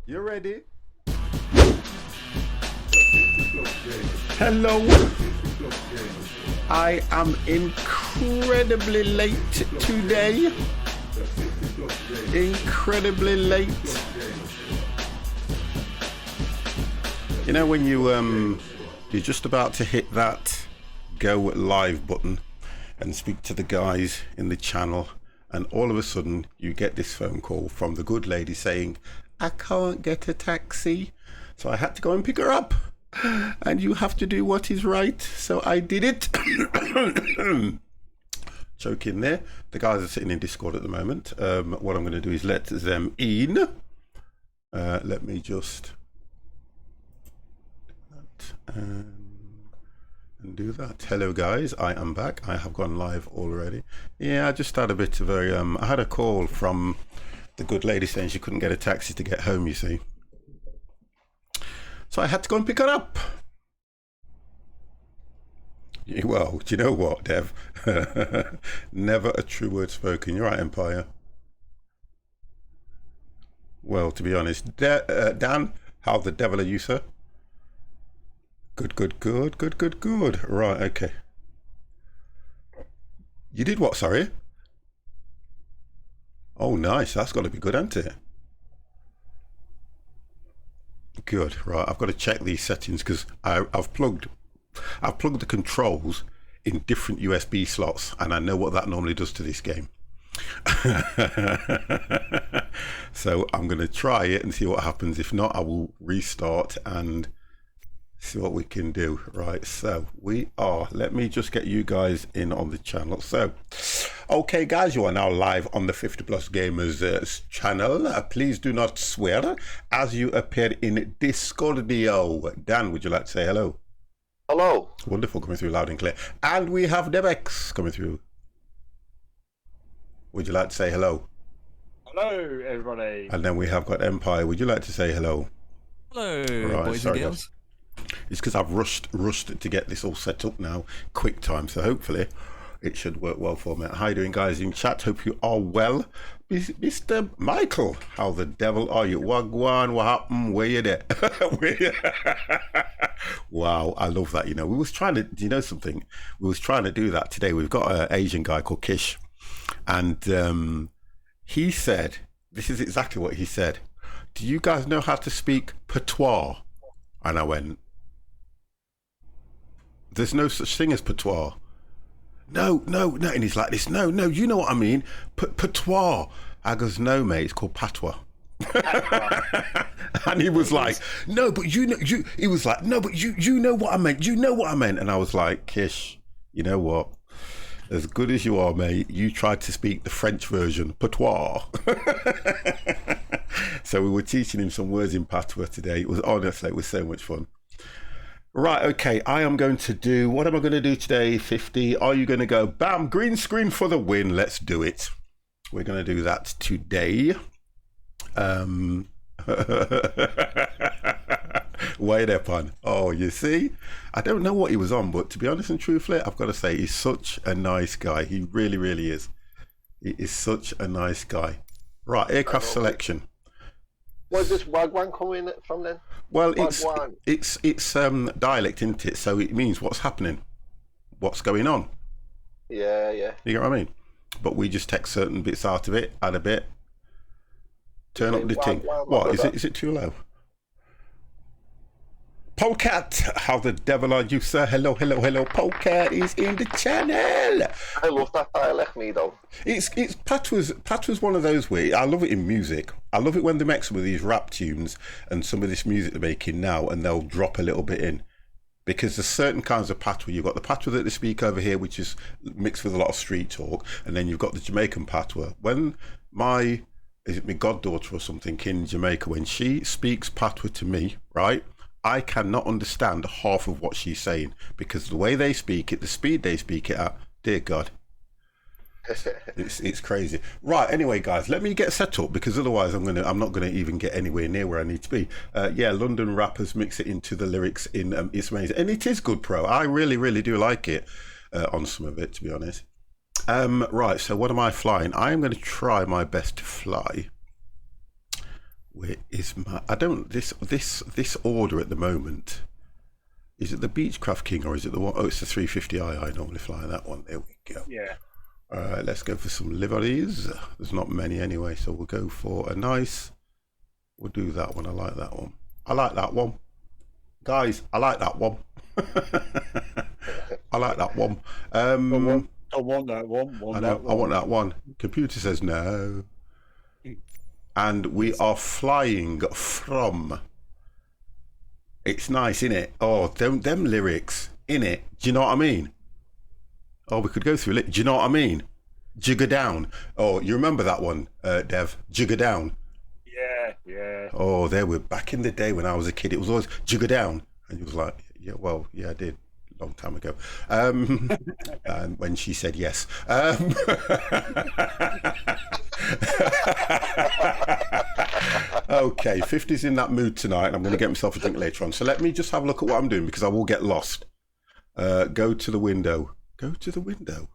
You ready? Hello. I am incredibly late today. Incredibly late. You know when you're just about to hit that go live button and speak to the guys in the channel, and all of a sudden you get this phone call from the good lady saying, I can't get a taxi. So I had to go and pick her up, and you have to do what is right. So I did it. Choking there. The guys are sitting in Discord at the moment. What I'm going to do is let them in. Let me just and do that. Hello guys, I am back. I have gone live already. Yeah, I just had a bit of a I had a call from the good lady saying she couldn't get a taxi to get home, you see, so I had to go and pick her up. Well, do you know what, Dev? Never a true word spoken. You're right, Empire. Well, to be honest, Dan, how the devil are you, sir? Good. Right, okay. You did what, sorry? Oh, nice. That's got to be good, hasn't it? Good. Right, I've got to check these settings because I've plugged the controls in different USB slots, and I know what that normally does to this game. So I'm going to try it and see what happens. If not, I will restart and see what we can do. Right, so let me just get you guys in on the channel. So okay guys, you are now live on the 50 Plus Gamers channel. Please do not swear as you appear in Discordio. Dan, would you like to say hello? Hello. Wonderful, coming through loud and clear. And we have Debex coming through. Would you like to say hello? Hello, everybody. And then we have got Empire. Would you like to say hello? Hello, right, boys and girls. It's because I've rushed to get this all set up now, quick time. So hopefully it should work well for me. How you doing, guys in chat? Hope you are well. Mr. Michael, how the devil are you? Wagwan, what happened? Where you there? Wow, I love that. You know, we was trying to, do you know something? We was trying to do that today. We've got an Asian guy called Kish, and he said, this is exactly what he said. Do you guys know how to speak patois? And I went, there's no such thing as patois. No. And he's like this, no, you know what I mean. Patois. I goes, no, mate, it's called patois. And he was like, no, but he was like, no, but you know what I meant. You know what I meant. And I was like, Kish, you know what? As good as you are, mate, you tried to speak the French version, patois. So we were teaching him some words in patois today. It was, honestly, it was so much fun. Right, okay, I am going to do, what am I going to do today, 50? Are you going to go, bam, green screen for the win? Let's do it. We're going to do that today. Wait upon. Oh, you see, I don't know what he was on, but to be honest and truthfully, I've got to say he's such a nice guy. He really is. He is such a nice guy. Right, aircraft selection. Where's this Wagwan coming from then? Well, it's dialect, isn't it? So it means what's happening, what's going on. Yeah. You get what I mean? But we just take certain bits out of it, add a bit, turn up the thing. What is it? Is it too low? Polecat, how the devil are you, sir? Hello. Polecat is in the channel. I love that dialect, me though. It's patois one of those where I love it in music. I love it when they make some of these rap tunes and some of this music they're making now, and they'll drop a little bit in, because there's certain kinds of patois. You've got the patois that they speak over here, which is mixed with a lot of street talk, and then you've got the Jamaican patois. When my goddaughter or something in Jamaica, when she speaks patois to me, right, I cannot understand half of what she's saying, because the way they speak it, the speed they speak it at, dear God, it's crazy. Right, anyway, guys, let me get set up, because otherwise I'm not gonna even get anywhere near where I need to be. Yeah, London rappers mix it into the lyrics in it's amazing, and it is good, pro. I really do like it on some of it, to be honest. Right, so what am I flying? I am going to try my best to fly. Where is my, I don't, this order at the moment, is it the Beechcraft King or is it the one, oh, it's the 350i. I normally fly that one. There we go. Yeah. All right, let's go for some liveries. There's not many anyway, so we'll go for a nice, we'll do that one. I like that one. I like that one. Guys, I like that one. I like that one. I want that one. I want that one. Computer says no. And we are flying from, it's nice, innit? Oh, them lyrics, innit? Do you know what I mean? Oh, we could go through it. Do you know what I mean? Jigger down. Oh, you remember that one, Dev? Jigger down. Yeah. Oh, they were back in the day when I was a kid. It was always jigger down, and he was like, "Yeah, well, yeah, I did." Long time ago, and when she said yes. Okay, 50's in that mood tonight, and I'm going to get myself a drink later on. So let me just have a look at what I'm doing because I will get lost. Go to the window. Go to the window.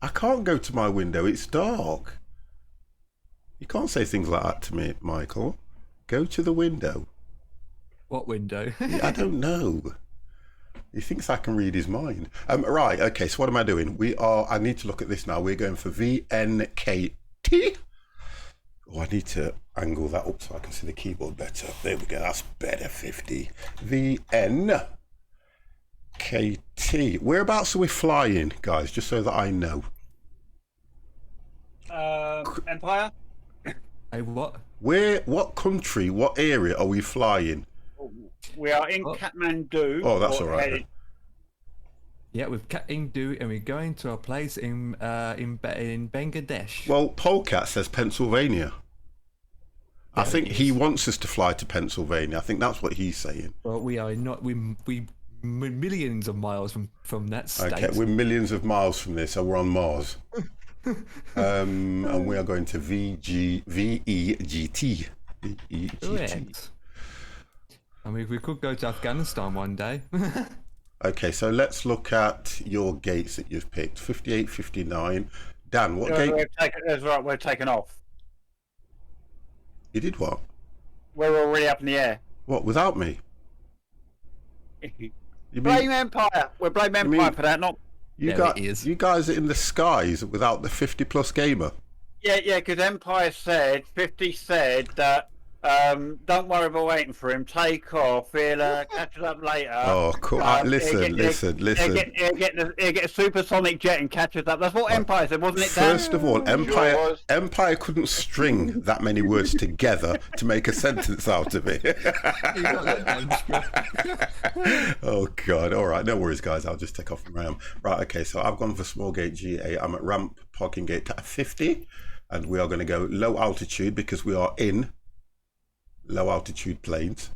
I can't go to my window. It's dark. You can't say things like that to me, Michael. Go to the window. What window? I don't know. He thinks I can read his mind. Right, okay, so what am I doing? I need to look at this now. We're going for VNKT. Oh, I need to angle that up so I can see the keyboard better. There we go, that's better, 50. VNKT. Whereabouts are we flying, guys, just so that I know? Empire? Hey, what? What country, what area are we flying? We are in Kathmandu. Oh, that's all right. Yeah, we've Kathmandu, and we're going to a place in Bangladesh. Well, Polecat says Pennsylvania. I think he wants us to fly to Pennsylvania. I think that's what he's saying. Well, we are not. We millions of miles from that state. Okay, we're millions of miles from this, so we're on Mars. And we are going to VEGT. Correct. I mean, we could go to Afghanistan one day. Okay, so let's look at your gates that you've picked. 58, 59. Dan, what gate? That's right, we're taking off. You did what? We're already up in the air. What, without me? Blame Empire. We're blaming Empire for that, not... You guys are in the skies without the 50-plus gamer. Yeah, because Empire said, 50 said that, don't worry about waiting for him, take off, he'll catch us up later. Oh, cool. Listen. He'll get a supersonic jet and catch us up. That's what Empire said, wasn't it, Dan? First of all, Empire couldn't string that many words together to make a sentence out of it. Oh, God. All right, no worries, guys. I'll just take off from where I am. Right, okay, so I've gone for small gate GA. I'm at ramp parking gate 50, and we are going to go low altitude because we are in low altitude planes.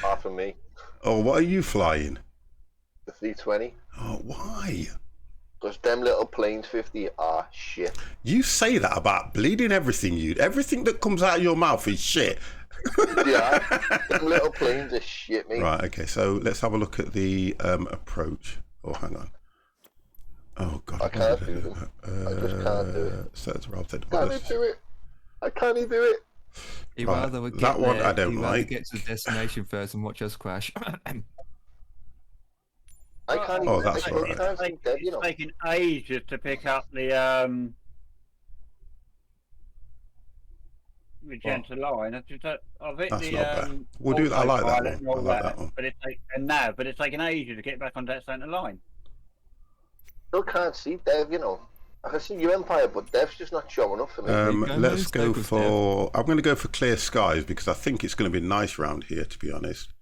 Far from me. Oh, what are you flying? The 320. Oh, why? Because them little planes 50 are shit. You say that about bleeding everything, everything that comes out of your mouth is shit. Yeah, them little planes are shit, mate. Right, okay, so let's have a look at the approach. Oh, hang on. Oh, God. I can't do them. I just can't do it. So it's routed. Can't do it. I can't do it. That one I don't like. Get to the destination first and watch us crash. I can't even. That's all right. It's taking ages to pick up the Magenta line. I think That's not bad. We'll do that. I like that one. I like that one. But it's taking ages to get back on that center line. Still can't see Dev, I can see you Empire, but Dev's just not showing up for me. Let's go for... I'm going to go for clear skies because I think it's going to be nice around here, to be honest.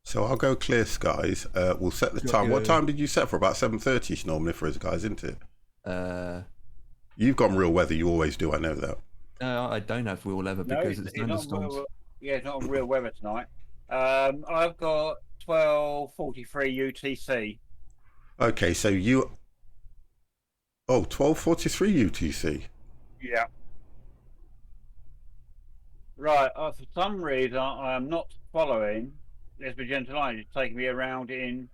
So I'll go clear skies. We'll set the time. What time did you set for? About 7:30ish normally for us guys, isn't it? You've got real weather. You always do. I know that. No, I don't have real weather because it's thunderstorms. It's not on real weather tonight. I've got 12:43 UTC. Okay, so you... Oh, 12:43 UTC. Yeah. Right. For some reason, I am not following this Magenta line. It's taking me around in.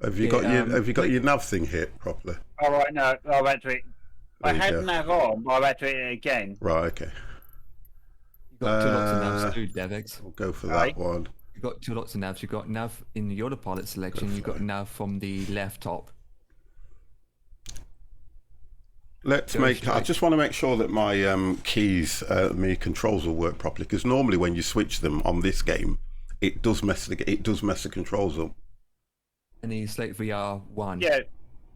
Have you got your nav thing hit properly? All right. No, I've had to. I had nav on, but I've had to hit it again. Right. Okay. You've got two lots of navs too, Devex. We'll go for that one. You've got two lots of navs. You've got nav in the autopilot selection. You've got nav from the left top. I just want to make sure that my keys, my controls will work properly, because normally when you switch them on this game, it does mess the controls up. And then you select VR1. Yeah,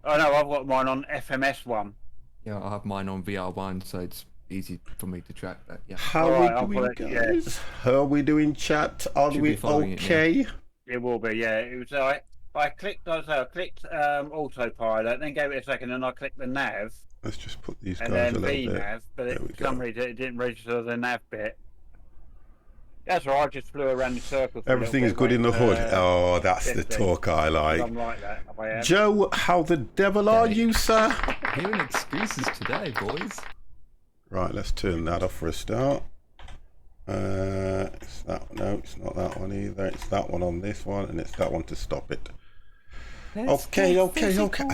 I know. I've got mine on FMS1. Yeah, I have mine on VR1, so it's easy for me to track that. Yeah. How are we doing, guys? Yeah. How are we doing, chat? Are we okay? It will be. Yeah. It was. I clicked autopilot, then gave it a second, and I clicked the nav. Let's just put these guys and then a little VNav, bit. but for There we go. some reason it didn't register the nav bit. That's all right, I just flew around in circles. Everything is good in the hood. Oh, that's the talk I like. I'm like that. I am. Joe, how the devil are you, sir? Hearing excuses today, boys. Right, let's turn that off for a start. It's that, no, it's not that one either. It's that one on this one, and it's that one to stop it. Okay. I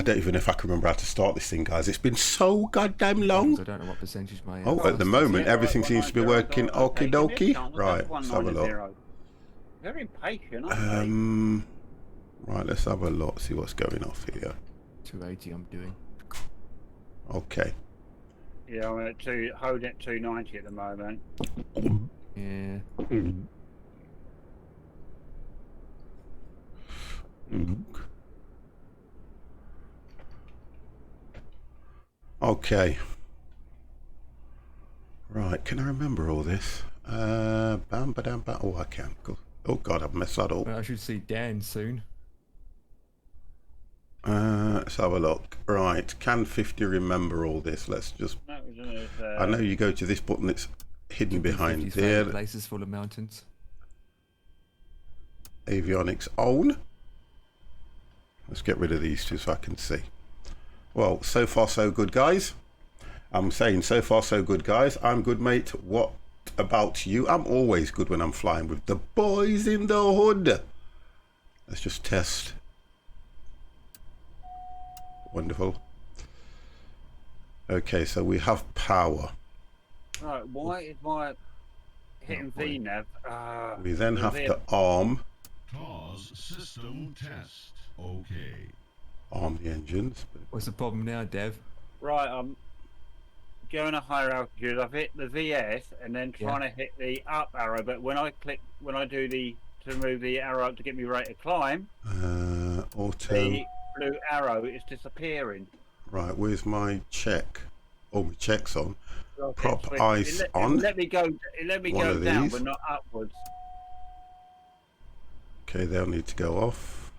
don't even know if I can remember how to start this thing, guys. It's been so goddamn long. I don't know what percentage my. Oh, at the moment, everything seems to be working okie dokie. Right, let's have a look. Very impatient, aren't Right, let's have a look, see what's going off here. 280 I'm doing. Okay. they? Yeah, I'm at holding at 290 at the moment. Yeah. Okay. Right, can I remember all this? Bam, ba-dam, ba. Oh, I can. Oh, God, I've messed that up. Well, I should see Dan soon. Let's have a look. Right, can 50 remember all this? Let's just... I know you go to this button that's hidden behind 50's there. favourite places full of mountains. Avionics on. Let's get rid of these two so I can see. Well, so far so good, guys. I'm saying so far so good, guys. I'm good, mate. What about you? I'm always good when I'm flying with the boys in the hood. Let's just test. Wonderful. Okay, so we have power. Right, why is my hitting VNAV? We then have to arm. Pause system test. Okay. Arm the engines. What's the problem now, Dev? Right, I'm going a higher altitude. I've hit the VS and then trying to hit the up arrow, but when I do to move the arrow up to get me ready to climb, Auto. the blue arrow is disappearing. Right, where's my check? Oh, my check's on. So Prop ice on. It let me go One of down, these. but not upwards. Okay, they'll need to go off.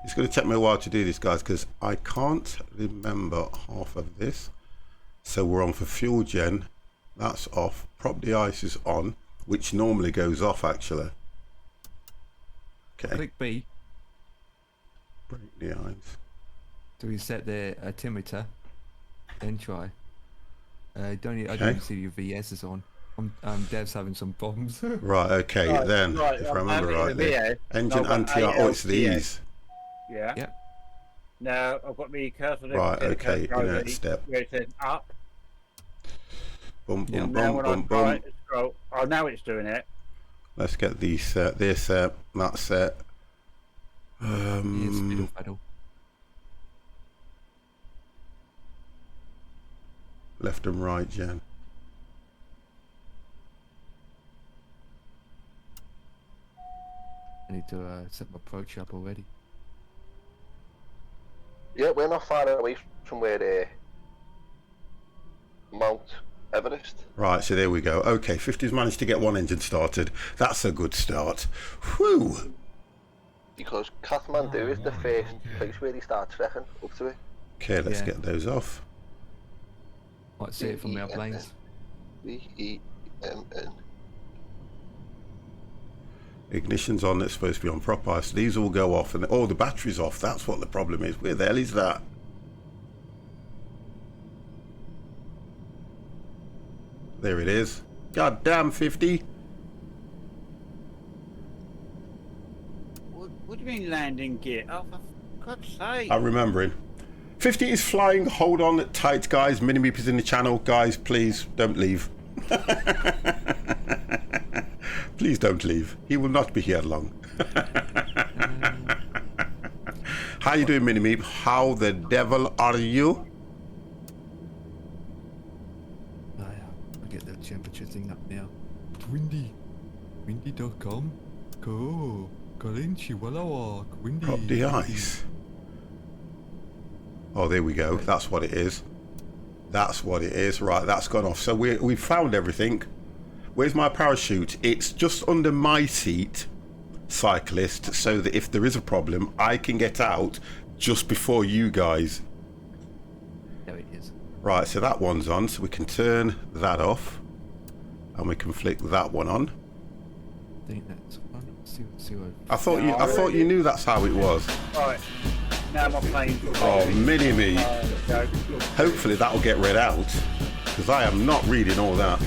It's going to take me a while to do this, guys, because I can't remember half of this. So we're on for fuel gen. That's off. Prop the ice is on, which normally goes off, actually. Okay. Click B Break the ice. to reset the altimeter. Then try. I don't Okay. even see your VS is on. Dev's having some problems. Right, okay, Right, then, right, if I I'm remember having the rightly. VS. Engine No, but anti... Oh, it's ALTS. these. Yeah. Yep. Now I've got the cursor there. Right, okay, cursor inert over step. where it says up. Boom, Yeah. boom, Now boom, when boom, I try boom. to scroll, oh, now it's doing it. Let's get these set. This set, that set. Yes, middle pedal. Left and right, Jen. I need to set my approach up already. Yeah, we're not far away from where Mount Everest. Right, so there we go. Okay, 50's managed to get one engine started. That's a good start. Whew. Because Kathmandu is the first place where they start trekking up to it. Okay, let's Yeah. get those off. Might see it from the airplanes. VEMN. Ignition's on, it's supposed to be on prop ice. These all go off, and the battery's off. That's what the problem is. Where the hell is that? There it is. God damn, 50. What do you mean landing gear? Oh, for God's sake! I'm remembering. 50 is flying. Hold on tight, guys. Minimeep is in the channel. Guys, please don't leave. Please don't leave. He will not be here long. How you doing, Minimeep? How the devil are you? Oh, yeah. I'll get the temperature thing up now. Windy. Windy.com. Go. Kalinchi Wallawak. Windy. Prop the ice. Oh, there we go. That's what it is. That's what it is. Right, that's gone off. So we found everything. Where's my parachute? It's just under my seat, cyclist, so that if there is a problem, I can get out just before you guys. There it is. Right, so that one's on, so we can turn that off, and we can flick that one on. I think that's one. See what. I thought you knew that's how it was. Right. Now my plane's Oh, mini me. go. Hopefully that'll get read out, because I am not reading all that.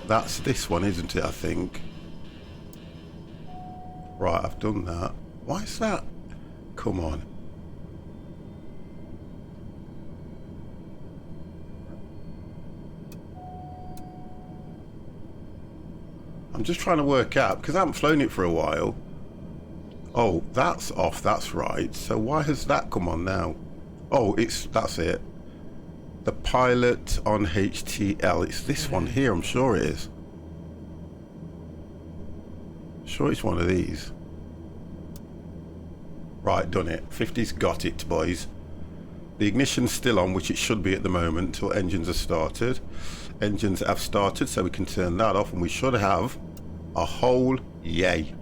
That's this one, isn't it, I think? Right, I've done that. Why is that? Come on. I'm just trying to work out, because I haven't flown it for a while. Oh, that's off, that's right. So why has that come on now? Oh, that's it. The pilot on HTL. It's this one here, I'm sure it is. Sure it's one of these. Right, done it. 50's got it, boys. The ignition's still on, which it should be at the moment, until engines are started. Engines have started, so we can turn that off, and we should have a whole yay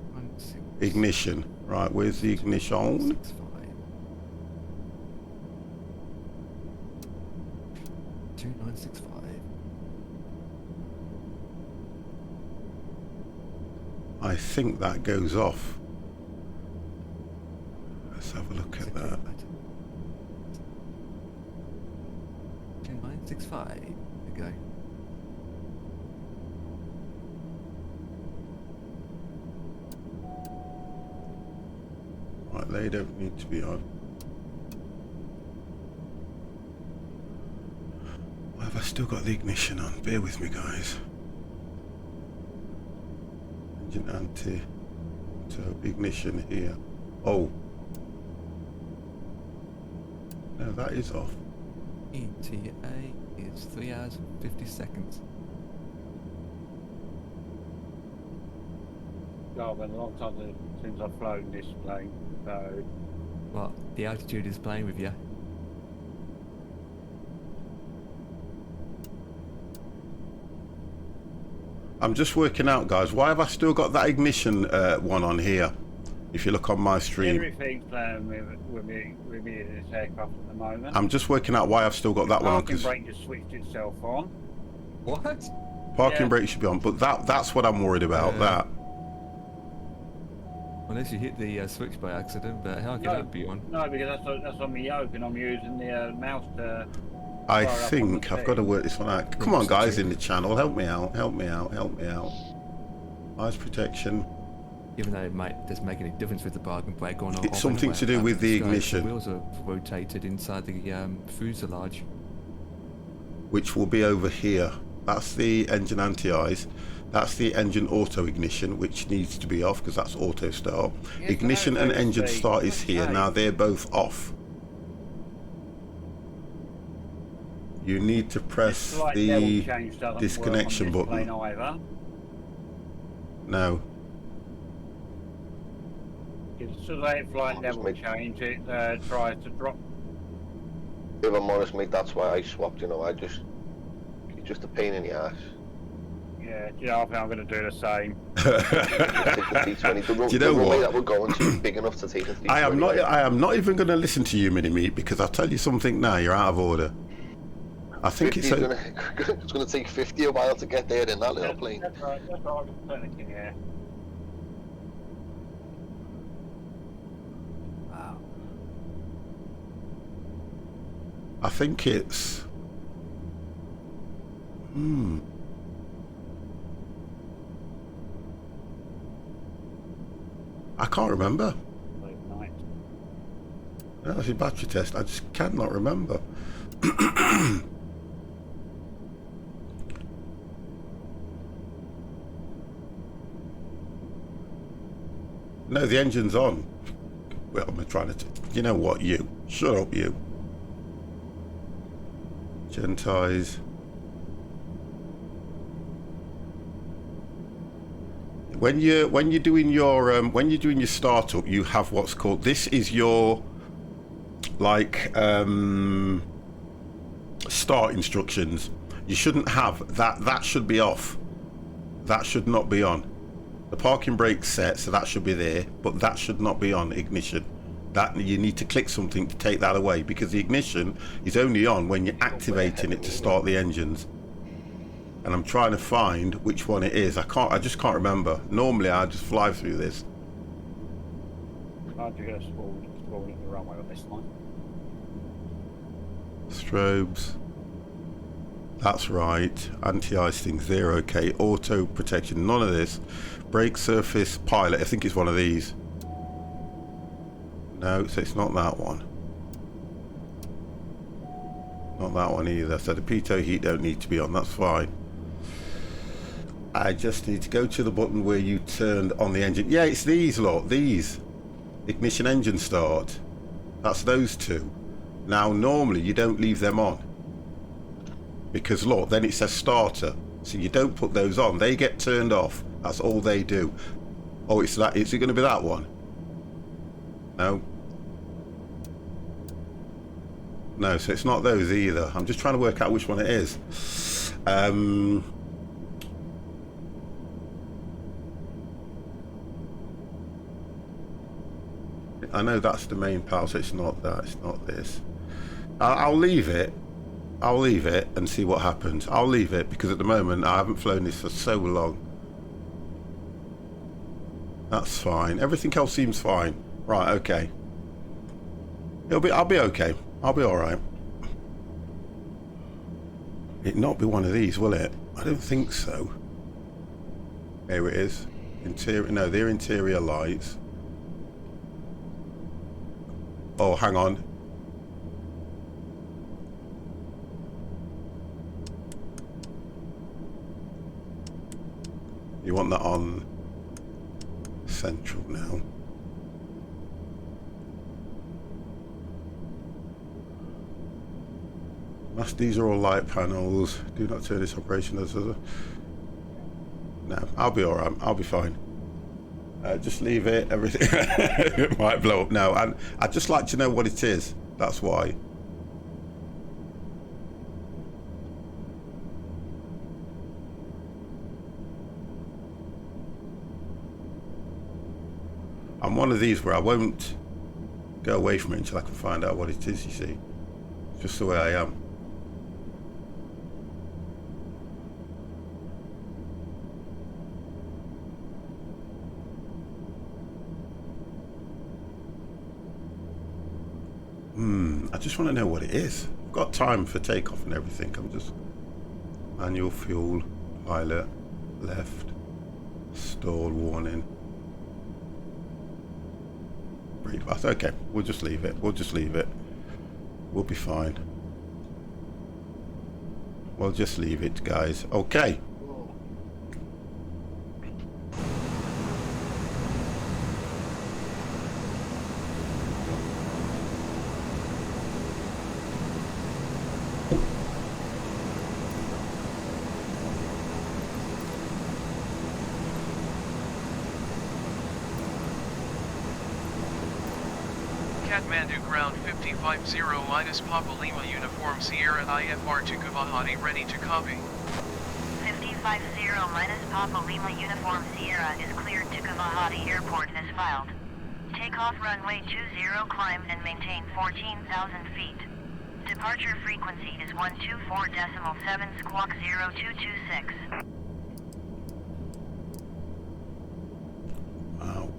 ignition. Right, where's the ignition? 2965. I think that goes off. Let's have a look at that. 2965. There we go. Right, they don't need to be on. Why have I still got the ignition on? Bear with me, guys. Engine anti. So ignition here. Oh. No, that is off. ETA is 3 hours and 50 seconds. Oh, been a long time since I've flown this plane, so Well, the altitude is playing with you. I'm just working out, guys. Why have I still got that ignition one on here? If you look on my stream. everything's playing with me in this aircraft at the moment. I'm just working out why I've still got that one on, Parking because brake just switched itself on. What? parking Yeah. brake should be on. But that's what I'm worried about. Yeah. That. Unless you hit the switch by accident, but how can No. that be on? No, because that's on my yoke, and I'm using the mouse to. I fire up on think the I've got to thing. work this one out. Come on, guys, in the channel, help me out, help me out, help me out. Eyes protection. Even though it doesn't make any difference with the parking brake on or It's off something anyway. to do with the ignition. The wheels are rotated inside the fuselage. Which will be over here. That's the engine anti-eyes. That's the engine auto ignition, which needs to be off because that's auto start. Yes, Ignition I and know, engine Steve. start is here. Okay. Now they're both off. You need to press Slight the level change doesn't disconnection work on this button. plane either. No. It's so that flight level change, it tries to drop. If I'm honest, mate, that's why I swapped. You know, it's just a pain in the ass. Yeah, I think I'm going to do the same. Take the 320. Do you know the runway what? that we're going to is big enough to take the 320. I am not even going to listen to you, Mini Meat, because I'll tell you something now. You're out of order. I think it's it's going to take 50 a while to get there in that little plane. That's right, I was panicking here. Wow. I think it's. I can't remember. Late night. That's a battery test. I just cannot remember. No, the engine's on. Well, I'm trying to. You know what? You shut up, you. Gentize. When you're doing your startup, you have what's called. This is your like start instructions. You shouldn't have that. That should be off. That should not be on. The parking brake's set, so that should be there, but that should not be on ignition. That you need to click something to take that away, because the ignition is only on when you're activating it to start the engines. And I'm trying to find which one it is. I just can't remember. Normally I just fly through this. I'm just spawning at the runway on this line. Strobes. That's right. Anti-ice things, they're okay. Auto protection, none of this. Brake surface pilot, I think it's one of these. No, so it's not that one. Not that one either. So the pitot heat don't need to be on, that's fine. I just need to go to the button where you turned on the engine. Yeah, it's these lot, these. Ignition engine start. That's those two. Now normally you don't leave them on. Because look, then it says starter. So you don't put those on. They get turned off. That's all they do. Oh, it's that. Is it going to be that one? No. No, so it's not those either. I'm just trying to work out which one it is. I know that's the main power, so it's not that. It's not this. I'll leave it. I'll leave it and see what happens. I'll leave it because at the moment I haven't flown this for so long. That's fine. Everything else seems fine. Right, okay. I'll be okay. I'll be alright. It'll not be one of these, will it? I don't think so. Here it is. Interior, no, they're interior lights. Oh, hang on. You want that on central now. These are all light panels. Do not turn this operation as a... No, I'll be alright. I'll be fine. Just leave it. Everything it might blow up now. And I'd just like to know what it is. That's why. I'm one of these where I won't go away from it until I can find out what it is, you see. Just the way I am. I just want to know what it is. I've got time for takeoff and everything. I'm just... Manual fuel, pilot, left, stall warning. Breathe bath. Okay, we'll just leave it. We'll just leave it. We'll be fine. We'll just leave it, guys. Okay. Kathmandu ground 550 minus Papa Lima uniform Sierra IFR to Guwahati ready to copy. 550 minus Papa Lima uniform Sierra is cleared to Guwahati airport as filed. Takeoff runway 20 climb and maintain 14,000 feet. Departure frequency is 124.7 squawk 0226. Wow.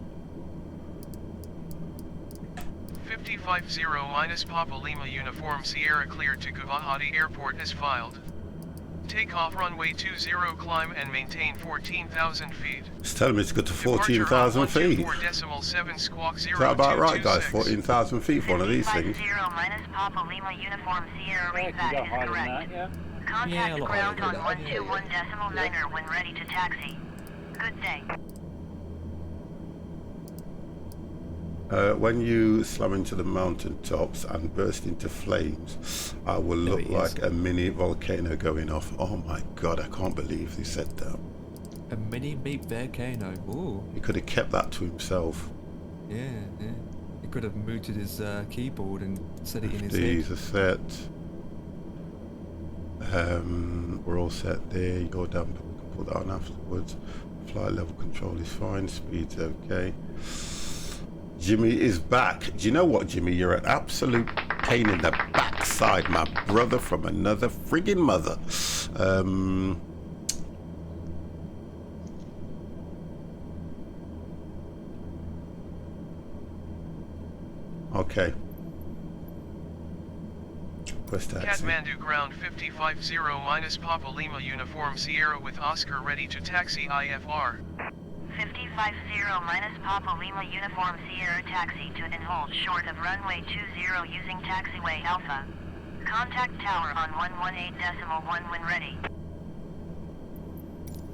550 minus Papa Lima uniform Sierra cleared to Guwahati airport as filed. Takeoff runway 20 climb and maintain 14,000 feet. It's telling me to go to 14,000 feet. Is that about right, guys? 14,000 feet for one of these things. 50 minus Papa Lima uniform Sierra Yeah, you got reset is higher than correct. that, yeah. Contact Yeah, a lot ground higher on than that. 121.9 when ready to taxi. Good day. When you slam into the mountain tops and burst into flames, I will There look it is. like a mini volcano going off. Oh my god, I can't believe he said that. A mini meat volcano. Ooh, He could have kept that to himself. yeah, yeah. He could have mooted his keyboard and said it in his These head. are set. We're all set there. You're down, but we can put that on afterwards. Flight level control is fine. Speed's okay. Jimmy is back. Do you know what, Jimmy? You're an absolute pain in the backside, my brother from another friggin' mother. Okay. Request taxi. Kathmandu ground 550 minus Papa Lima uniform Sierra with Oscar ready to taxi IFR. 550 minus Papa Lima uniform Sierra taxi to and hold short of runway 20 using taxiway Alpha. Contact tower on 118.1 when ready.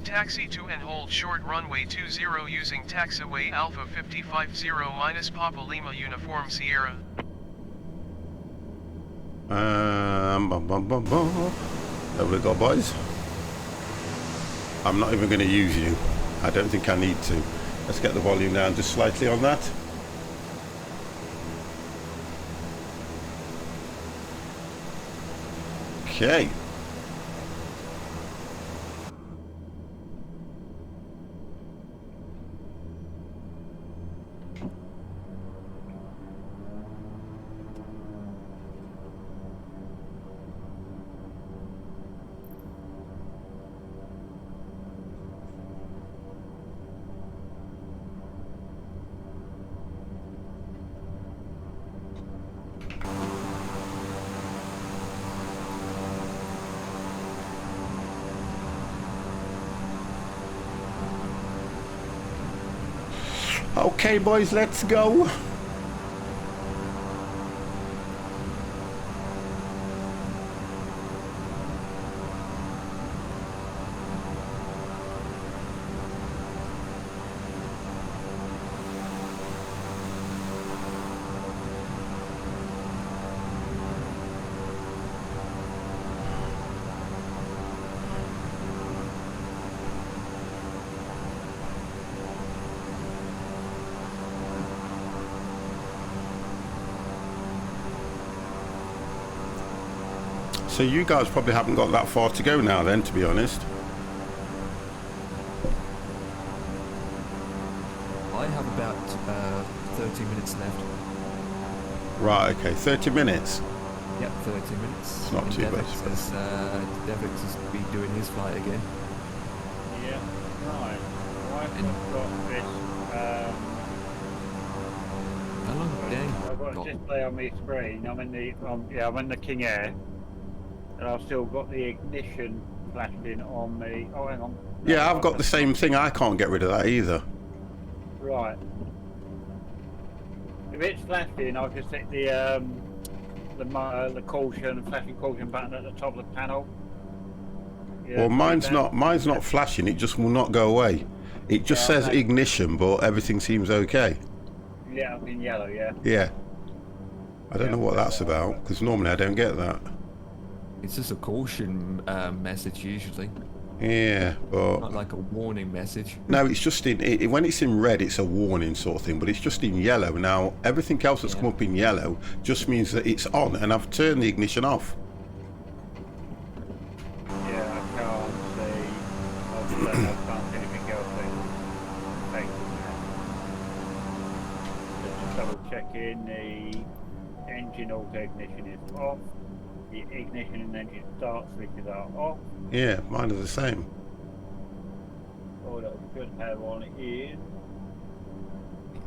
Taxi to and hold short runway 20 using taxiway Alpha 550 minus Papa Lima uniform Sierra. There we go, boys. I'm not even going to use you. I don't think I need to. Let's get the volume down just slightly on that. Okay. Okay, boys, let's go. So you guys probably haven't got that far to go now then, to be honest. I have about 30 minutes left. Right, okay, 30 minutes. Yep, 30 minutes. It's not too bad. Devix has been doing his flight again. Yeah, right. I've got this. How long? Dang. I've got a display on my screen. I'm in the King Air. And I've still got the ignition flashing on me. Oh, hang on. Yeah, I've got the same thing. I can't get rid of that either. Right. If it's flashing, I can stick the caution, flashing caution button at the top of the panel. Yeah, Well, mine's not flashing. It just will not go away. It just says ignition, but everything seems okay. Yeah, in yellow. Yeah. Yeah. I don't know what that's about, because normally I don't get that. It's just a caution message usually. Yeah, but Not like a warning message. no, it's just when it's in red, it's a warning sort of thing, but it's just in yellow. Now, everything else that's come up in yellow just means that it's on, and I've turned the ignition off. Yeah, I can't see. I can't see anything else. Just double checking the engine auto ignition is off. The ignition and engine start switches are off. Yeah, mine are the same. All that we should have on is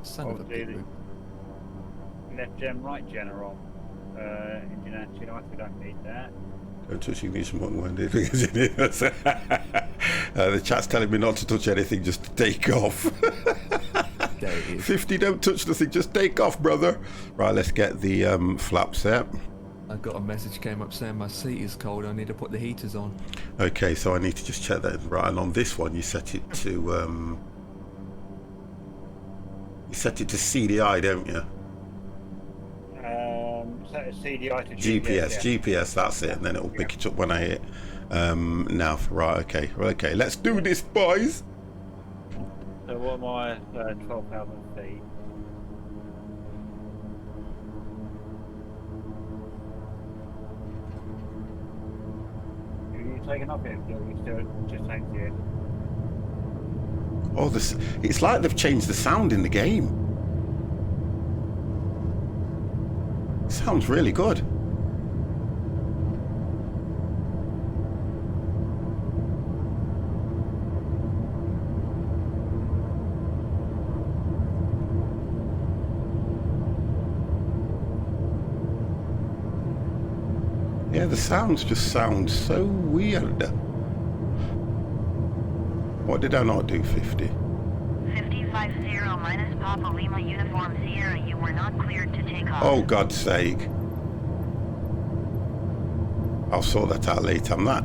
Son of a obviously bitch. the left gen, right gen are on. Engine anti-ice, we don't need that. Don't touch the ignition button when it is in it. The chat's telling me not to touch anything, just to take off. There it is. 50, don't touch nothing, just take off, brother. Right, let's get the flaps set. I got a message came up saying my seat is cold. I need to put the heaters on. Okay, so I need to just check that. Right, and on this one, you set it to CDI, don't you? Set a CDI to GPS, yeah. GPS, that's it, and then it'll pick it up when I hit nav. Right, okay, let's do this, boys. So what am I? 12,000 feet. Are you taking off it? Or are you still just thank you? Oh, this, it's like they've changed the sound in the game. It sounds really good. Yeah, the sounds just sound so weird. What did I not do, 50? 5050 minus Papa Lima Uniform Sierra, you were not cleared to take off. Oh, God's sake. I'll sort that out later on that.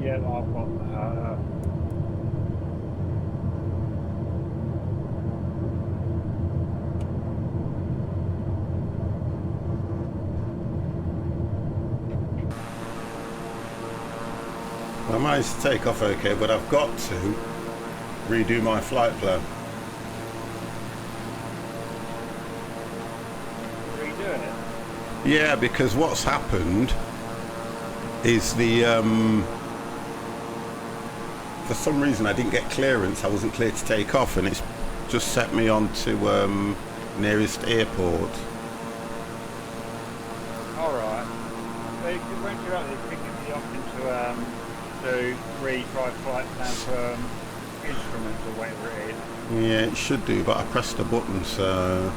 Yeah, I've got I managed to take off okay, but I've got to redo my flight plan. redoing it. Yeah, because what's happened is the for some reason I didn't get clearance. I wasn't clear to take off, and it's just set me on to nearest airport. All right. So when you're out there, picking the option to retry flight plan for instruments or whatever it is. Yeah, it should do, but I pressed a button, so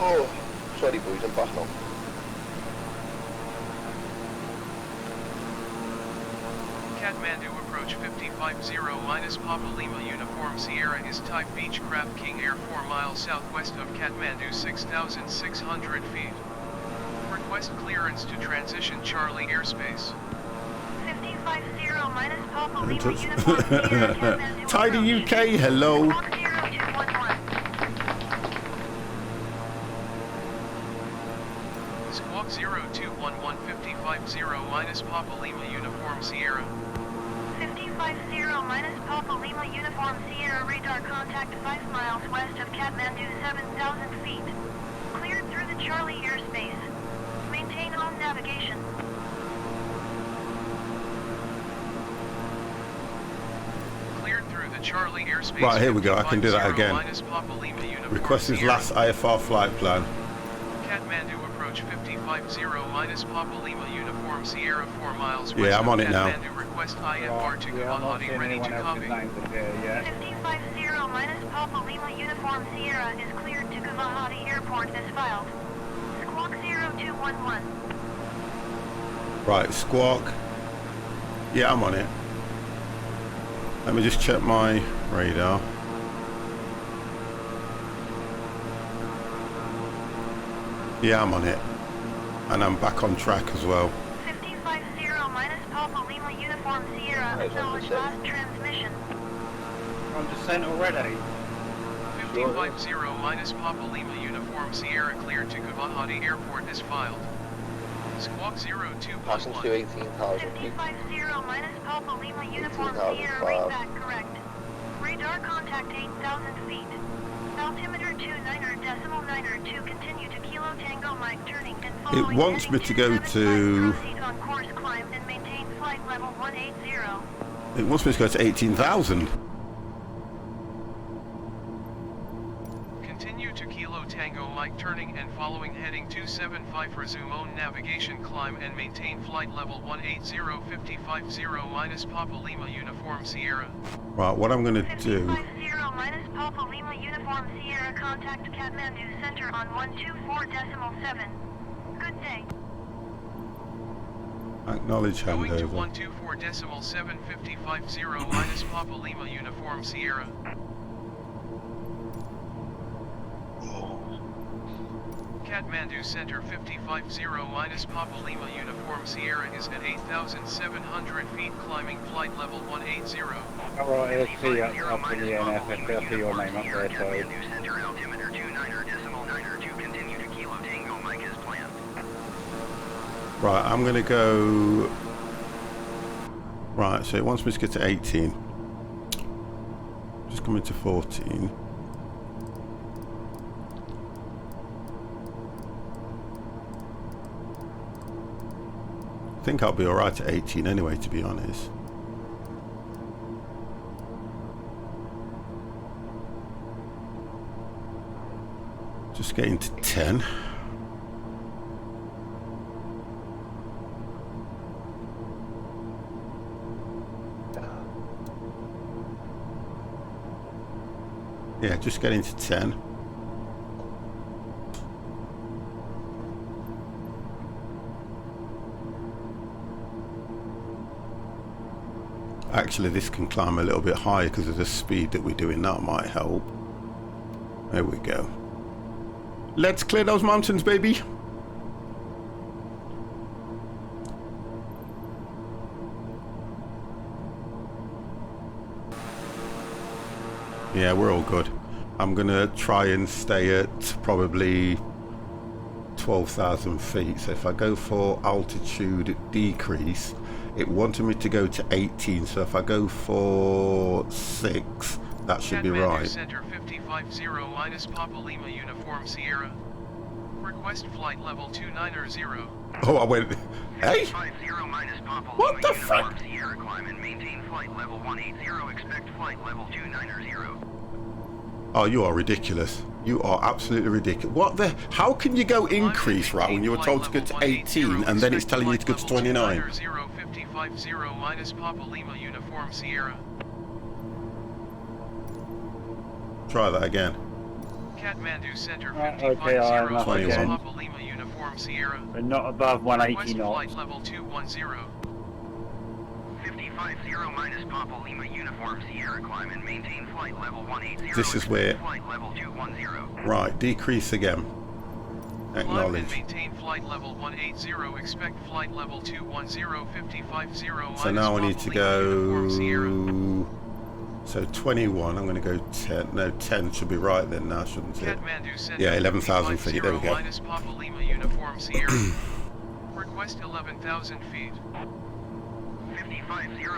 Oh, sorry boys, I'm back now. Kathmandu approach 550 minus Papa Lima Uniform Sierra is type Beechcraft King Air 4 miles southwest of Kathmandu 6,600 feet. Request clearance to transition Charlie airspace. 5050 minus Papa Lima Uniform Sierra, Kathmandu Tidy approach. UK, hello. Squawk 0211. Squawk 0211 5050 minus Papa Lima Uniform Sierra. 5050 minus Papa Lima Uniform Sierra, radar contact 5 miles west of Kathmandu 7,000 feet. Cleared through the Charlie airspace. Maintain home navigation. Cleared through the Charlie airspace. Right, here we go, I can do that 550 again. minus Papa Lima Uniform Request his Sierra. last IFR flight plan. Kathmandu approach 550 minus Papa Lima Uniform Sierra 4 miles west Yeah, I'm of on it now. Kathmandu. Request IFR to Yeah, I'm not Gavahati, seeing ready to anyone else's copy. names up there yet. 5050 minus Papa Lima Uniform Sierra is cleared to Gavahati Airport as filed. Squawk 0211. Right, squawk. Yeah, I'm on it. Let me just check my radar. Yeah, I'm on it. And I'm back on track as well. 5050 minus Papa Lima Uniform Sierra, acknowledge last transmission. On descent already. 5050 minus Papa Lima Uniform Sierra cleared to Gavahati Airport is filed. Squawk Passing 0211. through 18,000 feet. 5050 minus Papa Lima Uniform 18,000 Sierra, read back correct. Radar contact 8,000 feet. Altimeter 29.9er, continue to Kilo Tango Mike turning and following. It wants me to go to... Proceed on course climb and maintain flight level 180. It wants me to go to 18,000. Continue to Kilo Tango Mike turning and following heading 275, resume own navigation climb and maintain flight level 180 5050 minus Papa Lima Uniform Sierra. Right, what I'm going to do... 5050 minus Papa Lima Uniform Sierra, contact Kathmandu Center on 124.7. good day. Acknowledge Going to handover. 124.755 minus Papa Lima Uniform Sierra. Kathmandu Center 550 minus Papa Lima Uniform Sierra is at 8,700 feet, climbing flight level 180. Alright, let's see up to the NFS. I'll see your name up there, so. Center altimeter 29.902, continue to Kilo Tango, Mike as planned. Right, I'm going to go... Right, so it wants me to get to 18. Just coming to 14. I think I'll be alright at 18 anyway, to be honest. Just getting to 10. Yeah, just getting to 10. Actually, this can climb a little bit higher because of the speed that we're doing. That might help. There we go. Let's clear those mountains, baby. Yeah, we're all good. I'm gonna try and stay at probably 12,000 feet. So if I go for altitude decrease, it wanted me to go to 18. So if I go for 6, that should be Kathmandu right. Center 550 minus Papa Lima Uniform Sierra. Request flight level 290. Oh, I went. Hey, 50 minus Papa What Lima the Uniform fuck? Sierra, climb and maintain flight level 180, expect flight level 290. oh, you are ridiculous. You are absolutely ridiculous. What the? How can you go increase right when you were told to go to 18 and then it's telling you to go to 29? 50 minus Papa Lima Uniform Sierra. Try that again. Kathmandu Center Right, 550 okay, I'm minus 21. Papa Lima Uniform Sierra. But not above 180 Request knots. flight level 210. 50 minus Papa Lima Uniform Sierra, climb and maintain flight level 180. This is where- Flight level 210. Right, decrease again. Climb and Acknowledge. maintain flight level 180. Expect flight level 210. 50 So now I need to Uniform Sierra. go. So 21. I'm going to go 10. No, 10 should be right then now, shouldn't it? Kathmandu Center Yeah, 11,000 feet. There we 550 go. minus Papa Lima Uniform Sierra. Request 11,000 feet. 50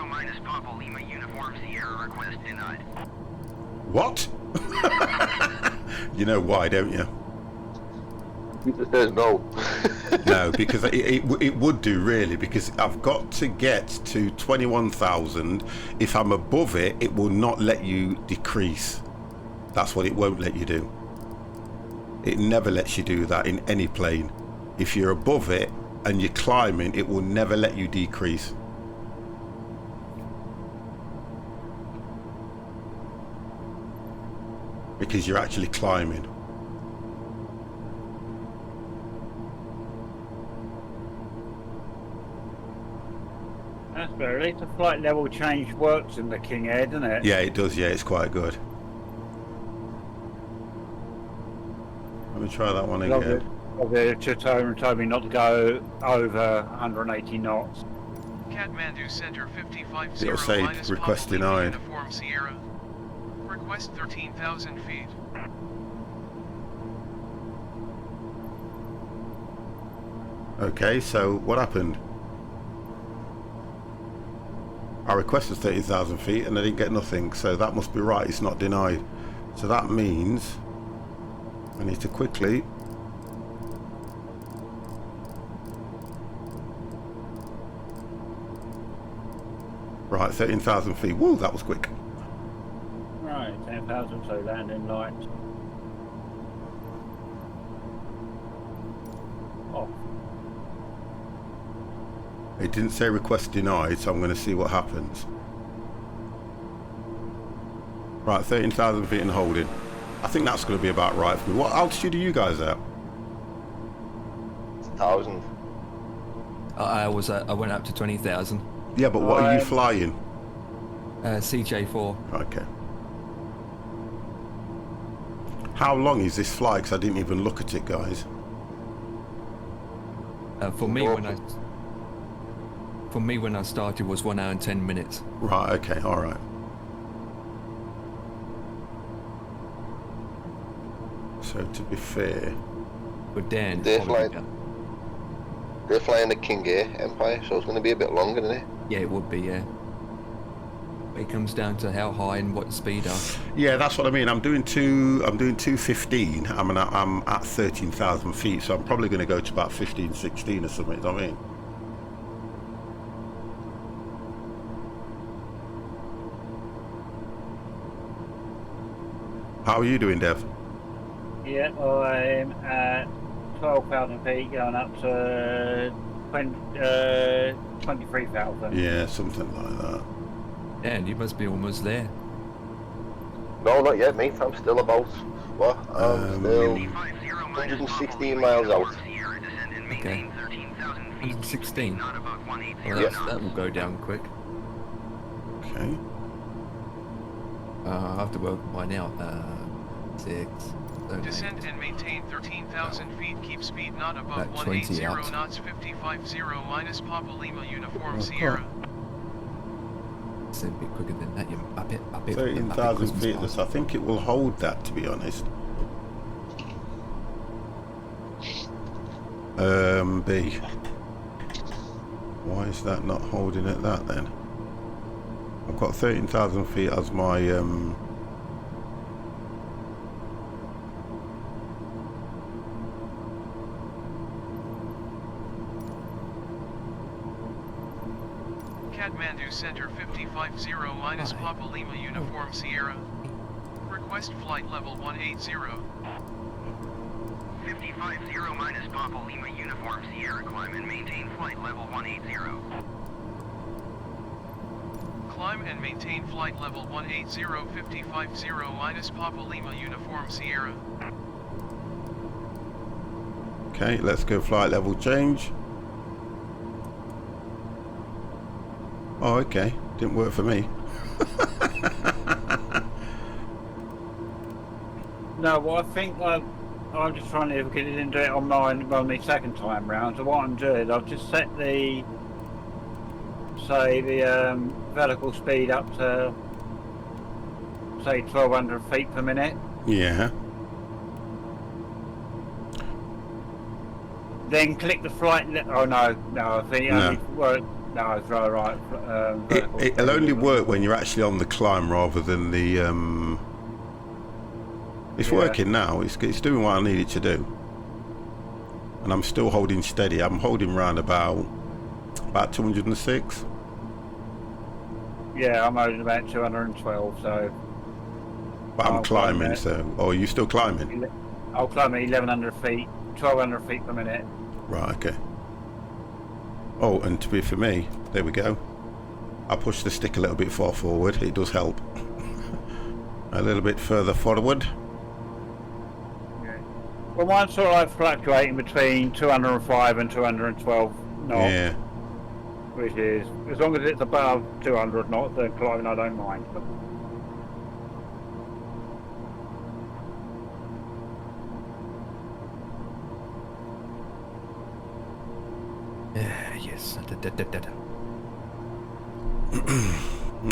minus Papa Lima Uniform Sierra, request denied. What? You know why, don't you? He just says no. No, because it would do really, because I've got to get to 21,000. If I'm above it, it will not let you decrease. That's what it won't let you do. It never lets you do that in any plane. If you're above it and you're climbing, it will never let you decrease. Because you're actually climbing. That's better. At least the flight level change works in the King Air, doesn't it? Yeah, it does. Yeah, it's quite good. Let me try that one again. They just told me not to go over 180 knots. Kathmandu Center 550 It'll say minus request Papa Lima denied. Uniform Sierra. Request 13,000 feet. Okay, so what happened? I requested 30,000 feet and I didn't get nothing, so that must be right. It's not denied. So that means I need to quickly right, 13,000 feet. Woo, that was quick. Right, 10,000, so landing light. Oh, It didn't say request denied, so I'm going to see what happens. Right, 13,000 feet and holding. I think that's going to be about right for me. What altitude are you guys at? 15,000. I went up to 20,000. Yeah, but what are you flying? CJ4. Okay. How long is this flight? 'Cause I didn't even look at it, guys. For me, when I started was 1 hour and 10 minutes. Right. Okay. All right. So to be fair, But Dan, They're probably- flying. They're flying the King Air Empire, so it's going to be a bit longer, isn't it? yeah, it would be, yeah. But it comes down to how high and what speed are. yeah, that's what I mean. I'm doing 215. I'm at 13,000 feet, so I'm probably going to go to about 15, 16 or something. You know what I mean? How are you doing, Dev? Yeah, I'm at 12,000 feet going up to 23,000. Yeah, something like that. Dan, you must be almost there. No, not yet, mate. I'm still about, what? I'm still 116 miles out. Okay. 116. Well, that will go down quick. Okay. I have to work mine out. 6. 7, Descend and maintain 13,000 feet. Keep speed not above About 20 180 out. knots. 550 minus Papa Lima Uniform Sierra. It's a bit quicker than that. You up it. 13,000 feet. I think it will hold that, to be honest. B. Why is that not holding at that then? I've got 13,000 feet as my Kathmandu Center 550 minus Papa Lima Uniform Sierra. Request flight level 180. 550 minus Papa Lima Uniform Sierra, climb and maintain flight level 180. Climb and maintain flight level 180. 550 minus Papa Lima Uniform Sierra. Okay, let's go flight level change. Oh, okay. Didn't work for me. No, well, I think I'm just trying to get it and do it on mine on the second time round. So what I'm doing, I've just set the vertical speed up to say 1,200 feet per minute. Yeah. Then click the flight. Oh no, I think it only worked. No, it's right. It'll only work when you're actually on the climb rather than the. It's working now. It's doing what I need it to do, and I'm still holding steady. I'm holding round about 206. Yeah, I'm holding about 212. So. But I'm climbing. So, are you still climbing? I'll climb at 1,100 feet, 1,200 feet per minute. Right. Okay. Oh, and to be for me, there we go. I push the stick a little bit far forward. It does help. A little bit further forward. Okay. Well, mine's sort of like fluctuating between 205 and 212 knots. Yeah. Which is, as long as it's above 200 knots, then climbing I don't mind. Yes.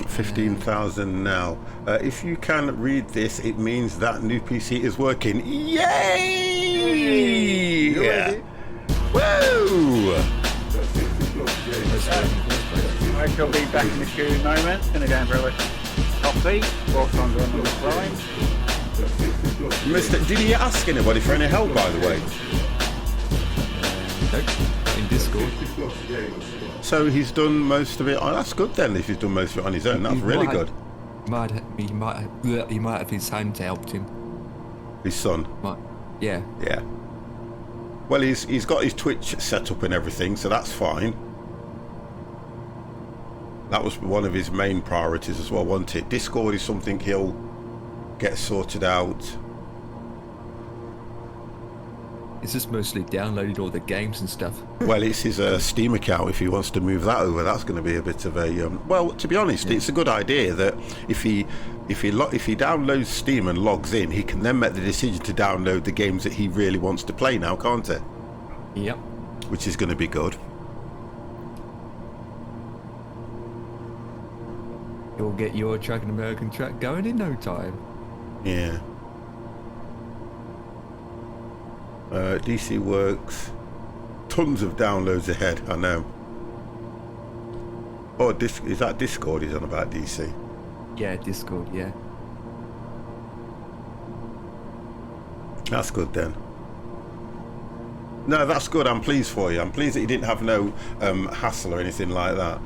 15,000 now. If you can read this, it means that new PC is working. Yay! Yeah. Whoa! I shall be back in a few moments. Going to go and grab a coffee whilst I'm doing the flying. Mister, did he ask anybody for any help, by the way? Nope. In Discord. So he's done most of it. Oh, that's good then. If he's done most of it on his own, that's really good. He might have his son to help him. His son. Yeah. Yeah. Well, he's got his Twitch set up and everything, so that's fine. That was one of his main priorities as well, wasn't it? Discord is something he'll get sorted out. It's just mostly downloaded all the games and stuff. Well, it's his Steam account. If he wants to move that over, that's going to be a bit of a well. To be honest, it's a good idea that if he downloads Steam and logs in, he can then make the decision to download the games that he really wants to play now, can't it? Yep. Which is going to be good. You'll get your Truck and American Truck going in no time. Yeah. DC Works. Tons of downloads ahead, I know. Oh, is that Discord he's on about, DC? Yeah, Discord, yeah. That's good then. No, that's good. I'm pleased for you. I'm pleased that you didn't have no hassle or anything like that.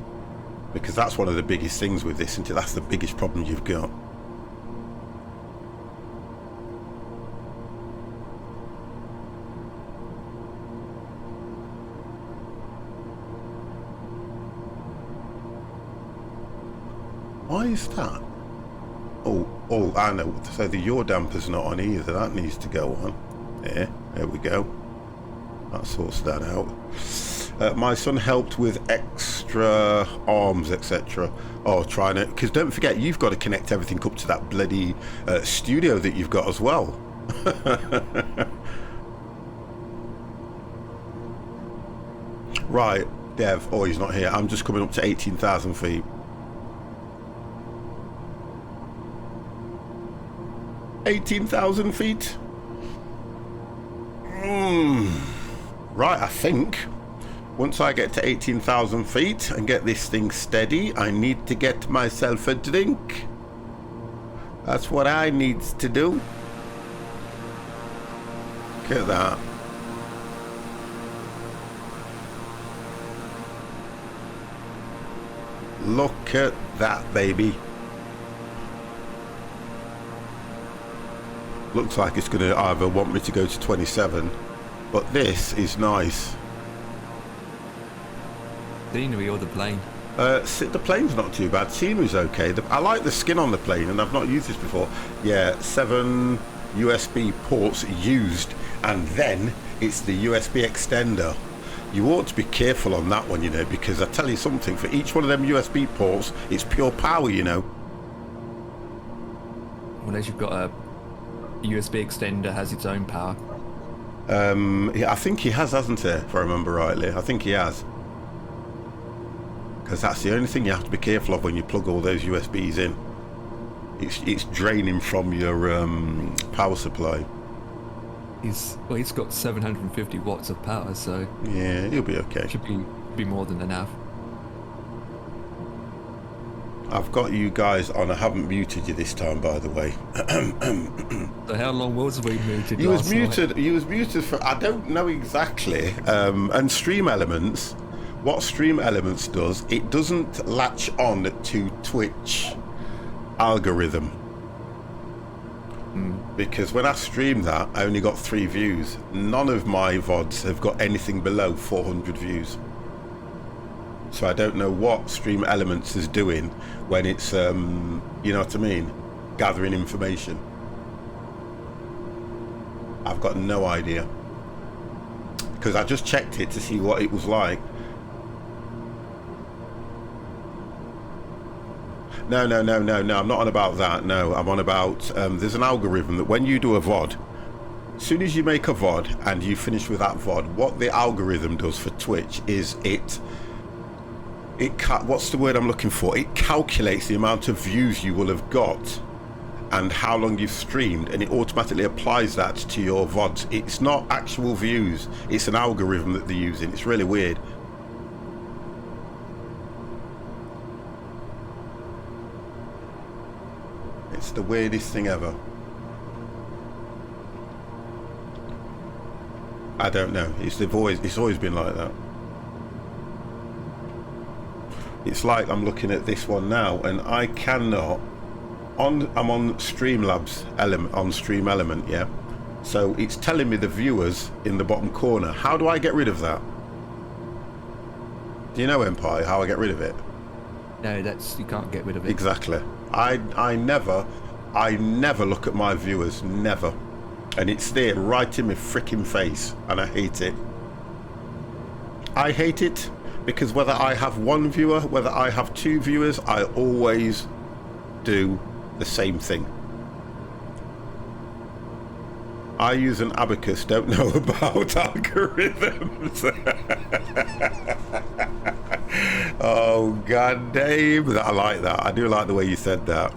Because that's one of the biggest things with this, isn't it? That's the biggest problem you've got. Why is that? Oh, I know. So the yaw damper's not on either. That needs to go on. There we go. That sorts that out. My son helped with extra arms, etc. Oh, trying to... Because don't forget, you've got to connect everything up to that bloody studio that you've got as well. Right, Dev. Oh, he's not here. I'm just coming up to 18,000 feet. 18,000 feet. Right, I think once I get to 18,000 feet and get this thing steady, I need to get myself a drink. That's what I need to do. Look at that. Look at that, baby. Looks like it's going to either want me to go to 27, but this is nice. Scenery or the plane? The plane's not too bad. Scenery's okay. I like the skin on the plane, and I've not used this before. Yeah, 7 USB ports used, and then it's the USB extender. You ought to be careful on that one, you know, because I tell you something, for each one of them USB ports, it's pure power, you know. Unless you've got a USB extender has its own power. I think he has, hasn't he? If I remember rightly, I think he has. Because that's the only thing you have to be careful of when you plug all those USBs in. It's draining from your power supply. He's got 750 watts of power, so yeah, he'll be okay. Should be more than enough. I've got you guys on. I haven't muted you this time, by the way. So how long was we muted? He was muted for I don't know exactly. And Stream Elements, what Stream Elements does, it doesn't latch on to Twitch algorithm. Because when I streamed that, I only got 3 views. None of my VODs have got anything below 400 views. So I don't know what Stream Elements is doing when it's, you know what I mean, gathering information. I've got no idea. Because I just checked it to see what it was like. No, I'm not on about that. No, I'm on about, there's an algorithm that when you do a VOD, as soon as you make a VOD and you finish with that VOD, what the algorithm does for Twitch is what's the word I'm looking for? It calculates the amount of views you will have got and how long you've streamed, and it automatically applies that to your VODs. It's not actual views, it's an algorithm that they're using. It's really weird. It's the weirdest thing ever. I don't know. It's always been like that. It's like I'm looking at this one now, and I cannot. I'm on Streamlabs element, on Stream Element, yeah. So it's telling me the viewers in the bottom corner. How do I get rid of that? Do you know, Empire, how I get rid of it? No, you can't get rid of it. Exactly. I never look at my viewers. Never. And it's there right in my freaking face, and I hate it. I hate it because whether I have one viewer, whether I have two viewers, I always do the same thing. I use an abacus, don't know about algorithms. Oh, god damn. I like that. I do like the way you said that.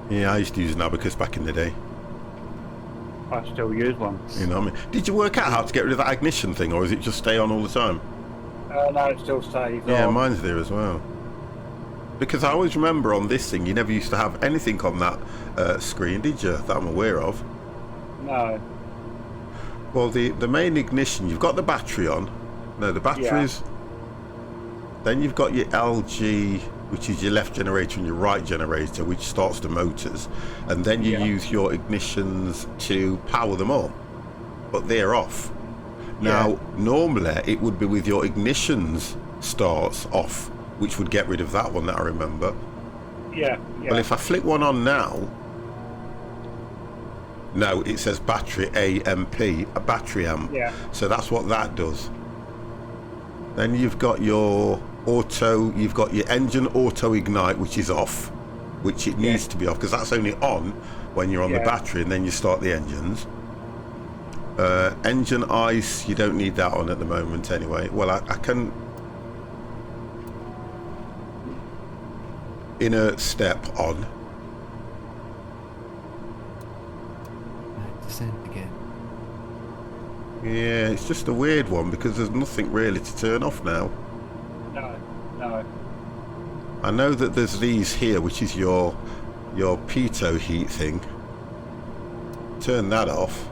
Yeah, I used to use an abacus back in the day. I still use one. You know what I mean? Did you work out how to get rid of that ignition thing, or is it just stay on all the time? No, it still stays Yeah, on. mine's there as well. Because I always remember on this thing, you never used to have anything on that screen, did you? That I'm aware of. No. Well, the main ignition, you've got the battery on. No, the batteries. Yeah. Then you've got your LG, which is your left generator, and your right generator, which starts the motors. And then you use your ignitions to power them all. But they're off. Now, normally it would be with your ignitions starts off, which would get rid of that one that I remember. Yeah. Well, if I flick one on now, no, it says battery AMP, a battery amp. Yeah. So that's what that does. Then you've got your auto, you've got your engine auto ignite, which is off, which it needs to be off because that's only on when you're on the battery, and then you start the engines. Engine ice, you don't need that on at the moment anyway. Well, I can inner step on. Descent again. Yeah, it's just a weird one because there's nothing really to turn off now. No. I know that there's these here, which is your pitot heat thing. Turn that off,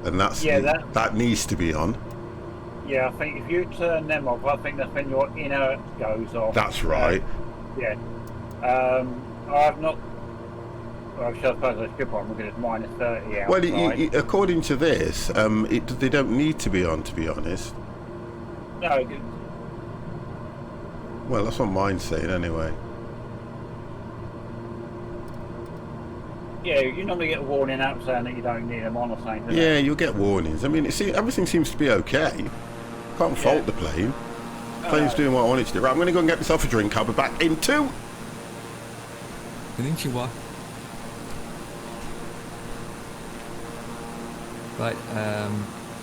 and that's that needs to be on. Yeah, I think if you turn them off, I think that's when your inert goes off. That's right. Yeah. I've not. Well, I suppose I should one because it's minus 30 outside. Well, according to this, they don't need to be on, to be honest. No. Well, that's what mine's saying anyway. Yeah, you normally get a warning out saying that you don't need them on or something. Yeah, you'll get warnings. I mean, everything seems to be okay. Can't fault the plane. The plane's doing what I want it to do. Right, I'm going to go and get myself a drink. I'll be back in 2. Konnichiwa. Right,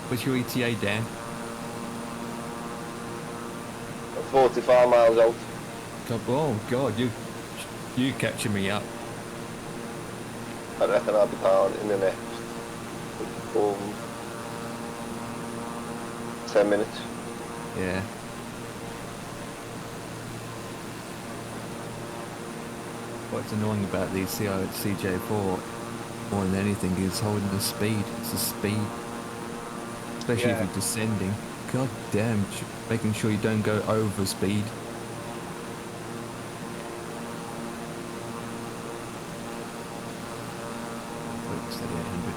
what's your ETA, Dan? 45 miles out. Oh God, you catching me up. I reckon I'll be down in the next 10 minutes. Yeah. What's annoying about these CJ4 more than anything is holding the speed. It's the speed, especially if you're descending. God damn, making sure you don't go over speed. Steady 800.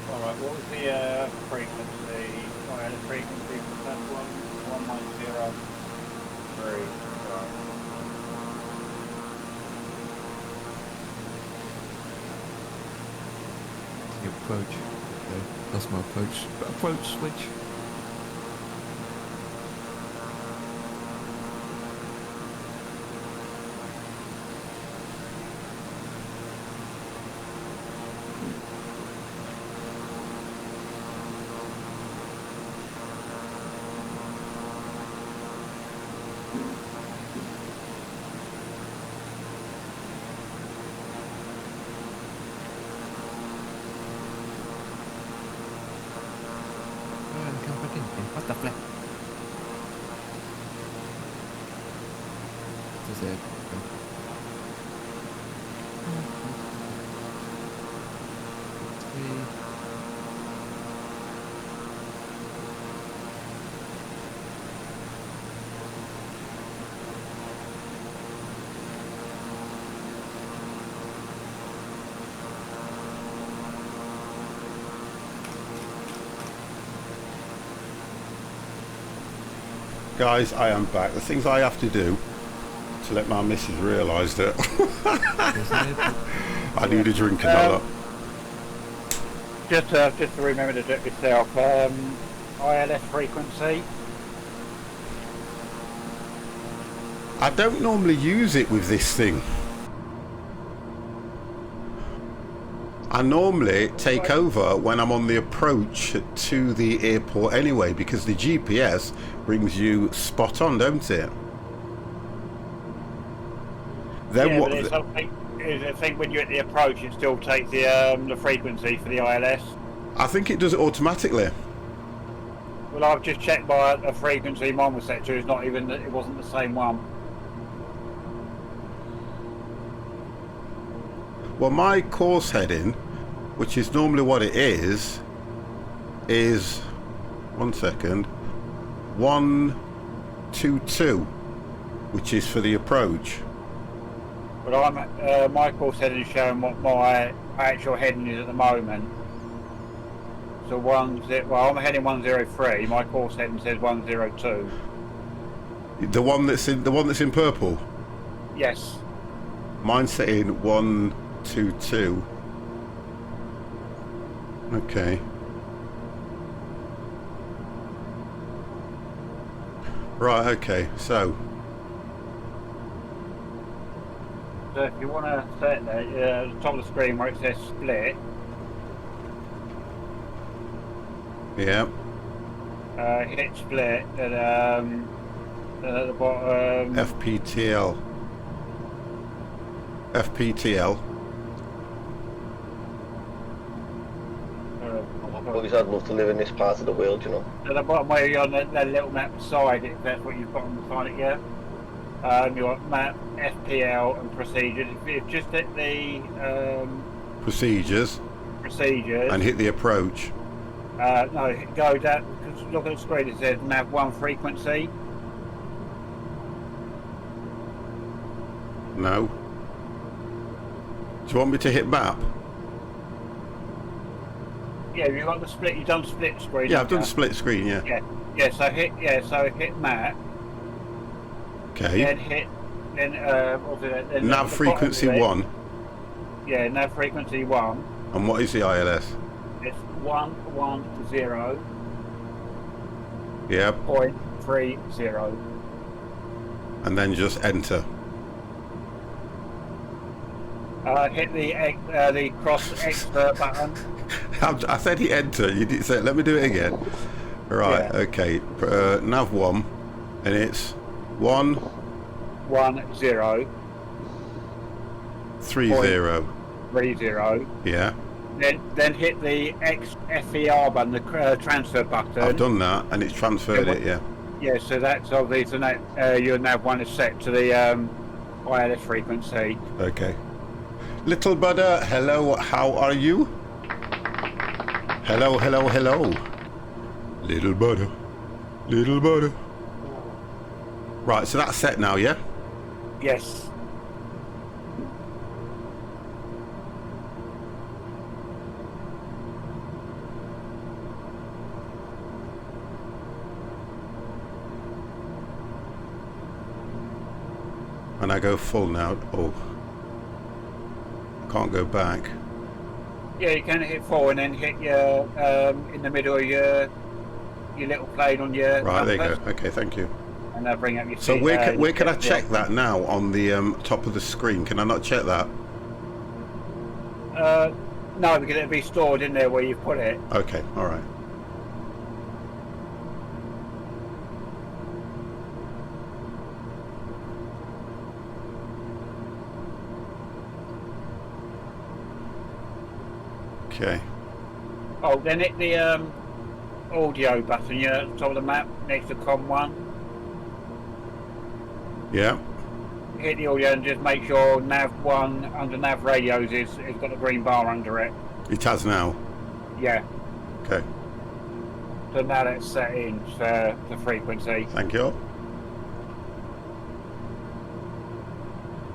Alright, what was the frequency? I had a frequency for that one. 103. The approach. Okay. That's my approach switch. What the flip? This is it. Guys, I am back. The things I have to do to let my missus realise that I need a drink and all that. Just to remember to do it yourself. ILS frequency. I don't normally use it with this thing. I normally take over when I'm on the approach to the airport anyway, because the GPS brings you spot on, don't it? Then yeah, what? But I think when you're at the approach, it still takes the frequency for the ILS. I think it does it automatically. Well, I've just checked by a frequency mine was set to. It's not even. It wasn't the same one. Well, my course heading, which is normally what it is 1 second, 122, which is for the approach. But I'm my course heading is showing what my actual heading is at the moment. So I'm heading 103. My course heading says 102. The one that's in purple. Yes. Mine's set in 122. Okay. Right, okay, so if you want to set that, at the top of the screen where it says split, yeah. Hit split, and at the bottom... FPTL. Boys, I'd love to live in this part of the world, you know. At the bottom where you're on that little map beside it, if that's what you've got on the side, yeah. You've got map, FPL and procedures. If you just hit the Procedures. And hit the approach. No, go down, look at the screen, it says nav 1 frequency. No. Do you want me to hit map? Yeah, you've got the split, you've done split screen. Yeah, I've done split screen, yeah. Yeah, so hit map. Okay. Then nav frequency 1. Yeah, nav frequency 1. And what is the ILS? It's 110. Yeah. 0.30. And then just enter. Hit the cross expert button. I said hit enter. You did say. Let me do it again. Right. Yeah. Okay. Nav 1, and it's 110. 30. Yeah. Then hit the FER button, the transfer button. I've done that, and it's transferred it. Yeah. Yeah. So that's obviously your nav 1 is set to the ILS frequency. Okay. Little brother, hello. How are you? Hello. Little brother. Right. So that's set now. Yeah. Yes. And I go full now. Oh, I can't go back. Yeah, you can hit full and then hit your in the middle of your little plane on your Right, there you compass, go. Okay, thank you. and they'll bring up your. So where can I check that now on the top of the screen? Can I not check that? No, because it'll be stored in there where you've put it. Okay, all right. Okay. Oh, then hit the audio button, you know, at the top of the map next to COM 1. Yeah. Hit the audio and just make sure nav 1 under nav radios is got a green bar under it. It has now. Yeah. Okay. So now that's set in for the frequency. Thank you.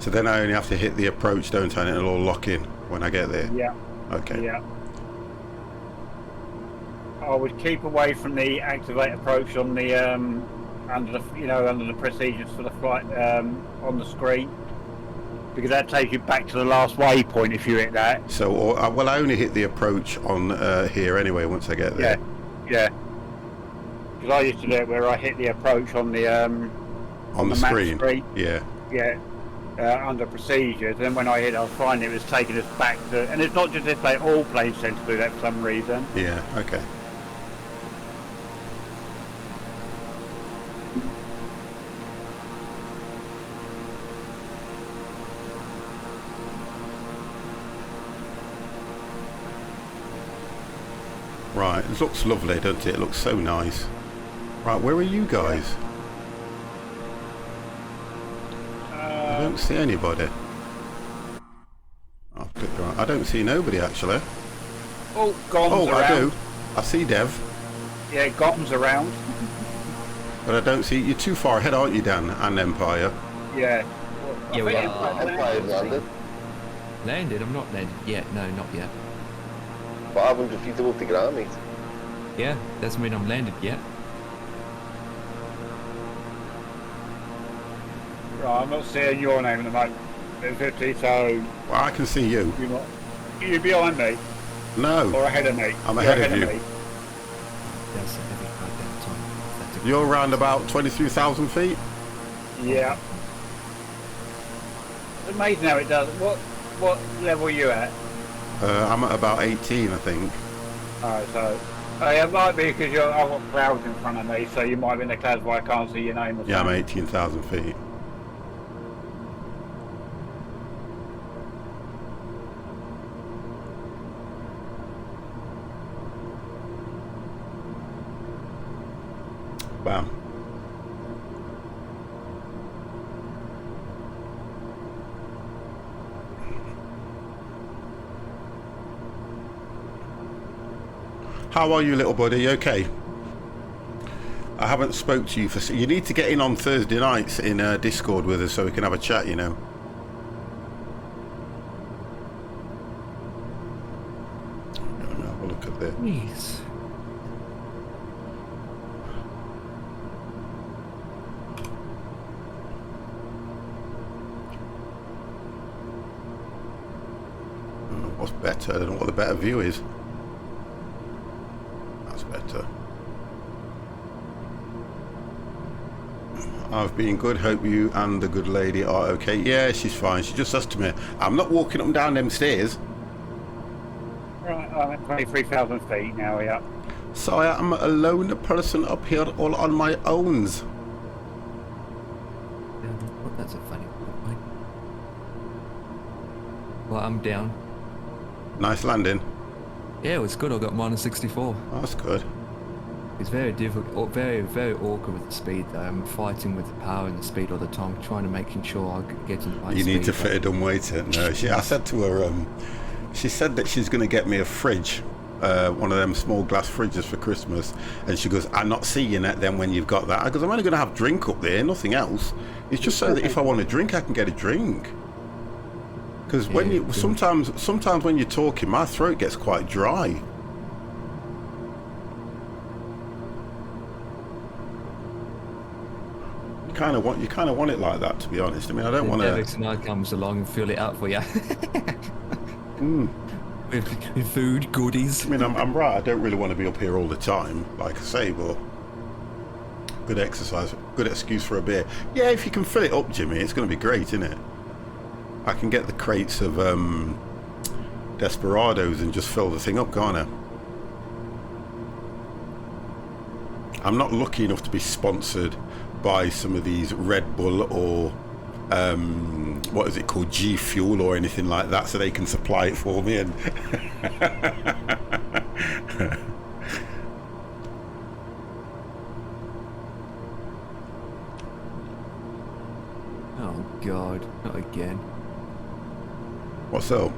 So then I only have to hit the approach, don't I? And it'll all lock in when I get there. Yeah. Okay. Yeah. I would keep away from the activate approach on the under the procedures for the flight on the screen, because that takes you back to the last waypoint if you hit that. So, well, I only hit the approach on here anyway once I get there. Yeah. Because I used to do it where I hit the approach on the on the map screen. Yeah. Yeah. Under procedures, and when I hit, I was finding it was taking us back to, and it's not just this plane, all planes tend to do that for some reason. Yeah. Okay. Right, it looks lovely, doesn't it? It looks so nice. Right, where are you guys? I don't see anybody. I don't see nobody actually. Oh, Gom's around. I do. I see Dev. Yeah, Gom's around. But I don't see you. Too far ahead, aren't you, Dan and Empire? Yeah. Yeah, we Empire landed. Landed? I'm not landed yet. No, not yet. 500 feet above the ground, mate. Yeah, doesn't mean I'm landed yet. Right, I'm not seeing your name at the moment. It's 50, so Well, I can see you. you're behind me No, or ahead of me. I'm You're ahead of you. me. That's a heavy goddamn time. That's a You're around about 23,000 feet. Yeah. It's amazing how it does. What level are you at? I'm at about 18, I think. Alright, so it might be because I've got clouds in front of me, so you might be in the clouds where I can't see your name or Yeah, I'm something. 18,000 feet. Bam. How are you, little buddy? You okay? I haven't spoke to you for... You need to get in on Thursday nights in Discord with us so we can have a chat, you know. Let me have a look at this. Jeez. What's better? I don't know what the better view is. That's better. I've been good. Hope you and the good lady are okay. Yeah, she's fine. She just says to me, I'm not walking up and down them stairs. Right, I'm at 23,000 feet now, yeah. So I am a lone person up here all on my own. That's a funny point. Well, I'm down. Nice landing. Yeah, it was good. I got minus 64. Oh, that's good. It's very difficult, very, very awkward with the speed though. I'm fighting with the power and the speed all the time, trying to making sure I get to the right You speed. need to fit a dumb weight in. No, I said to her, she said that she's going to get me a fridge, one of them small glass fridges for Christmas. And she goes, I'm not seeing it then when you've got that. I goes, I'm only going to have drink up there, nothing else. It's just so that if I want a drink, I can get a drink. Because when you sometimes when you're talking, my throat gets quite dry. kind of want it like that, to be honest. I mean, I don't want Derek to. tonight comes along and fill it up for you. Mm. with food, goodies. I mean, I'm right. I don't really want to be up here all the time, like I say, but good exercise, good excuse for a beer. Yeah, if you can fill it up, Jimmy, it's going to be great, isn't it? I can get the crates of Desperados and just fill the thing up, can't I? I'm not lucky enough to be sponsored by some of these Red Bull or what is it called, G Fuel or anything like that, so they can supply it for me. And Oh God, not again. what's up?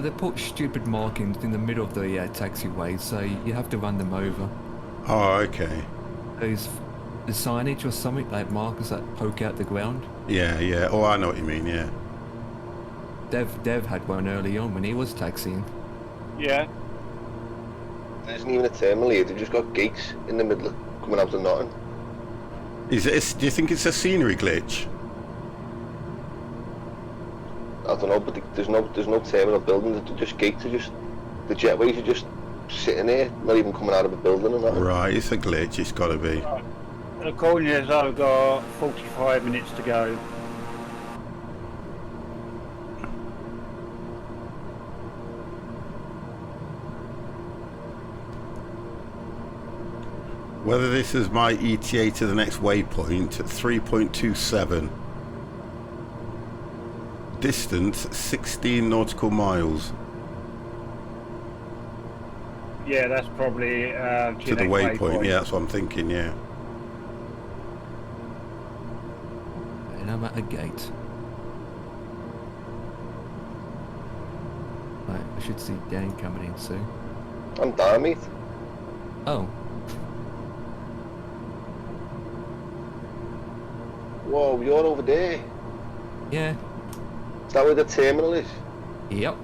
They put stupid markings in the middle of the taxiway, so you have to run them over. Oh, okay. Those the signage or something, like markers that poke out the ground. Yeah. Oh, I know what you mean. Yeah. Dev had one early on when he was taxiing. Yeah. There isn't even a terminal here, they've just got gates in the middle coming out of nothing. Do you think it's a scenery glitch? I don't know, but there's no terminal building, they're just gates, the jetways are just sitting there, not even coming out of a building and that. Right, it's a glitch, it's got to be. According to this, I've got 45 minutes to go. Whether this is my ETA to the next waypoint at 3.27. Distance 16 nautical miles Yeah, that's probably to the waypoint. Yeah, that's what I'm thinking. Yeah. And I'm at a gate. Right, I should see Dan coming in soon. I'm down, mate. Oh, Whoa, you're over there. yeah. Is that where the terminal is? Yep.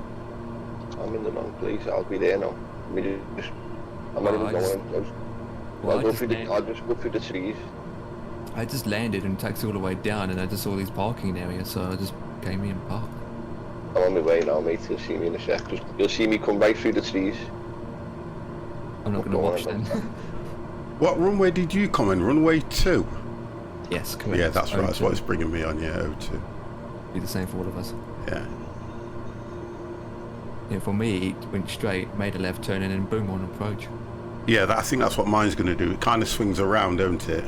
I'm in the wrong place, I'll be there now. I'm not Well, even I going. just- I'll I go just through land- I'll just go through the trees. I just landed and taxied all the way down, and I just saw these parking areas, so I just came in and parked. I'm on my way now, mate. You'll see me in a sec. You'll see me come right through the trees. I'm not going to Go on, watch then. What runway did you come in? Runway 2? Yes, correct. Yeah, that's right. That's O2. what it's bringing me on. Yeah, O2. Be the same for all of us. Yeah. Yeah, for me, it went straight, made a left turn, and then boom, on approach. Yeah, I think that's what mine's going to do. It kind of swings around, don't it?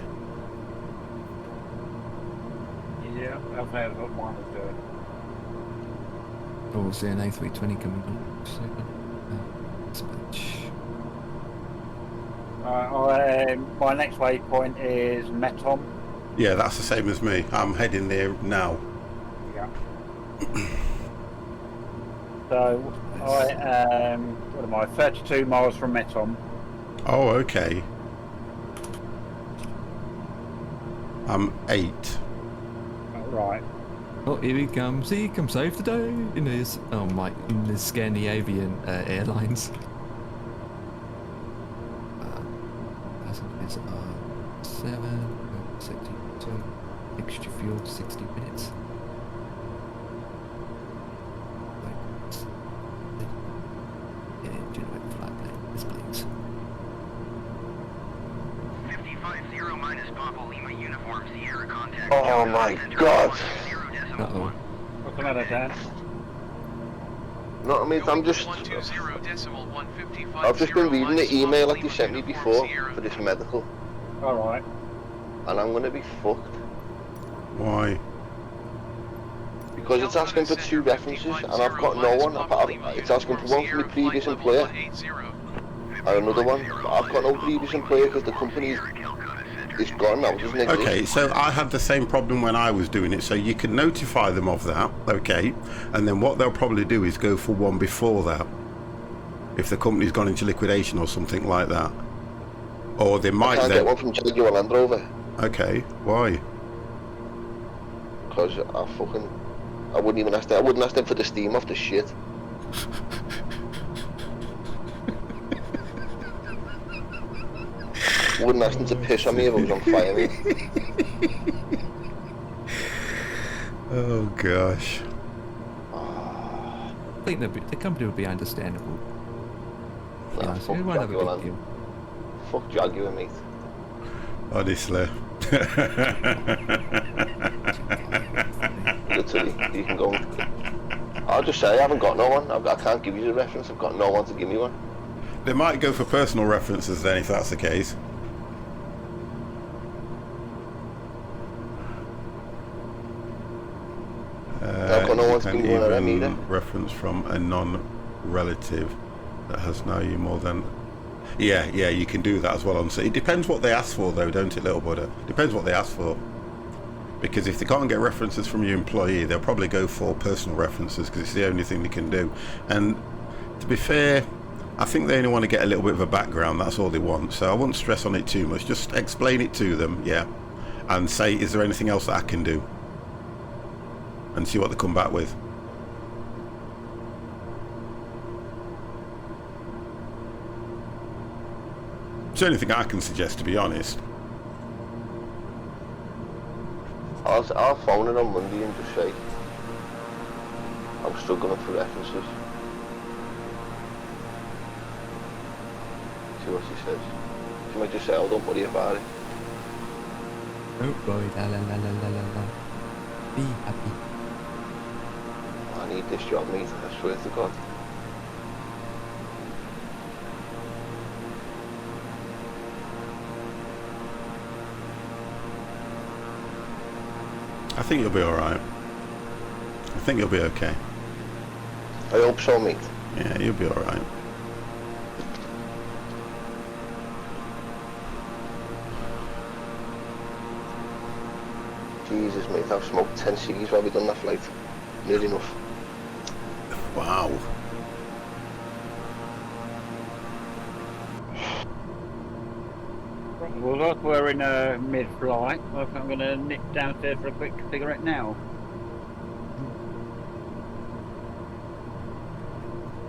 Yeah, I've had what mine is doing. Oh, see an A320 coming on. Dispatch. My next waypoint is Metom. Yeah, that's the same as me. I'm heading there now. Yeah. So I am, what am I, 32 miles from Metom. Oh, okay. I'm 8. Right. Oh, here he comes. He comes save the day in his, oh my, in the Scandinavian Airlines. Passengers are 7, 62, extra fuel, 60 minutes. Wait. Yeah, generate flight plan. This planes. 50 minus Papa Lima Uniform Sierra contact. Oh my god. Uh-oh. What's the matter, Dan? No, I mean, I'm just... 120.155 I've just been reading the minus email Papa that you Lima sent me Uniform before Sierra. for this medical, Alright. and I'm gonna be fucked. Why? Because it's asking for 2 references, and I've got no one. It's asking for one from my previous employer, and another one. But I've got no previous employer because the company is gone now, doesn't exist. Okay, so I had the same problem when I was doing it, so you can notify them of that, okay, and then what they'll probably do is go for one before that, if the company's gone into liquidation or something like that. Or they I might can't then... get one from Jaguar Land Rover, Okay, why? because I wouldn't even ask them. I wouldn't ask them for the steam off the shit. wouldn't ask them to piss on me if I was on fire, mate. Oh gosh. I think the company would be understandable. Nah, Yeah, so fuck it won't have a Jaguar, big deal. Fuck Jaguar, mate. Honestly. Literally, you can go. I'll just say I haven't got no one. I can't give you the reference. I've got no one to give me one. They might go for personal references then, if that's the case. I've got no one to give me one of them either. Reference from a non-relative that has known you more than... Yeah, you can do that as well. So it depends what they ask for, though, don't it, little brother? Depends what they ask for. Because if they can't get references from your employee, they'll probably go for personal references because it's the only thing they can do. And to be fair, I think they only want to get a little bit of a background. That's all they want. So I wouldn't stress on it too much. Just explain it to them, yeah, and say, is there anything else that I can do? And see what they come back with. It's the only thing I can suggest, to be honest. I'll phone her on Monday and just say I'm struggling for references. See what she says. She might just say, oh, don't worry about it. Oh boy, la la la la la la la. Be happy. I need this job, mate. I swear to God. I think you'll be alright. I think you'll be okay. I hope so, mate. Yeah, you'll be alright. Jesus, mate, I've smoked 10 ciggies while we've done that flight. Near enough. Wow. Well, look, we're in mid-flight. I think I'm going to nip downstairs for a quick cigarette now.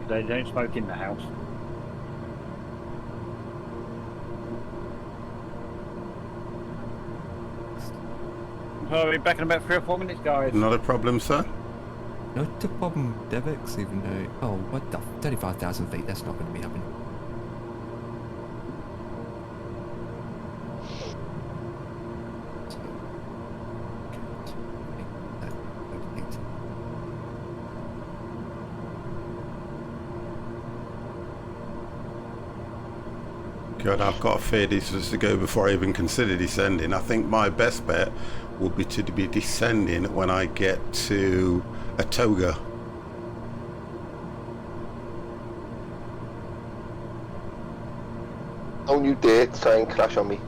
They don't smoke in the house. So I'll be back in about 3 or 4 minutes, guys. Not a problem, sir. Not a problem, Devex, even though... Oh, what the... 35,000 feet, that's not going to be happening. God, I've got a fair distance to go before I even consider descending. I think my best bet would be to be descending when I get to Atoga. Don't you dare try and crash on me.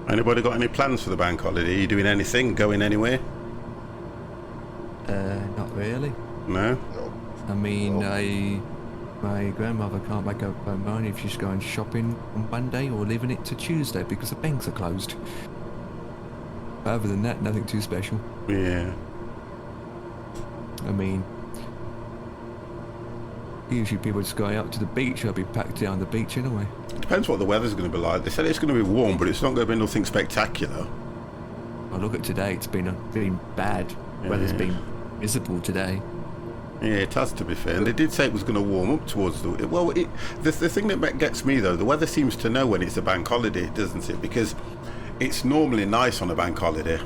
Anybody got any plans for the bank holiday? Are you doing anything? Going anywhere? Not really. No? No. I mean, my grandmother can't make up her mind if she's going shopping on Monday or leaving it to Tuesday because the banks are closed. Other than that, nothing too special. Yeah. I mean, usually people just going out to the beach. I'll be packed down the beach anyway. It depends what the weather's going to be like. They said it's going to be warm, but it's not going to be nothing spectacular. I look at today, it's been bad. Weather's been miserable today. Yeah, it has, to be fair. And they did say it was going to warm up towards the... Well, the thing that gets me, though, the weather seems to know when it's a bank holiday, doesn't it? Because it's normally nice on a bank holiday.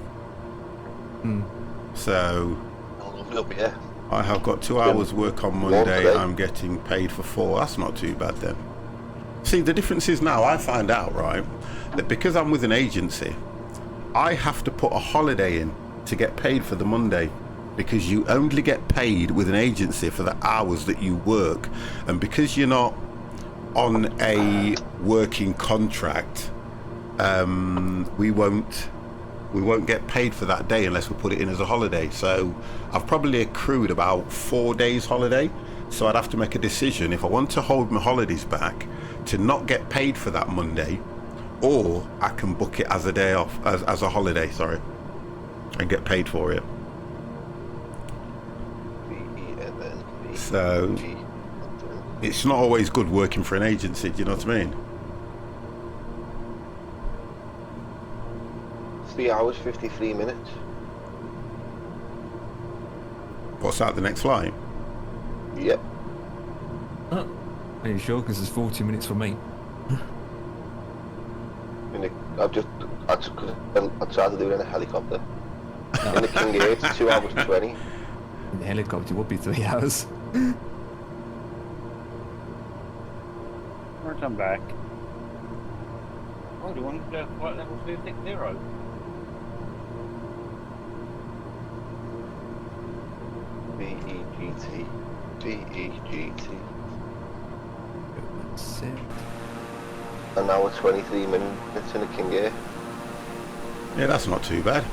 So... Lovely up here. I have got 2 hours work on Monday. I'm getting paid for 4. That's not too bad, then. See, the difference is now I find out, right, that because I'm with an agency, I have to put a holiday in to get paid for the Monday, because you only get paid with an agency for the hours that you work. And because you're not on a working contract, we won't we won't get paid for that day unless we put it in as a holiday. So I've probably accrued about 4 days holiday. So I'd have to make a decision if I want to hold my holidays back to not get paid for that Monday, or I can book it as a day off, as a holiday, sorry, and get paid for it. So it's not always good working for an agency, do you know what I mean? 3 hours, 53 minutes. What's that, the next flight? Yep. Oh, are you sure? Because it's 40 minutes for me. I tried to do it in a helicopter. In the King Air, it's 2 hours 20. In the helicopter, it would be 3 hours. Right, I'm back. Oh, do you want to flight level 260? VEGT. VEGT. That's it. An hour 23 minutes in the King Air. Yeah, that's not too bad.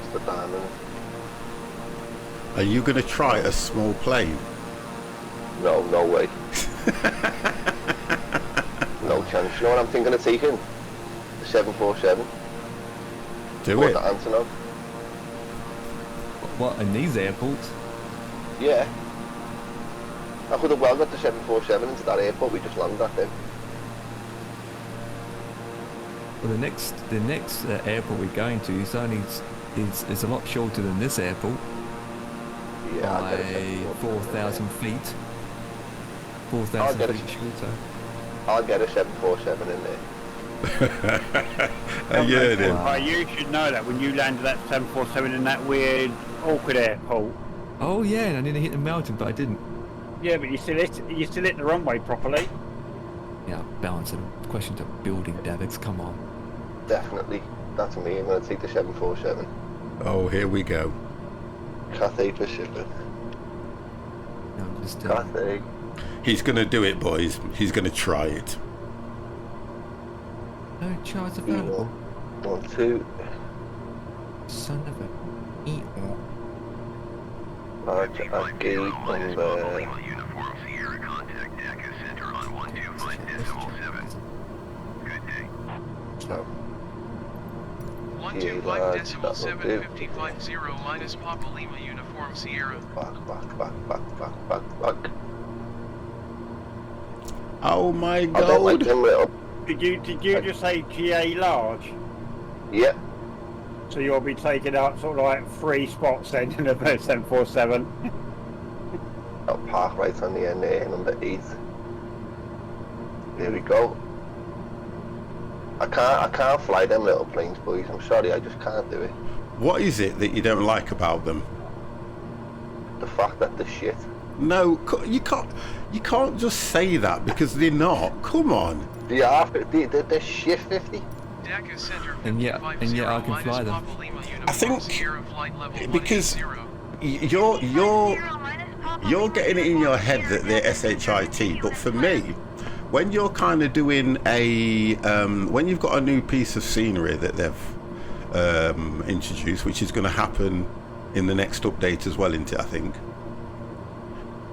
It's the diamond. Are you going to try a small plane? No, no way. No chance. You know what I'm thinking of taking? The 747. Do Or it. the Antonov. What, in these airports? Yeah. I could have well got the 747 into that airport we just landed at then. Well, the next airport we're going to is only is a lot shorter than this airport. Yeah, By 4,000 feet. 4,000 feet shorter. I'll get a 747 in there. Yeah, then. You should know that when you landed that 747 in that weird, awkward airport. Oh yeah, and I nearly hit the mountain, but I didn't. Yeah, but you still hit the runway properly. Yeah, balancing. Question to building, Davix. Come on. Definitely. That's me. I'm going to take the 747. Oh, here we go. Cathay Pacific. No, I'm just Cathay. He's going to do it, boys. He's going to try it. no charge available. 1, 2. Son of a eat. Large at gate number. No. 125.750 minus Papa Lima Uniform Sierra. Back. Oh my I don't like god. them little. Did you just say GA large? Yep. So you'll be taking out sort of like 3 spots then in the 747. I'll park right on the end there, number 8. There we go. I can't fly them little planes, boys. I'm sorry, I just can't do it. What is it that you don't like about them? The fact that they're shit. No, you can't just say that because they're not. Come on. They're shit 50. And yet I can fly them. I think because you're getting it in your head that they're SHIT, but for me, when you're kind of doing when you've got a new piece of scenery that they've introduced, which is going to happen in the next update as well, isn't it, I think,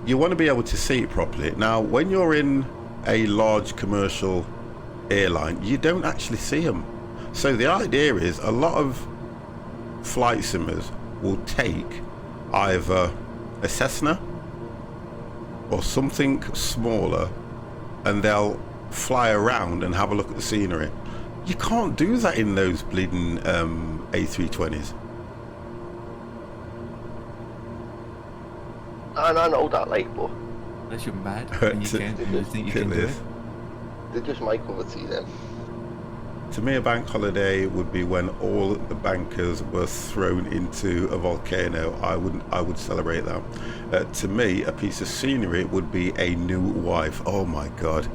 you want to be able to see it properly. Now, when you're in a large commercial airline, you don't actually see them. So the idea is a lot of flight simmers will take either a Cessna or something smaller, and they'll fly around and have a look at the scenery. You can't do that in those bleeding A320s. And I know that, like, but Unless you're mad and you can't, and you think you can do it. they just might cover tea then. To me, a bank holiday would be when all the bankers were thrown into a volcano. I would celebrate that. To me, a piece of scenery would be a new wife. Oh my god.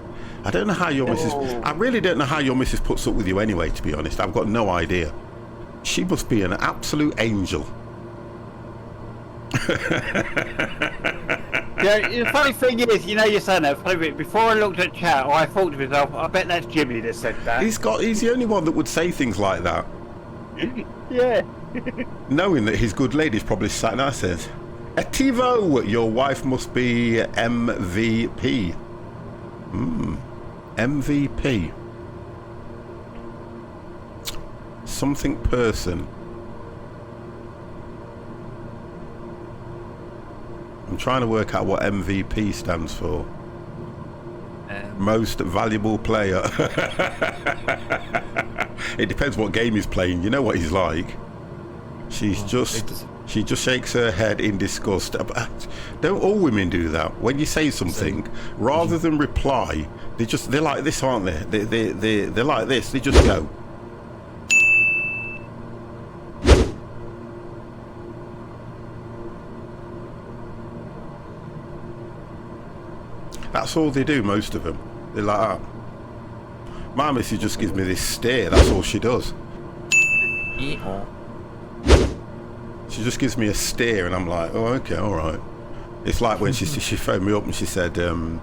I don't know how your missus... I really don't know how your missus puts up with you anyway, to be honest. I've got no idea. She must be an absolute angel. Yeah, the funny thing is, you know, you're saying that. Funny bit, before I looked at chat, I thought to myself, I bet that's Jimmy that said that. He's the only one that would say things like that. Yeah. Knowing that his good lady's probably sat and I says, Etivo, your wife must be MVP. MVP. Something person. I'm trying to work out what MVP stands for. Most valuable player. It depends what game he's playing. You know what he's like. She just shakes her head in disgust. Don't all women do that? When you say something, rather than reply, they're like this, aren't they? They're like this. They just go. That's all they do, most of them. They're like that. My missus just gives me this stare, that's all she does. She just gives me a stare and I'm like, oh, okay, alright. It's like when she phoned me up and she said, I'm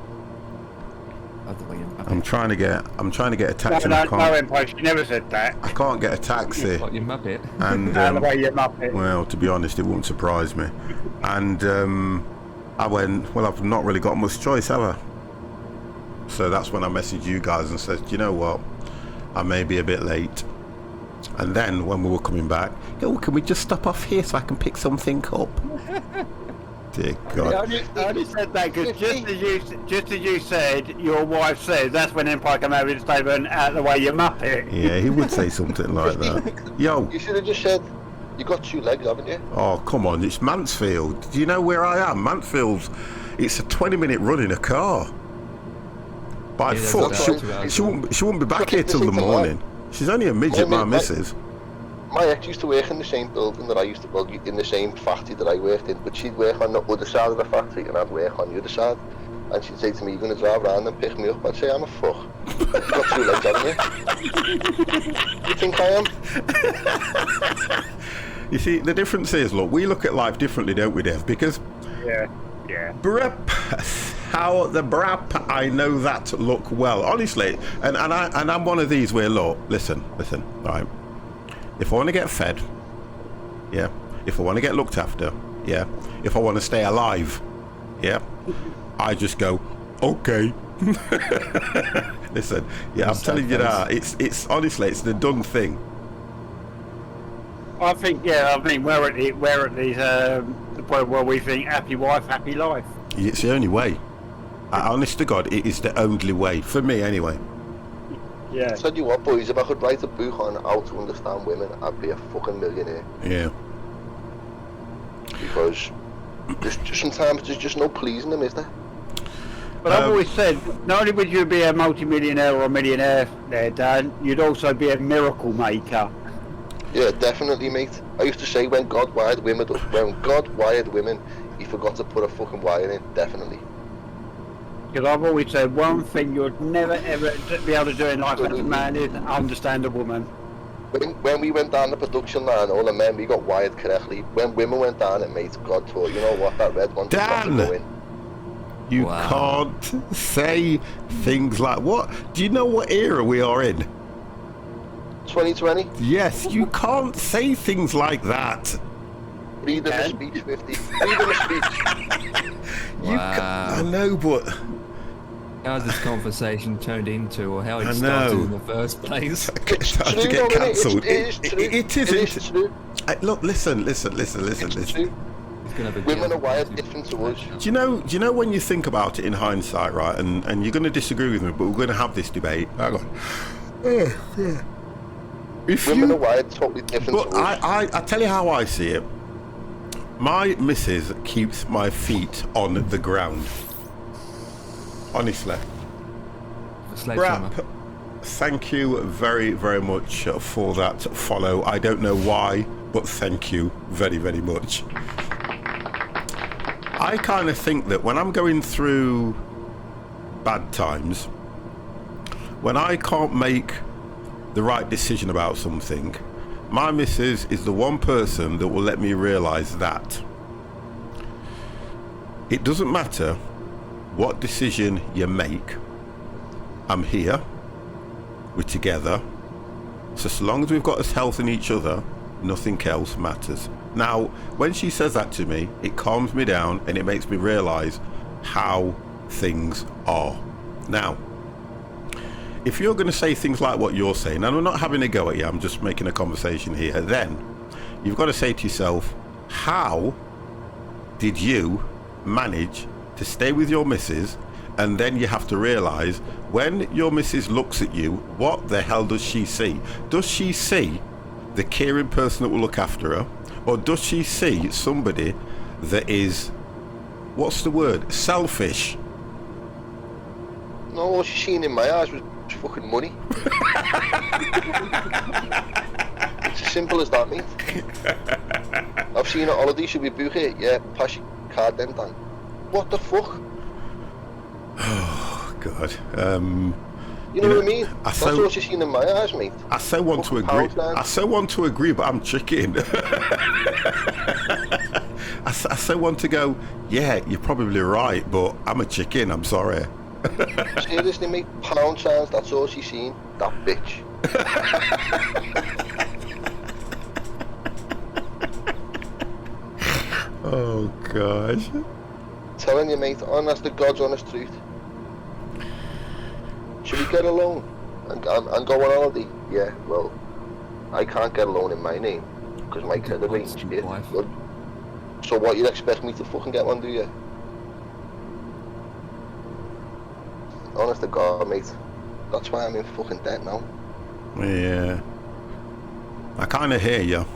trying to get a taxi. No, Empire, she never said that. I can't get a taxi. Like your Muppet. And the way you Muppet. well, to be honest, it wouldn't surprise me. And I went, well, I've not really got much choice, have I? So that's when I messaged you guys and said, you know what, I may be a bit late. And then when we were coming back, oh, can we just stop off here so I can pick something up? Dear God. I only said that because just as you said, your wife said, that's when Empire came out with the statement, out the way you Muppet. Yeah, he would say something like that. Yo. You should have just said, you got 2 legs, haven't you? Oh, come on, it's Mansfield. Do you know where I am? Mansfield's, it's a 20-minute run in a car. By foot. She won't be back here till the morning. She's only a midget, my missus. My ex used to work in the same building that I used to work in, the same factory that I worked in, but she'd work on the other side of the factory and I'd work on the other side. And she'd say to me, you're going to drive around and pick me up? I'd say, I'm a fuck. You've got 2 legs, haven't you? You think I am? You see, the difference is, look, we look at life differently, don't we, Dev? Because how the brap, I know that look well, honestly, and I'm one of these where, look, listen, right, if I want to get fed, yeah, if I want to get looked after, yeah, if I want to stay alive, yeah, I just go, okay. Listen, yeah, I'm telling you that, it's honestly, it's the done thing. I think we're at the point where we think happy wife, happy life. It's the only way. Honest to God, it is the only way for me, anyway. Yeah. I tell you what, boys, if I could write a book on how to understand women, I'd be a fucking millionaire. Yeah. Because sometimes there's just no pleasing them, is there? But I've always said, not only would you be a multi-millionaire or a millionaire there, Dan, you'd also be a miracle maker. Yeah, definitely, mate. I used to say when God wired women, he forgot to put a fucking wire in. Definitely. Because I've always said one thing you'd never ever be able to do in life as a man is understand a woman. When we went down the production line, all the men, we got wired correctly. When women went down it, mate, God taught, you know what, that red one just got to go in. You can't say things like, what? Do you know what era we are in? 2020? Yes, you can't say things like that. Freedom of speech, 50. Freedom of speech. I know, but... How this conversation turned into, or how it started in the first place. It's true, to get cancelled. It is true. Look, listen. Women are wired different to us. Do you know when you think about it in hindsight, right? And you're going to disagree with me, but we're going to have this debate. Hang on. Women are wired totally different to us. I tell you how I see it. My missus keeps my feet on the ground. Honestly. Brap, thank you very, very much for that follow. I don't know why, but thank you very, very much. I kind of think that when I'm going through bad times, when I can't make the right decision about something, my missus is the one person that will let me realise that. it doesn't matter what decision you make. I'm here. We're together. So long as we've got us health in each other, nothing else matters. Now, when she says that to me, it calms me down and it makes me realise how things are. Now, if you're going to say things like what you're saying, and I'm not having a go at you, I'm just making a conversation here, then you've got to say to yourself, how did you manage to stay with your missus? And then you have to realise, when your missus looks at you, what the hell does she see? Does she see the caring person that will look after her? Or does she see somebody that is, what's the word, selfish? No, all she seen in my eyes was fucking money. It's as simple as that, mate. I've seen a holiday, should we book it? Yeah, pass your card then, Dan. What the fuck? Oh, God. You know what I mean? That's all she's seen in my eyes, mate. I so want to agree. I so want to agree, but I'm chicken. I so want to go, yeah, you're probably right, but I'm a chicken, I'm sorry. Seriously, mate, pound signs, that's all she's seen. That bitch. Oh, gosh. Telling you, mate, honest to God's honest truth. Should we get a loan and go on holiday? Yeah, well, I can't get a loan in my name because my credit rating's shit. Good. So what, you'd expect me to fucking get one, do you? Honest to God, mate. That's why I'm in fucking debt now. Yeah. I kind of hear you.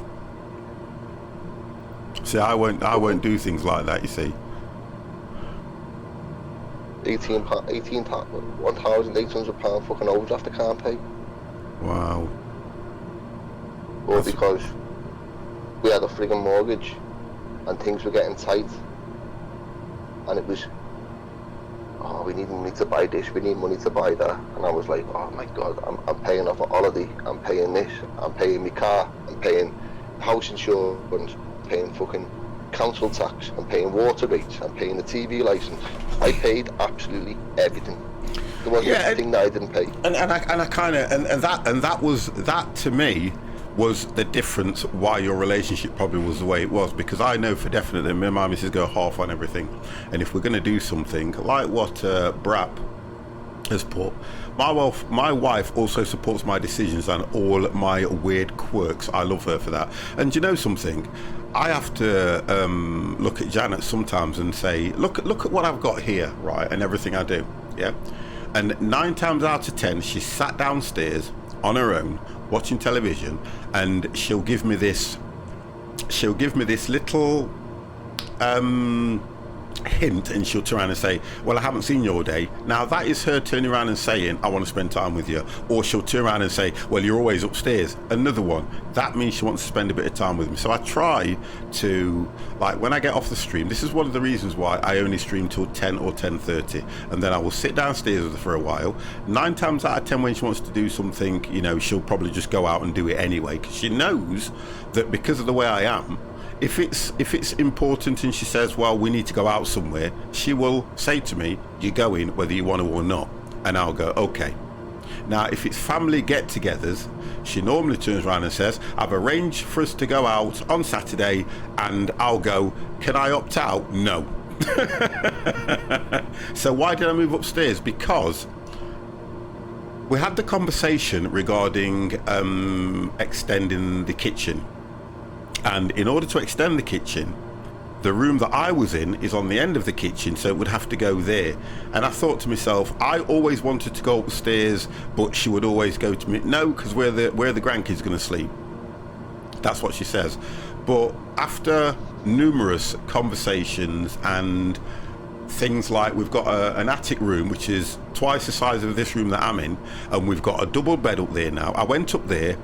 See, I won't do things like that, you see. 1,800 pound fucking overdraft I can't pay. Wow. All because we had a friggin' mortgage and things were getting tight, and it was, oh, we need money to buy this, we need money to buy that, and I was like, oh my God, I'm paying off a holiday, I'm paying this, I'm paying my car, I'm paying house insurance, paying fucking council tax, I'm paying water rates, I'm paying the TV license. I paid absolutely everything. There wasn't anything that I didn't pay. And I kind of that to me was the difference why your relationship probably was the way it was, because I know for definite that me and my missus go half on everything, and if we're going to do something like what Brap has put, my wife also supports my decisions and all my weird quirks. I love her for that. And you know something, I have to look at Janet sometimes and say, look at what I've got here, right, and everything I do, yeah. And 9 times out of 10, she's sat downstairs on her own watching television, and she'll give me this little hint, and she'll turn around and say, well, I haven't seen your day. Now that is her turning around and saying, I want to spend time with you. Or she'll turn around and say, well, you're always upstairs. Another one, that means she wants to spend a bit of time with me. So I try to, like, when I get off the stream, this is one of the reasons why I only stream till 10 or 10:30, and then I will sit downstairs with her for a while. 9 times out of 10, when she wants to do something, you know, she'll probably just go out and do it anyway, because she knows that because of the way I am, if it's important and she says, well, we need to go out somewhere, she will say to me, you're going whether you want to or not. And I'll go, okay. Now, if it's family get-togethers, she normally turns around and says, I've arranged for us to go out on Saturday, and I'll go, can I opt out? No. So why did I move upstairs? Because we had the conversation regarding extending the kitchen. And in order to extend the kitchen, the room that I was in is on the end of the kitchen, so it would have to go there. And I thought to myself, I always wanted to go upstairs, but she would always go to me, no, because where the grandkids going to sleep? That's what she says. But after numerous conversations and things like, we've got an attic room which is twice the size of this room that I'm in, and we've got a double bed up there now. I went up there,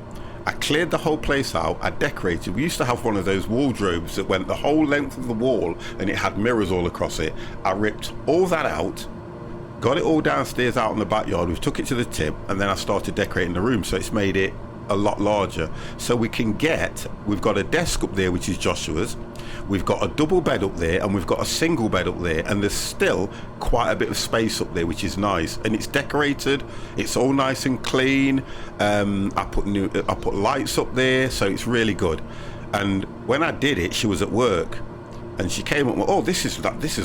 I cleared the whole place out, I decorated. We used to have one of those wardrobes that went the whole length of the wall and it had mirrors all across it. I ripped all that out, got it all downstairs out in the backyard, we took it to the tip, and then I started decorating the room. So it's made it a lot larger. So we've got a desk up there, which is Joshua's. We've got a double bed up there, and we've got a single bed up there, and there's still quite a bit of space up there, which is nice. And it's decorated. It's all nice and clean. I put lights up there, so it's really good. And when I did it, she was at work, and she came up and went, oh, this is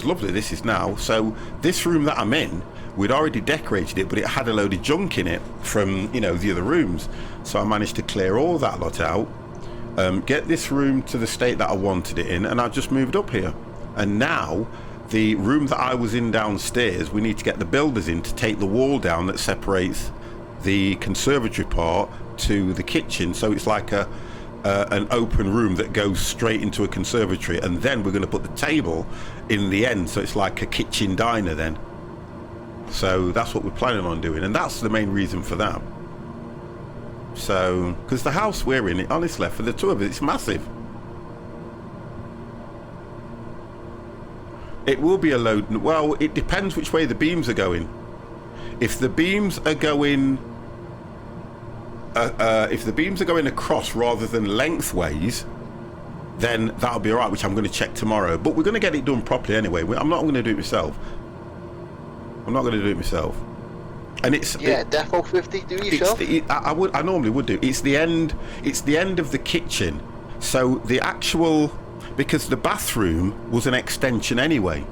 lovely. This is now. So this room that I'm in, we'd already decorated it, but it had a load of junk in it from, the other rooms. So I managed to clear all that lot out, get this room to the state that I wanted it in, and I just moved up here. And now the room that I was in downstairs, we need to get the builders in to take the wall down that separates the conservatory part to the kitchen. So it's like an open room that goes straight into a conservatory, and then we're going to put the table in the end, so it's like a kitchen diner then. So that's what we're planning on doing, and that's the main reason for that. So, because the house we're in, honestly, for the two of us, it's massive. It will be a load. Well, it depends which way the beams are going. If the beams are going across rather than lengthways, then that'll be alright, which I'm going to check tomorrow. But we're going to get it done properly anyway. I'm not going to do it myself. And it's defo 50. Do it yourself. I normally would do. It's the end of the kitchen. So the actual, because the bathroom was an extension anyway.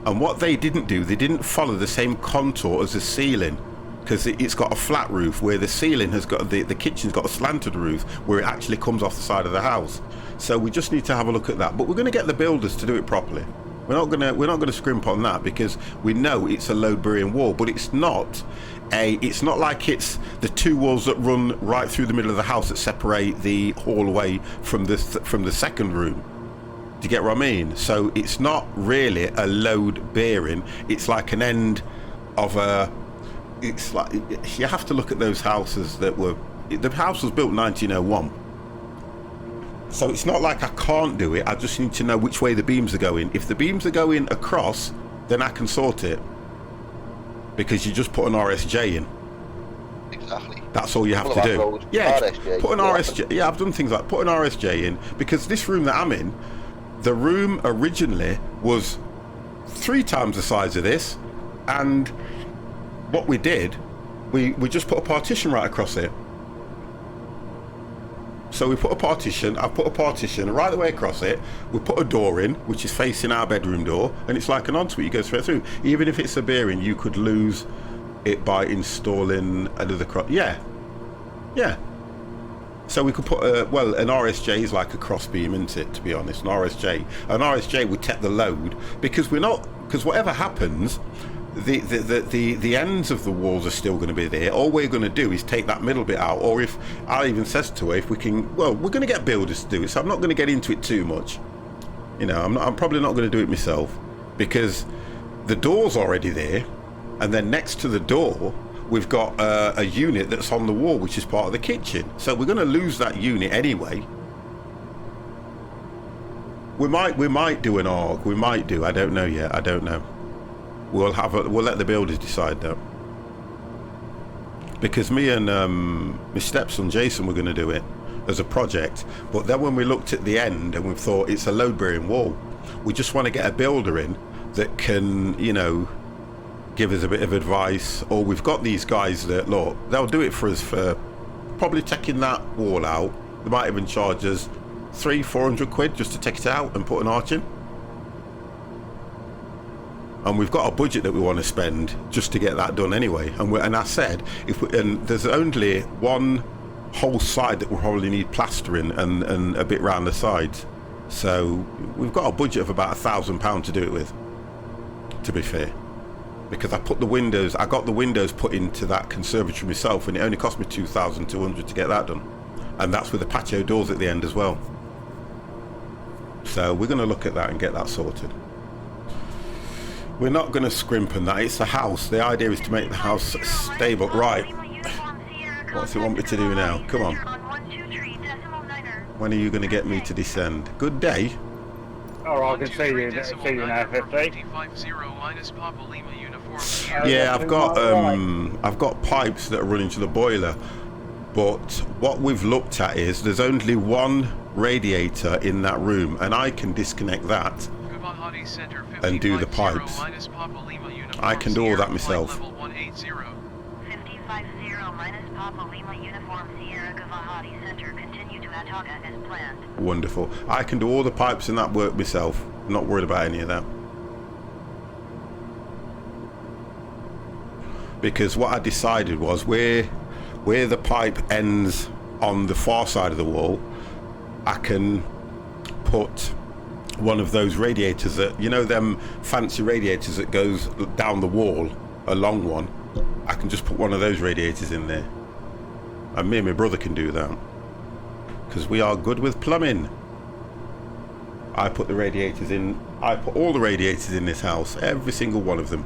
And what they didn't do, they didn't follow the same contour as the ceiling, because it's got a flat roof, where the ceiling has got the kitchen's got a slanted roof where it actually comes off the side of the house. So we just need to have a look at that. But we're going to get the builders to do it properly. We're not going to scrimp on that, because we know it's a load-bearing wall, but it's not like it's the two walls that run right through the middle of the house that separate the hallway from the second room. Do you get what I mean? So it's not really a load-bearing. It's like an end of a. It's like, you have to look at those houses the house was built 1901. So it's not like I can't do it. I just need to know which way the beams are going. If the beams are going across, then I can sort it, because you just put an RSJ in. Exactly. That's all you have to do. Yeah, RSJ, put an RSJ. Yeah, I've done things like put an RSJ in, because this room that I'm in, the room originally was 3 times the size of this, and what we did, we just put a partition right across it. So we put a partition, I've put a partition right the way across it. We put a door in, which is facing our bedroom door, and it's like an ensuite, you go straight through. Even if it's a bearing, you could lose it by installing another Yeah. So we could put an RSJ is like a cross beam, isn't it, to be honest? An RSJ would take the load, because whatever happens, the ends of the walls are still going to be there. All we're going to do is take that middle bit out, or if I even says to her, if we can, we're going to get builders to do it, so I'm not going to get into it too much. I'm probably not going to do it myself, because the door's already there, and then next to the door we've got a unit that's on the wall, which is part of the kitchen, so we're going to lose that unit anyway. We might do an ARG, I don't know yet. I don't know. We'll let the builders decide that, because me and my stepson Jason were going to do it as a project, but then when we looked at the end and we thought it's a load bearing wall, we just want to get a builder in that can give us a bit of advice, or we've got these guys that, look, they'll do it for us for probably taking that wall out. They might even charge us 300-400 quid just to take it out and put an arch in. And we've got a budget that we want to spend just to get that done anyway. And I said, and there's only one whole side that will probably need plastering and a bit round the sides. So we've got a budget of about £1,000 to do it with, to be fair. Because I got the windows put into that conservatory myself, and it only cost me £2,200 to get that done. And that's with the patio doors at the end as well. So we're going to look at that and get that sorted. We're not going to scrimp on that. It's a house. The idea is to make the house stable. Right. What's it want me to do now? Come on. When are you going to get me to descend? Good day. Oh, I can see you now, 50. Yeah, I've got pipes that are running to the boiler. But what we've looked at is there's only one radiator in that room, and I can disconnect that Guvahati Center and do the 5050 pipes. minus Papa Lima Uniform I can do all that Sierra, myself. flight level 180. 5050 minus Papa Lima Uniform Sierra Guvahati Center. Continue to Ataga as planned. Wonderful. I can do all the pipes and that work myself. I'm not worried about any of that. Because what I decided was where the pipe ends on the far side of the wall, I can put one of those radiators that, you know, them fancy radiators that goes down the wall, a long one. I can just put one of those radiators in there. And me and my brother can do that. Because we are good with plumbing. I put the radiators in, I put all the radiators in this house, every single one of them.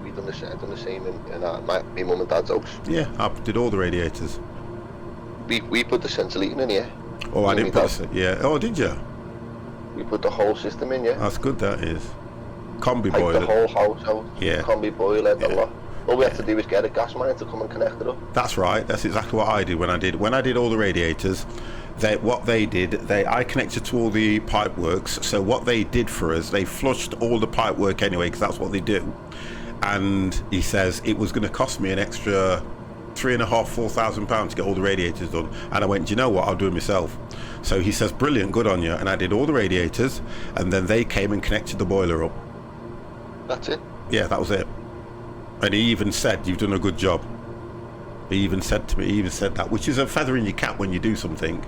We've done the same in my mum and dad's house. Yeah, I did all the radiators. We put the central heating in, yeah. Oh, I Me didn't and put my it. Yeah. Oh, did you? We put the whole system in, yeah. That's good. That is. Combi Like boiler. the whole house out. Yeah. Combi boiler, the Yeah. lot. All we had to do was get a gas man to come and connect it up. That's right. That's exactly what I did when I did all the radiators. I connected to all the pipe works. So what they did for us, they flushed all the pipe work anyway, because that's what they do. And he says it was going to cost me an extra £3,500–4,000 to get all the radiators done. And I went, do you know what? I'll do it myself. So he says, brilliant, good on you. And I did all the radiators, and then they came and connected the boiler up. That's it. Yeah, that was it. And he even said, you've done a good job. He even said that, which is a feather in your cap when you do something.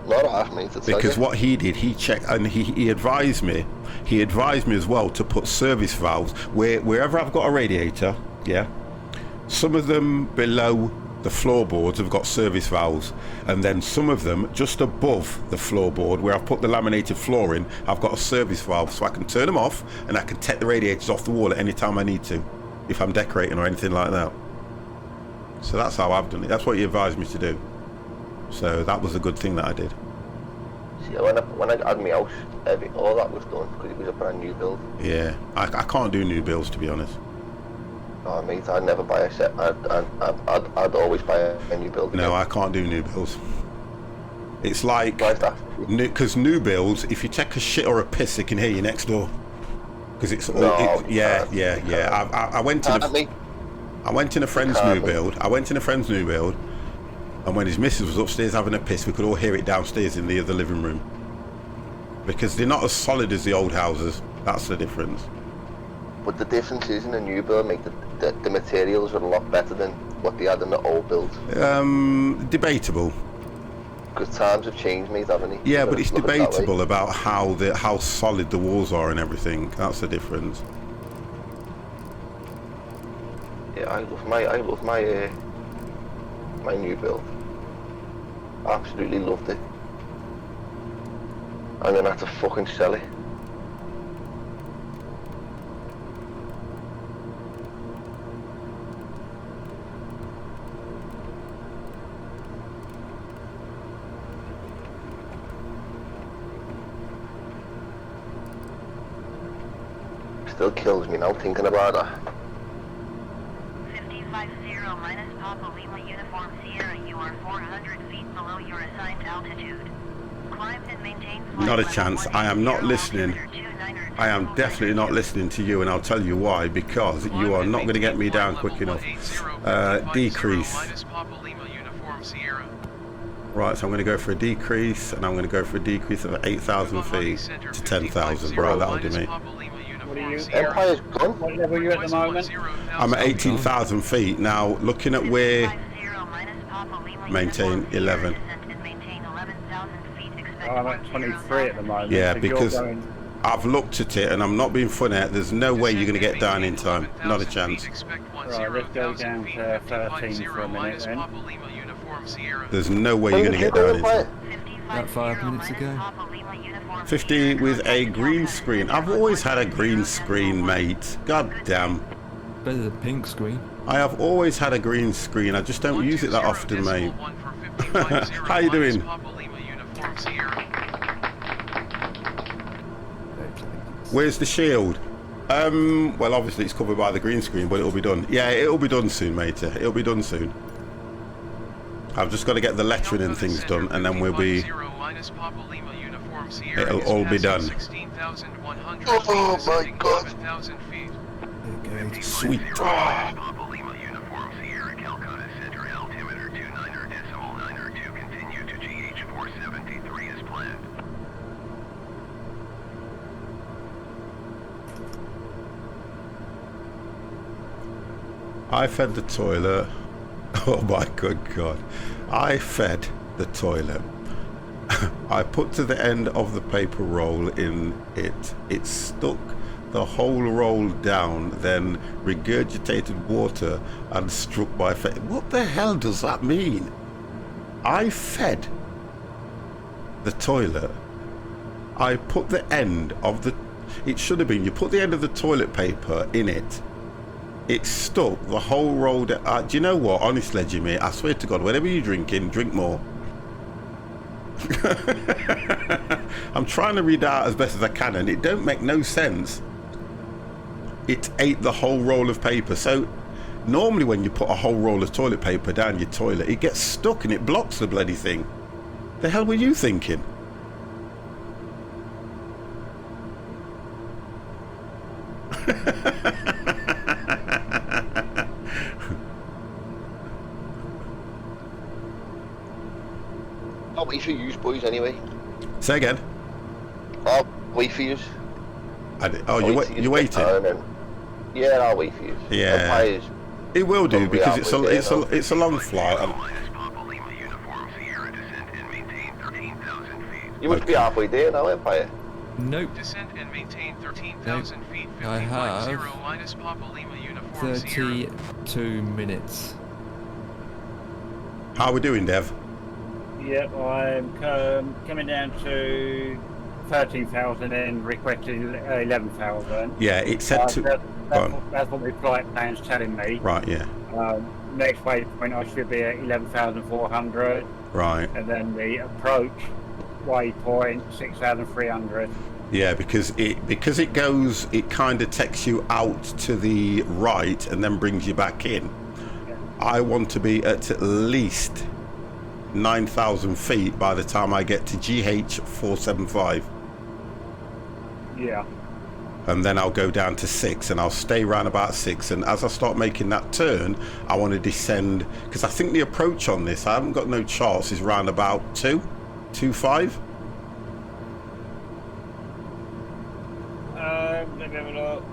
Not half, mate. Because what he did, he checked, and he advised me. He advised me as well to put service valves wherever I've got a radiator. Yeah, some of them below the floorboards have got service valves, and then some of them just above the floorboard where I've put the laminated floor in, I've got a service valve, so I can turn them off and I can take the radiators off the wall at any time I need to, if I'm decorating or anything like that. So that's how I've done it. That's what he advised me to do. So that was a good thing that I did. See, when I had my house, all that was done because it was a brand new build. Yeah, I can't do new builds, to be honest. Oh, mate, I'd never buy a set. I'd always buy a new build. No, I can't do new builds. It's like, Why is that? because new builds, if you take a shit or a piss, they can hear you next door. Because it's all, No, yeah. I went in a friend's new can't, build. I went in a friend's new build, and when his missus was upstairs having a piss, we could all hear it downstairs in the other living room. Because they're not as solid as the old houses. That's the difference. But the difference is in the new build, mate, the materials are a lot better than what they had in the old build. Debatable. Because times have changed, mate, haven't they? Yeah, but it's debatable about how solid the walls are and everything. That's the difference. Yeah, I love my new build. Absolutely loved it. I'm gonna have to fucking sell it. Still kills me now thinking about that. 5050 minus Papa Lima Uniform Sierra, you are 400 feet below your assigned altitude. Climb and maintain flight Not a level chance. I am not 180, listening. altimeter 29 I am definitely not listening to you, and I'll tell you why. Because you are not going to get me down quick enough. Decrease. Right, so I'm going to go for a decrease, and I'm going to go for a decrease of 8,000 feet to 10,000. Right, that'll do me. What are you? Empire's gone. What level are you at the moment? I'm at 18,000 feet now. Looking at where 5050 maintain 11. I'm at 23 at the moment. Yeah, so because you're going, I've looked at it, and I'm not being funny. There's no way you're going to get down in time. Not a chance. right, let's go down to 13 for a minute then. There's no way you're going to get down in time. About 5 minutes ago. 50 with a green screen. I've always had a green screen, mate. God damn. Better than pink screen. I have always had a green screen. I just don't use it that often, mate. How you doing? Where's the shield? Well, obviously it's covered by the green screen, but it'll be done. Yeah, it'll be done soon, mate. It'll be done soon. I've just got to get the lettering and things done, and then we'll be. It'll all be done. Oh my God! Sweet. I fed the toilet. Oh my good God. I fed the toilet. I put to the end of the paper roll in it. It stuck the whole roll down, then regurgitated water and struck my face. What the hell does that mean? I fed the toilet. I put the end of the... It should have been, you put the end of the toilet paper in it. It stuck the whole roll down. Do you know what? Honestly, Jimmy, I swear to God, whatever you're drinking, drink more. I'm trying to read out as best as I can, and it don't make no sense. It ate the whole roll of paper. So normally when you put a whole roll of toilet paper down your toilet, it gets stuck and it blocks the bloody thing. The hell were you thinking? I'll wait for you, boys, anyway. Say again. I'll wait for you. Oh, you waiting? Yeah, I'll wait for you. Yeah. It will do, because it's a long flight. You must be halfway there now, Empire. Nope. Descend and maintain 13,000 feet. I have 50 minus Papa Lima uniform Sierra. 32 minutes. How are we doing, Dev? Yep, I'm coming down to 13,000 and requested 11,000. Yeah, it said to... That's what my flight plan's telling me. Right, yeah. Next waypoint I should be at 11,400. Right. And then the approach waypoint 6,300. Yeah, because it goes, it kind of takes you out to the right and then brings you back in. Yeah. I want to be at least 9,000 feet by the time I get to GH475. Yeah. And then I'll go down to 6 and I'll stay around about 6, and as I start making that turn I want to descend, because I think the approach on this, I haven't got no charts, is round about 2.5. Let me have a look.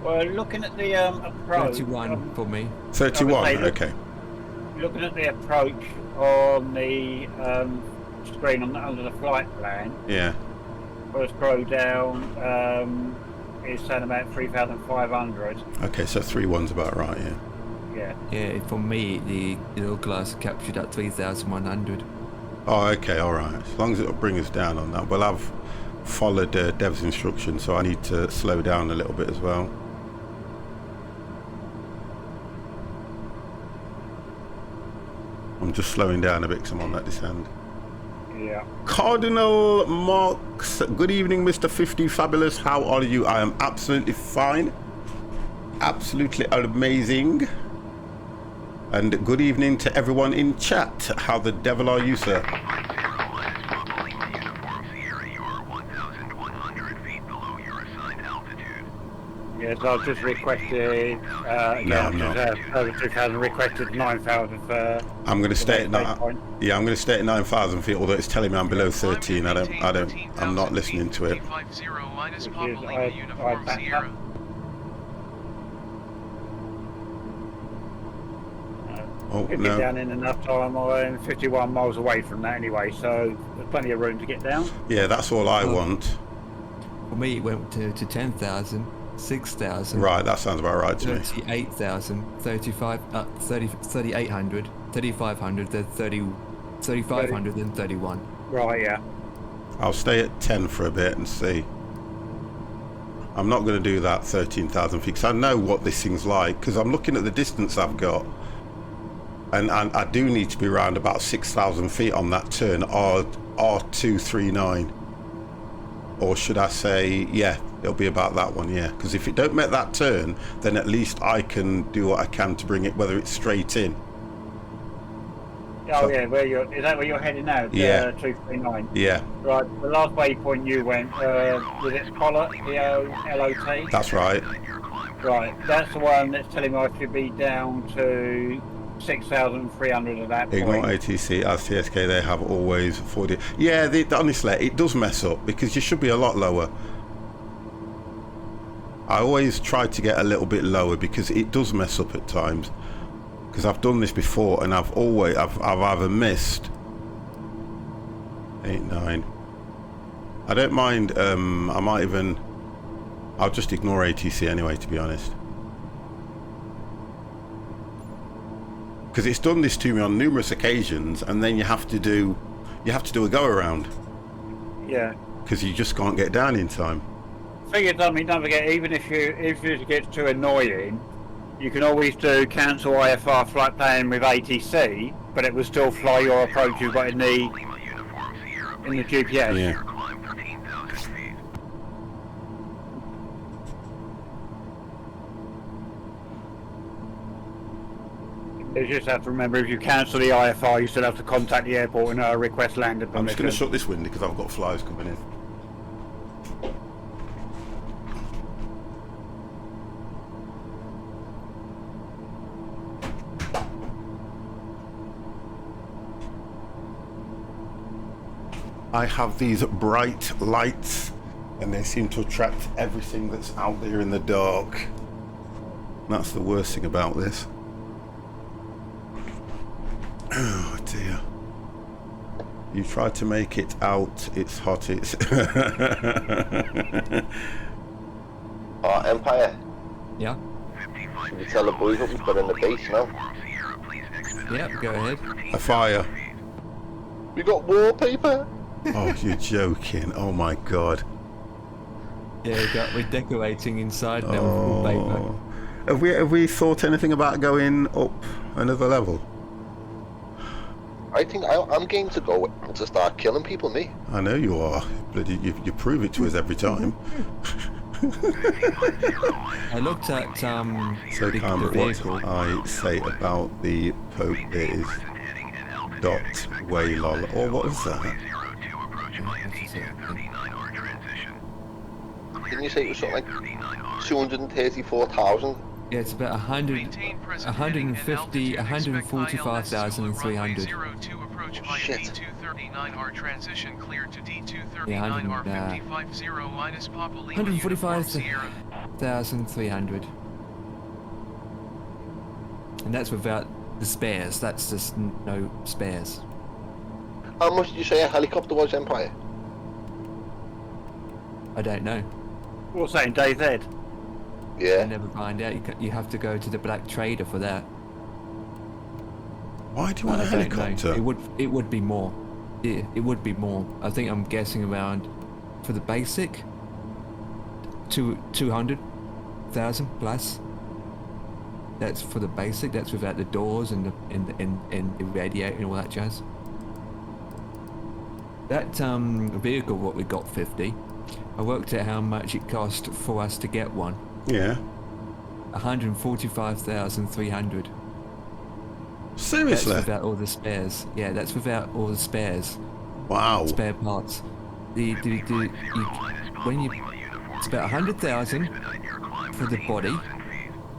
Well, looking at the approach... 31 for me. 31, okay. Looking at the approach on the screen under the flight plan, Yeah. first scroll down, it's saying about 3,500. Okay, so 3-1's about right, yeah. Yeah. Yeah, for me, the little glass captured at 3,100. Oh, okay, all right. As long as it'll bring us down on that. Well, I've followed Dev's instructions, so I need to slow down a little bit as well. I'm just slowing down a bit because I'm on that descent. Yeah. Cardinal Marks, good evening, Mr. 50 Fabulous. How are you? I am absolutely fine. Absolutely amazing. And good evening to everyone in chat. How the devil are you, sir? Yes, I've just requested, over 2,000, requested 9,000 for... I'm going to stay at 9. Yeah, I'm going to stay at 9,000 feet, although it's telling me I'm below 13. I'm not listening to it. Oh, If no. get down in enough time, I'm 51 miles away from that anyway, so there's plenty of room to get down. Yeah, that's all I want. For me, it went to 10,000, 6,000. Right, that sounds about right to me. 38,000, 3,800, 3,500, then 3,500, then 31. Right, yeah. I'll stay at 10 for a bit and see. I'm not going to do that 13,000 feet because I know what this thing's like, because I'm looking at the distance I've got. And I do need to be around about 6,000 feet on that turn, R239. Or should I say, yeah, It'll be about that one, yeah. Because if it don't make that turn, then at least I can do what I can to bring it, whether it's straight in. Oh yeah, is that where you're heading now? Yeah. 239. Yeah, Right. The last waypoint you went, was it Pollock? P-O-L-O-T? that's right. Right. That's the one that's telling me I should be down to 6,300 at that point. Ignore ATC as TSK, they have always 40. Yeah, honestly, it does mess up because you should be a lot lower. I always try to get a little bit lower because it does mess up at times. Because I've done this before and I've either missed 8, 9. I don't mind. I'll just ignore ATC anyway, to be honest. Because it's done this to me on numerous occasions, and then you have to do a go around. Yeah. Because you just can't get down in time. Thing is, I mean, don't forget, even if it gets too annoying, you can always do cancel IFR flight plan with ATC, but it will still fly your approach you've got in the GPS. Yeah. You just have to remember, if you cancel the IFR, you still have to contact the airport and request landing permission. I'm just going to shut this window because I've got flies coming in. I have these bright lights and they seem to attract everything that's out there in the dark. That's the worst thing about this. Oh dear. You try to make it out, it's hot, it's... Empire. Yeah. Should we tell the boys what we've got in the base now? Yeah, go ahead. A fire. We got wallpaper! Oh, you're joking. Oh my god. Yeah, we're decorating inside now with wallpaper. Have we thought anything about going up another level? I think I'm game to go and to start killing people, me. I know you are. Bloody, you prove it to us every time. I looked at So the what vehicle. I say about the Pope is dot waylol, or what is that? Didn't you say it was something like 234,000? Yeah, it's about 145,300. Shit. D239, our transition cleared to D239, Yeah, R550 minus Papa Lima Uniform Sierra. 145,300. And that's without the spares. That's just no spares. How much did you say a helicopter was, Empire? I don't know. What's that in Days Ed? I Yeah. never find out. You have to go to the Black Trader for that. Why do you want a I don't know. helicopter? It would be more. Yeah, it would be more. I think I'm guessing around for the basic 200,000 plus. That's for the basic. That's without the doors and the radiator and all that jazz. That vehicle, what we got 50. I worked out how much it cost for us to get one. Yeah. 145,300. Seriously? That's without all the spares. Yeah, that's without all the spares. Wow. Spare parts. It's about 100,000 for the body.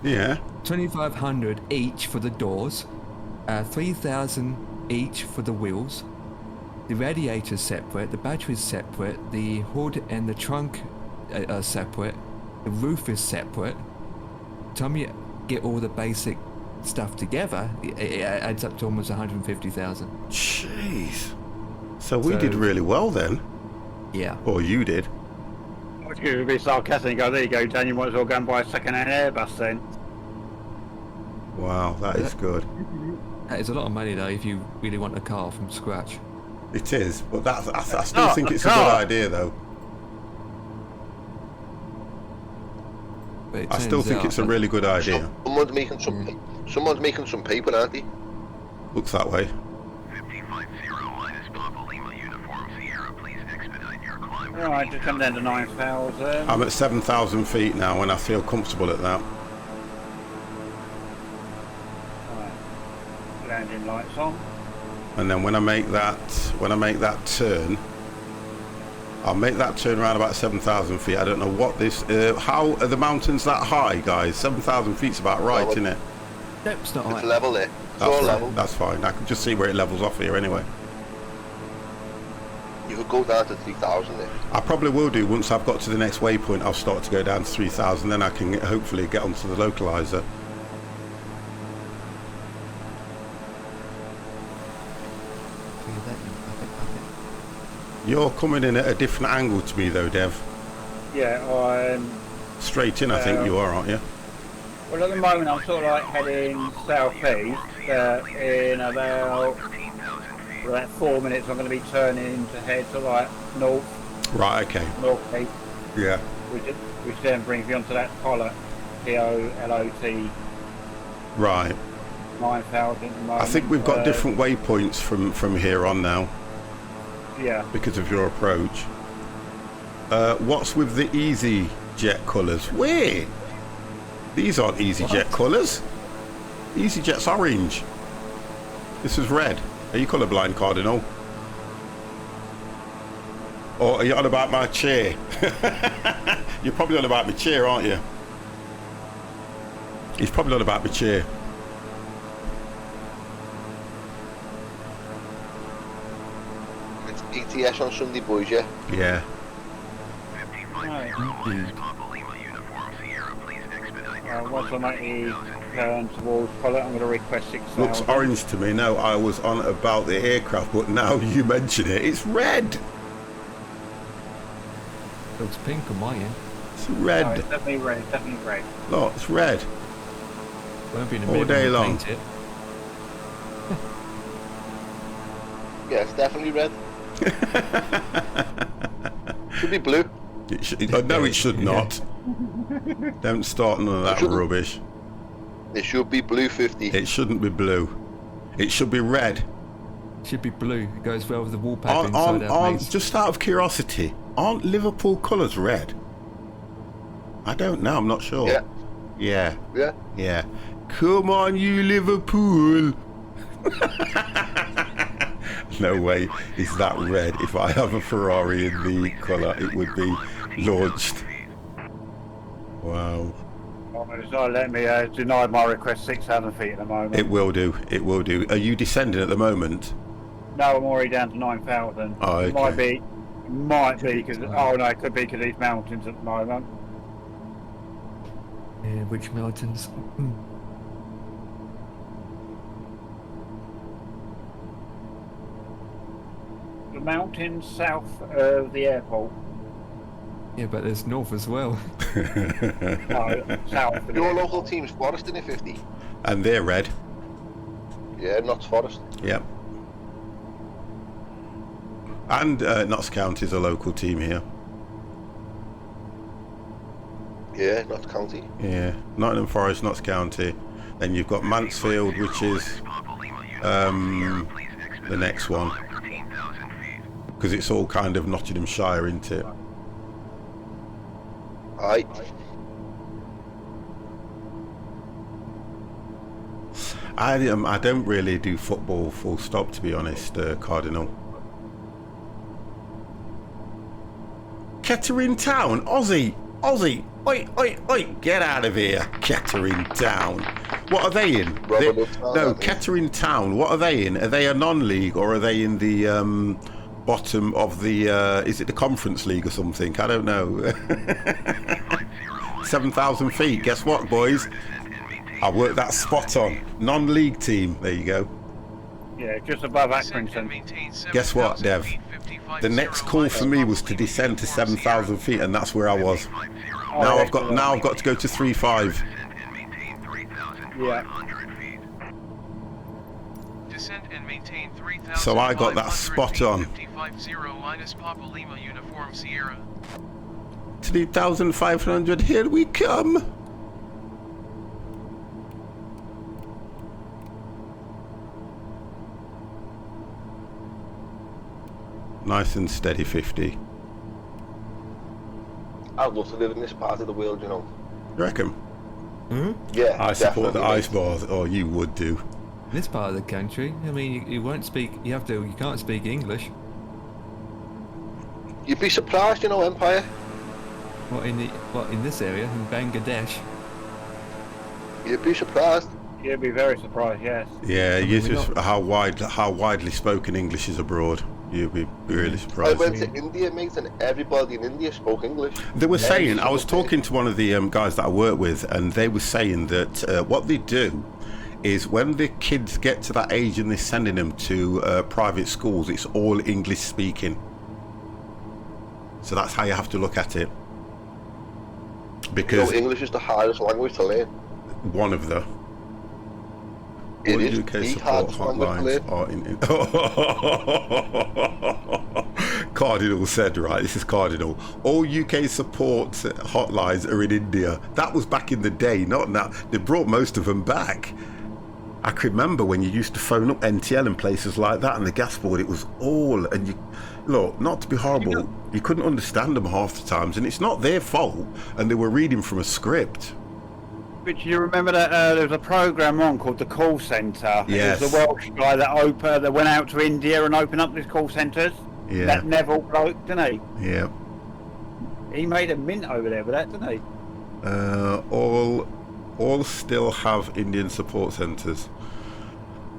Yeah. 2,500 each for the doors. 3,000 each for the wheels. The radiator's separate. The battery's separate. The hood and the trunk are separate. The roof is separate. Time you get all the basic stuff together, it adds up to almost 150,000. Jeez. So we did really well then. Yeah. Or you did. I was going to be sarcastic and go, there you go, Dan, you might as well go and buy a second-hand Airbus then. Wow, that is good. That is a lot of money though if you really want a car from scratch. It is, but I still think it's a good idea though. But it I still turns think out it's a that- really good idea. Someone's making some paper, aren't they? Looks that way. Right, just come down to 9,000. I'm at 7,000 feet now, and I feel comfortable at that. Right. Landing lights on. And then when I make that turn, I'll make that turn around about 7,000 feet. I don't know what this. How are the mountains that high, guys? 7,000 feet's about right, isn't it? Nope, it's not It's high. level there. It's all level. That's fine. I can just see where it levels off here anyway. You could go down to 3,000 there. I probably will do once I've got to the next waypoint. I'll start to go down to 3,000. Then I can hopefully get onto the localizer. You're coming in at a different angle to me though, Dev. Yeah, I'm... Straight in, I think you are, aren't you? Well, at the moment I'm sort of like heading southeast. In about 4 minutes I'm going to be turning to head to like north. Right, okay. Northeast. Yeah. Which then brings me onto that pilot, POLOT Right. 9,000 at the moment. I think we've got different waypoints from here on now Yeah. because of your approach. What's with the easy jet colours? Where? These aren't easy jet colours. Easy jet's orange. This is red. Are you colourblind, Cardinal? Or are you on about my chair? You're probably on about my chair, aren't you? He's probably on about my chair. It's ETS on Sunday, boys, yeah? Yeah. Once I make the turn towards pilot, I'm going to request 6,000. Looks orange to me. No, I was on about the aircraft, but now you mention it, it's red. Looks pink on my end. It's red. No, it's definitely red, definitely red. Look, it's red. Won't be in a All minute day when we long. paint it. Yeah, it's definitely red. Should be blue. No, it should not. Don't start none of that rubbish. It should be blue 50. It shouldn't be blue. It should be red. Should be blue. It goes well with the wallpaper inside our base. Just out of curiosity, aren't Liverpool colours red? I don't know. I'm not sure. Yeah. Yeah. Yeah. Yeah. Come on, you Liverpool. No way is that red. If I have a Ferrari in the colour, it would be launched. Wow. It's not letting me deny my request 6,000 feet at the moment. It will do. It will do. Are you descending at the moment? No, I'm already down to 9,000. Oh, okay. It might be because, oh no, it could be because these mountains at the moment. Yeah, which mountains? The mountains south of the airport. Yeah, but there's north as well. No, south of the Your airport. local team's Forest in a 50. And they're red. Yeah, Notts Forest. Yep. And Notts County's a local team here. Yeah, Notts County. Yeah. Nottingham Forest, Notts County. Then you've got Mansfield, which is the next one. Because it's all kind of Nottinghamshire, isn't it? Aye. I don't really do football full stop, to be honest, Cardinal. Kettering Town, Aussie, oi, get out of here, Kettering Town. What are they in? Kettering Town, what are they in? Are they a non-league or are they in the bottom of the, is it the Conference League or something? I don't know. 7,000 feet, guess what, boys? I worked that spot on. Non-league team, there you go. Yeah, just above Accrington. Guess what, Dev? The next call for me was to descend to 7,000 feet, and that's where I was. Now I've got to go to 3.5. Yeah. So I got that spot on. 3,500, here we come. Nice and steady 50. I'd love to live in this part of the world, you know. You reckon? Yeah, I support the definitely, ice bars, or you would do. This part of the country, I mean, you won't speak. You can't speak English. You'd be surprised, you know, Empire. What in this area in Bangladesh? You'd be surprised. You'd be very surprised, yes. Yeah, mean, you we're just how widely spoken English is abroad. You'd be really I surprised. went to India, mate, and everybody in India spoke English. They were saying, I was single talking to one of the guys that I work with, and they were saying that what they do is when the kids get to that age and they're sending them to private schools, it's all English speaking. So that's how you have to look at it. Because So English is the hardest language to learn. one of the It all is UK the support hardest language to hotlines are in Cardinal said, right, this is Cardinal. All UK support hotlines are in India. That was back in the day, not now. They brought most of them back. I can remember when you used to phone up NTL and places like that, and the gas board, it was all, and you, look, not to be horrible, you couldn't understand them half the times, and it's not their fault, and they were reading from a script. But you remember that there was a program on called the Call Centre? Yes. It was the Welsh guy that went out to India and opened up these call centres. Yeah. That Neville bloke, didn't he? Yeah. He made a mint over there with that, didn't he? All still have Indian support centres.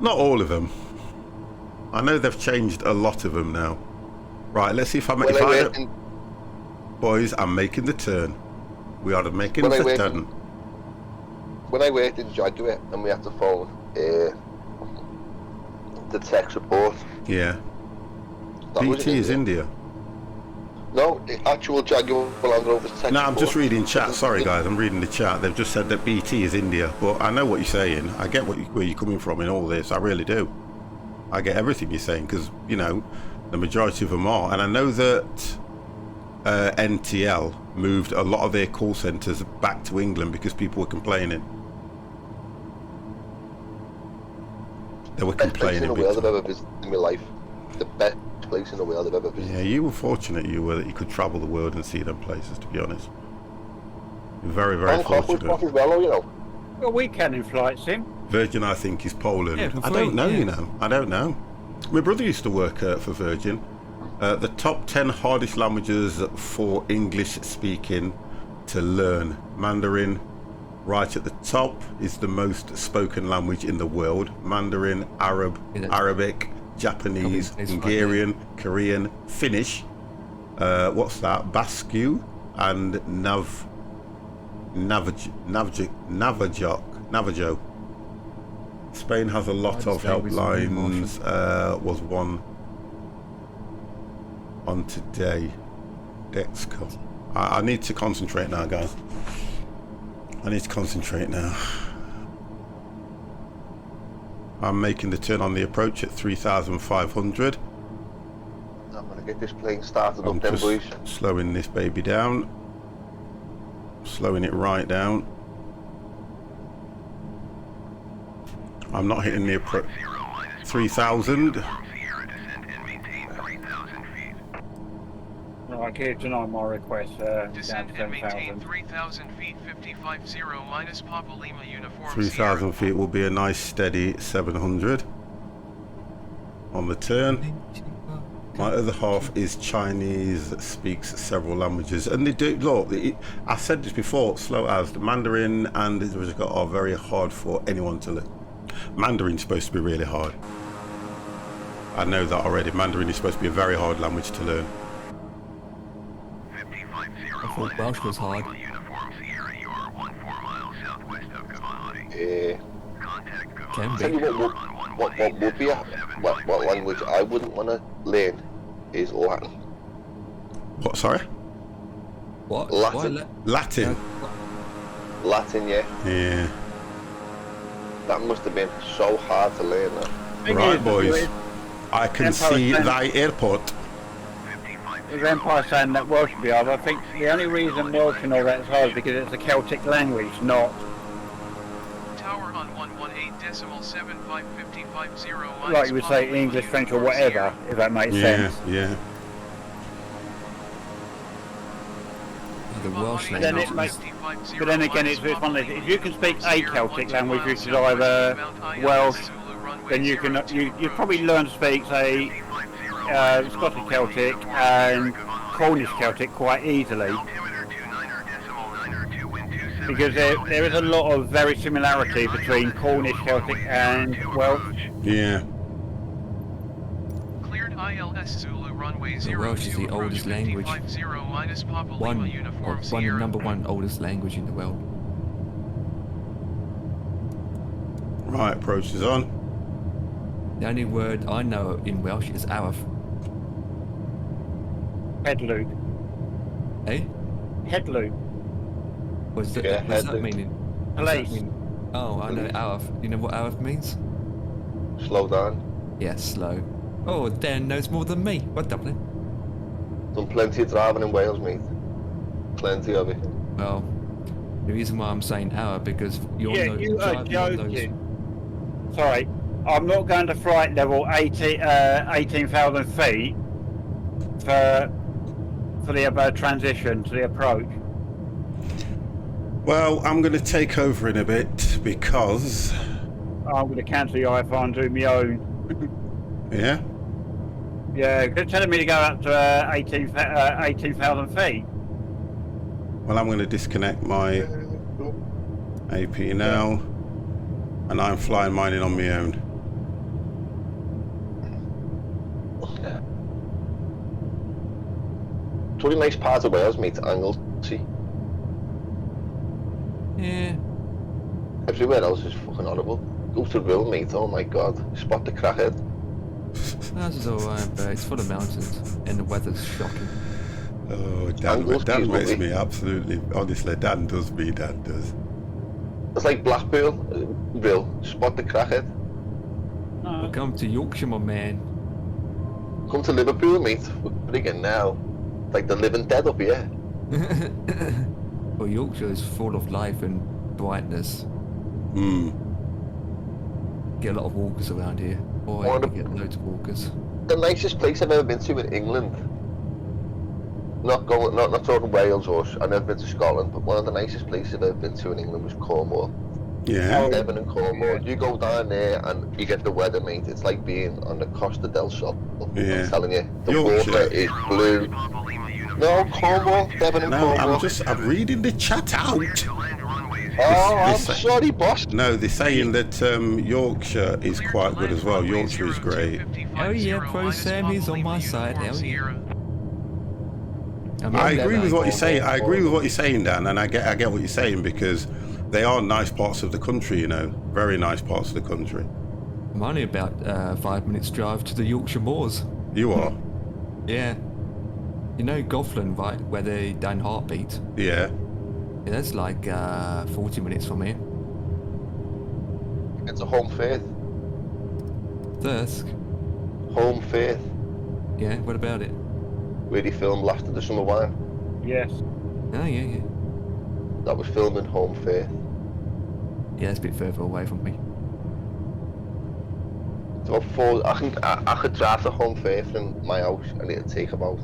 Not all of them. I know they've changed a lot of them now. Right, let's see if I'm... Boys, I'm making the turn. We are making the turn. When I worked in Jaguar and we had to phone the tech support. Yeah. That was BT is India. No, the actual Jaguar Land Rover's tech No, I'm just support. reading chat. Sorry, guys, I'm reading the chat. They've just said that BT is India, but I know what you're saying. I get where you're coming from in all this. I really do. I get everything you're saying because, you know, the majority of them are. And I know that NTL moved a lot of their call centres back to England because people were complaining. They were Best place in complaining. the world I've ever visited in my life. The best place in the world I've ever visited. Yeah, you were fortunate you were that you could travel the world and see them places, to be honest. You're very, very Bangkok was fortunate. fucking well, you know. Well, we can in flight sim. Virgin, I think, is Poland. Yeah, for I don't free, know, yeah. you know. I don't know. My brother used to work for Virgin. The top 10 hardest languages for English speaking to learn. Mandarin, right at the top, is the most spoken language in the world. Mandarin, Arabic, Japanese, It's Hungarian, Korean, Finnish. What's that? Basque and Navajo. Spain has a lot of helplines. Was one on today. Dexcom. I need to concentrate now, guys. I need to concentrate now. I'm making the turn on the approach at 3,500. I'm gonna get this plane started I'm up then, just boys. slowing this baby down. Slowing it right down. I'm not hitting the approach. 3,000. Right, here deny my request. Descend Down and to maintain 10,000. 3,000 feet, 550 minus Papa Lima uniform 3,000 feet will be a nice steady 700 on the turn. My other half is Chinese, speaks several languages, and they do. Look, I said this before. Slow as the Mandarin and Sierra are very hard for anyone to learn. Mandarin's supposed to be really hard. I know that already. Mandarin is supposed to be a very hard language to learn. I thought Welsh was hard. Can Tell you be. what would be what language I wouldn't want to learn is Latin. What? Sorry? What? Latin. Why Latin. Latin, yeah. Yeah. That must have been so hard to learn. That. Thing Right, is, boys. I can Empire see State- thy airport. With Empire saying that Welsh would be hard, I think the only reason Welsh and all that is hard is because it's a Celtic language, not Tower on 118.7555 like you would say English, French, or whatever, if that makes Yeah, sense. yeah. The Welsh But then, language. but then again, it's one of these. If you can speak a Celtic language, which is either Welsh, then you probably learn to speak, say, Scottish Celtic and Cornish Celtic quite easily. Because there is a lot of very similarity between Cornish Celtic and Welsh. Yeah. Cleared ILS Zulu runway The Welsh is the oldest language. Number one oldest language in the world. Right, approach is on. The only word I know in Welsh is araf. Headloo. Eh? Headloo. What's that, Yeah, what's that headloo. meaning? Police. Oh, I know araf. You know what araf means? Slow down. Yeah, slow. Oh, Dan knows more than me. What Dublin? Done plenty of driving in Wales, mate. Plenty of it. Well, the reason why I'm saying araf because you're Yeah, no, you are driving on those. joking. Sorry, I'm not going to flight level 18,000 feet for the transition to the approach. Well, I'm going to take over in a bit because... I'm going to cancel the IFR and do my own. Yeah? Yeah, they're telling me to go up to 18,000 feet. Well, I'm going to disconnect my AP now, and I'm flying mine in on my own. It's really nice part of Wales, mate, Anglesey. Yeah. Everywhere else is fucking horrible. Go to Rill, mate, oh my god. Spot the crackhead. Ours is alright, but it's full of mountains and the weather's shocking. Oh, Dan makes me absolutely... Honestly, Dan does me, Dan does. It's like Blackpool, Rill, spot the crackhead. Welcome to Yorkshire, my man. Come to Liverpool, mate. We're friggin' now. Like the living dead up here. Well, Yorkshire is full of life and brightness. Hmm. Get a lot of walkers around here. Boy, we get loads of walkers. The nicest place I've ever been to in England. Not talking Wales or I've never been to Scotland, but one of the nicest places I've ever been to in England was Cornwall. Yeah. Devon and Cornwall. You go down there and you get the weather, mate. It's like being on the Costa del Sol. Yeah. I'm telling you, the Yorkshire. water is blue. No, Cornwall, Devon and No, Cornwall. I'm reading the chat out. Oh, I'm this- sorry, boss. No, they're saying that Yorkshire is quite good as well. Yorkshire is great. Oh yeah, Pro Sam, he's on my side. Hell yeah. I agree with what you're saying. I agree with what you're saying, Dan, and I get what you're saying because they are nice parts of the country, you know, very nice parts of the country. I'm only about 5 minutes drive to the Yorkshire Moors. You are? Yeah. You know Goughlin, right, where they done Heartbeat? Yeah. Yeah, that's like 40 minutes from here. It's a home faith. Thirsk? Home faith. Yeah, what about it? Where he filmed Last of the Summer Wine. Yes. Oh, yeah, yeah. That was filmed in Home faith. Yeah, it's a bit further away from me. So I could drive to Home faith from my house and it'd take about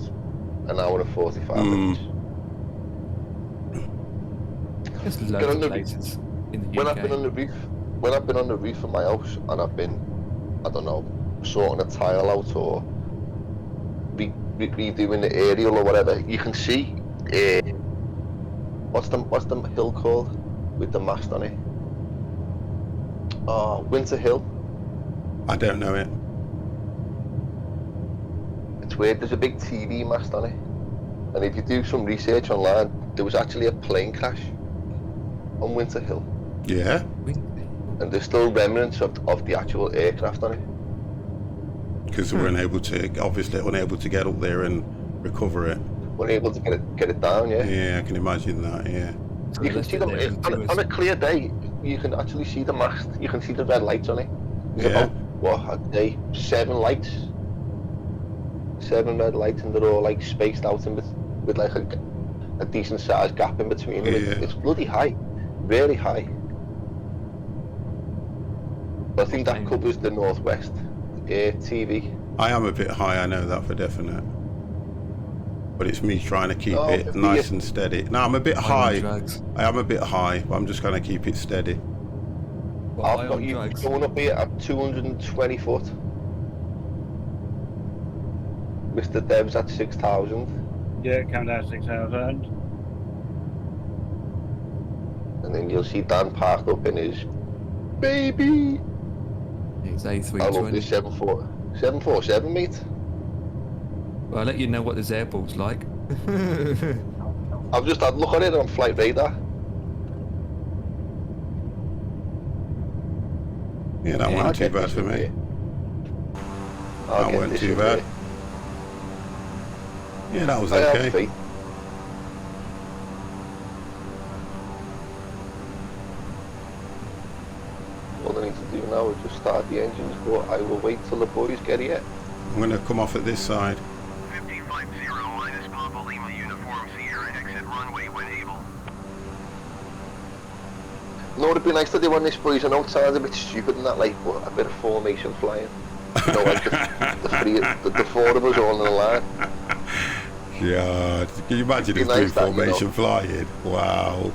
an hour and 45 minutes. There's Get loads on of the- places in the UK. When I've been on the roof of my house and I've been, I don't know, sorting a tile out or redoing the aerial or whatever, you can see what's the hill called with the mast on it? Oh, Winter Hill. I don't know it. It's where there's a big TV mast on it, and if you do some research online, there was actually a plane crash on Winter Hill, Yeah. and there's still remnants of the actual aircraft on it. Because they were unable to get up there and recover it. We're able to get it down, yeah. Yeah, I can imagine that. Yeah. So You can left see it them there for on a clear day. You can actually see the mast. You can see the red lights on it. There's Yeah. about I'd say 7 lights, 7 red lights, and they're all like spaced out with like a decent sized gap in between them. Yeah. It's bloody high, really high. But I think that covers the northwest TV. I am a bit high, I know that for definite. but it's me trying to keep Oh, it nice and steady. Now I'm a bit I'm on high. drugs. I am a bit high, but I'm just going to keep it steady. Well, I've high got on you drugs. going up here at 220 foot. Mr. Dev's at 6,000. Yeah, come down 6,000. And then you'll see Dan parked up in his baby. It's I love this A320. 747, mate. Well, I'll let you know what this airport's like. I've just had a look at it on flight radar. Yeah, that I'll wasn't too get bad this for in me. there. I'll That get wasn't this too in bad. there. Yeah, that was I have okay. faith. All I need to do now is just start the engines, but I will wait till the boys get here. I'm going to come off at this side. 1550 minus Papa Lima Uniform Sierra, exit runway when able. No, it'd be nice to do on this, boys. I know it sounds a bit stupid and that, like, but a bit of formation flying. You know, like the four of us all in a line. God, can you imagine It'd if be doing nice that, you know. formation flying? Wow.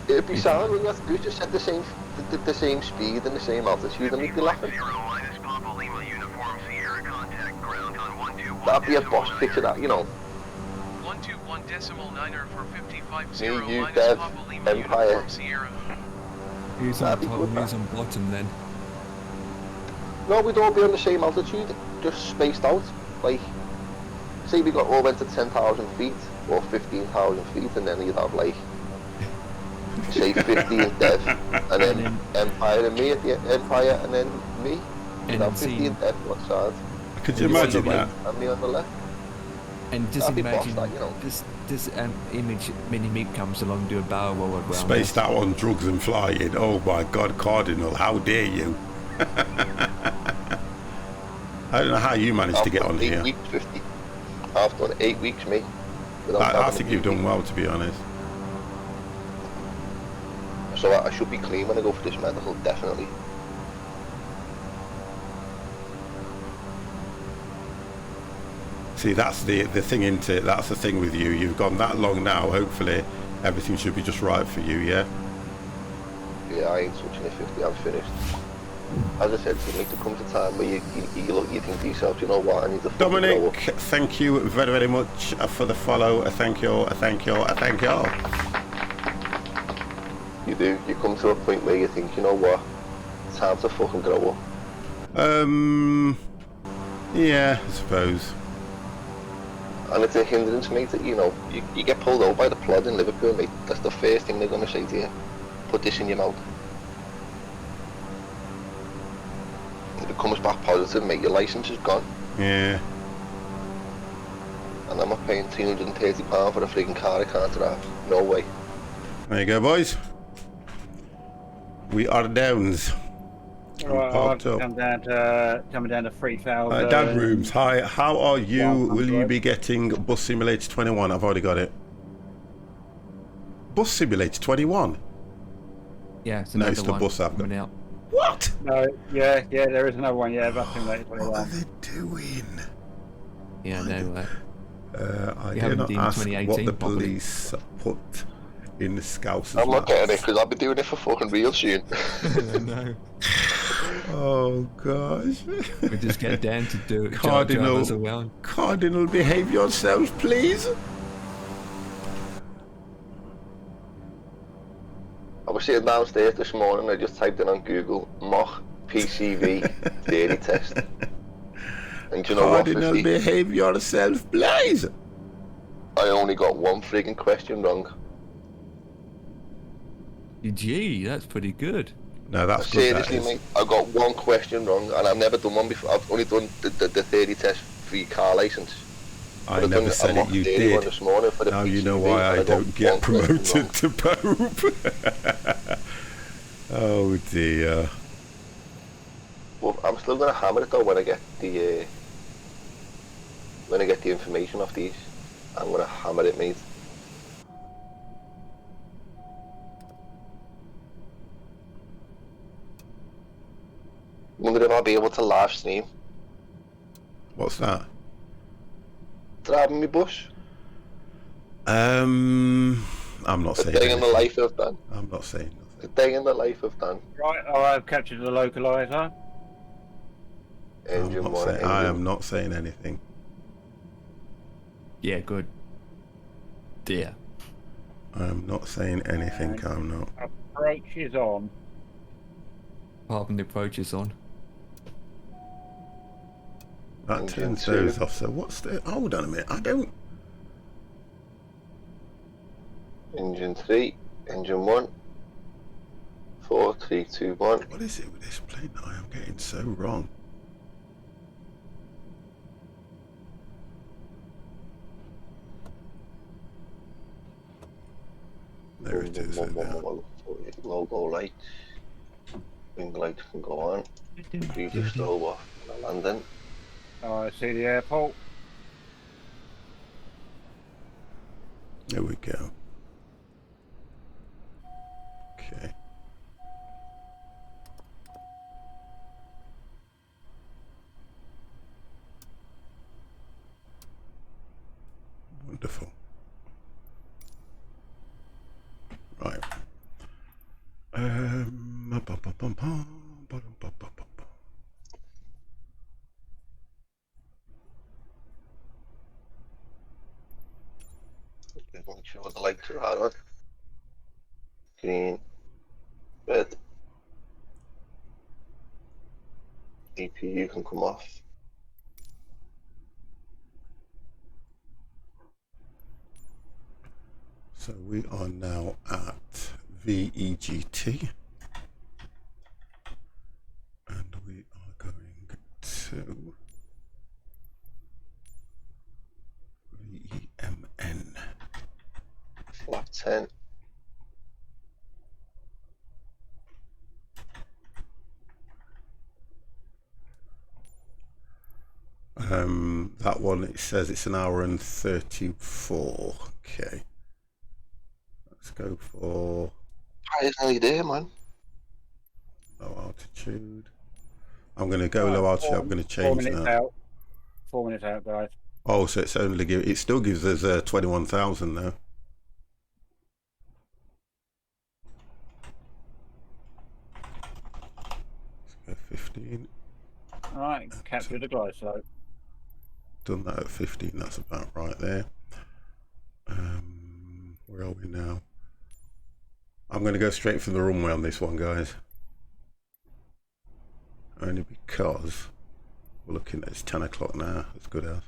It'd be sound, all you have to do is just set the same speed and the same altitude and we'd be laughing. 1550 minus Papa Lima Uniform Sierra, contact ground on 121. That'd be a boss picture, that, you know. 121.9er for 550 Me, you, minus Dev, Papa Lima Empire. Uniform Sierra. Who's on That'd be top good, and who's on bottom then? No, we'd all be on the same altitude, just spaced out. Like, say we all went to 10,000 feet or 15,000 feet, and then you'd have like, say 15 Dev, and then Empire and me at the Empire, and then me. You'd have 15 Dev on one side, Could you And imagine you that? and me on the left. And just That'd be boss, imagine that, you know. this image mini meat comes along, do a barrel roll around. Spaced out on drugs and flying. Oh my God, Cardinal, how dare you? I don't know how you managed to get on here. 8 weeks, 50. I've done 8 weeks, me. I think you've done well, to be honest. So I should be clean when I go for this medical, definitely. See, that's the thing, isn't it? That's the thing with you. You've gone that long now. Hopefully, everything should be just right for you, yeah? Yeah, I ain't touching the 50, I'm finished. As I said, you need to come to time where you look, you think to yourself, you know what, I need to fucking grow Dominic, up. thank you very, very much for the follow. Thank you, thank you, thank you. You do, you come to a point where you think, you know what, it's time to fucking grow up. Yeah, I suppose. And it's a hindrance, mate, that, you know, you get pulled over by the plod in Liverpool, mate. That's the first thing they're going to say to you. Put this in your mouth. If it comes back positive, mate, your licence is gone. Yeah. And I'm not paying £330 for a freaking car I can't drive. No way. There you go, boys. We are downs. Right, parked I've up. coming down to 3,000. Dad Rooms, hi. How are you? 100. Will you be getting Bus Simulator 21? I've already got it. Bus Simulator 21? Yeah, it's No, another it's the one bus I've got. coming out. What? No, yeah, there is another one, yeah, back in late What are 21. they doing? Yeah, I know. I You dare haven't not deemed ask what 2018 the properly. police put in the Scouts. I'm not getting it because I'll be doing it for fucking real soon. No. Oh gosh. We just get Dan to do it. Cardinal. Drive us around. Cardinal, behave yourselves, please. I was sitting downstairs this morning, I just typed in on Google, mock PCV theory test. And do you know what, Cardinal, 50? behave yourself, please. I only got one frigging question wrong. Gee, that's pretty good. No, that's good. That Seriously, is. mate, I got one question wrong, and I've never done one before. I've only done the theory test for your car licence. I I've never done said a mock it. You theory one did. this morning for the Now you PCV, know why and I got don't get one question promoted wrong. to Pope. Oh dear. Well, I'm still gonna hammer it though when I get the information off these. I'm gonna hammer it, mate. Wonder if I'll be able to live stream What's that? driving my bus. I'm not A saying day in the anything. life of Dan. I'm not saying A nothing. day in the life of Dan. Right, I've captured the localizer. Engine one, I engine. am not saying anything. Yeah, good. Dear. I am not saying anything. And I'm not. approach is on. Apart from the approach is on. That Engine turns two. those off. So what's the? Hold on a minute. I don't. Engine 3, engine 1. 4, 3, 2, 1. What is it with this plane that I am getting so wrong? There it is. There they are. Logo light. Wing light can go on. Previous stove off. Landing. I see the airport. There we go. Okay. Wonderful. Right. Make sure the lights are on. Green. Red. EPU can come off. So we are now at VEGT. And we are going to VEMN. Flat 10. That one, it says it's 1 hour and 34. Okay. Let's go for Highest nearly there, man. low altitude. I'm going to go low altitude. I'm going to change 4 minutes that. out. 4 minutes out, guys. Oh, so it's only it still gives us 21,000 though. Let's go 15. Alright, capture the glide slope. Done that at 15. That's about right there. Where are we now? I'm going to go straight for the runway on this one, guys. Only because we're looking at it's 10 o'clock now. As good as.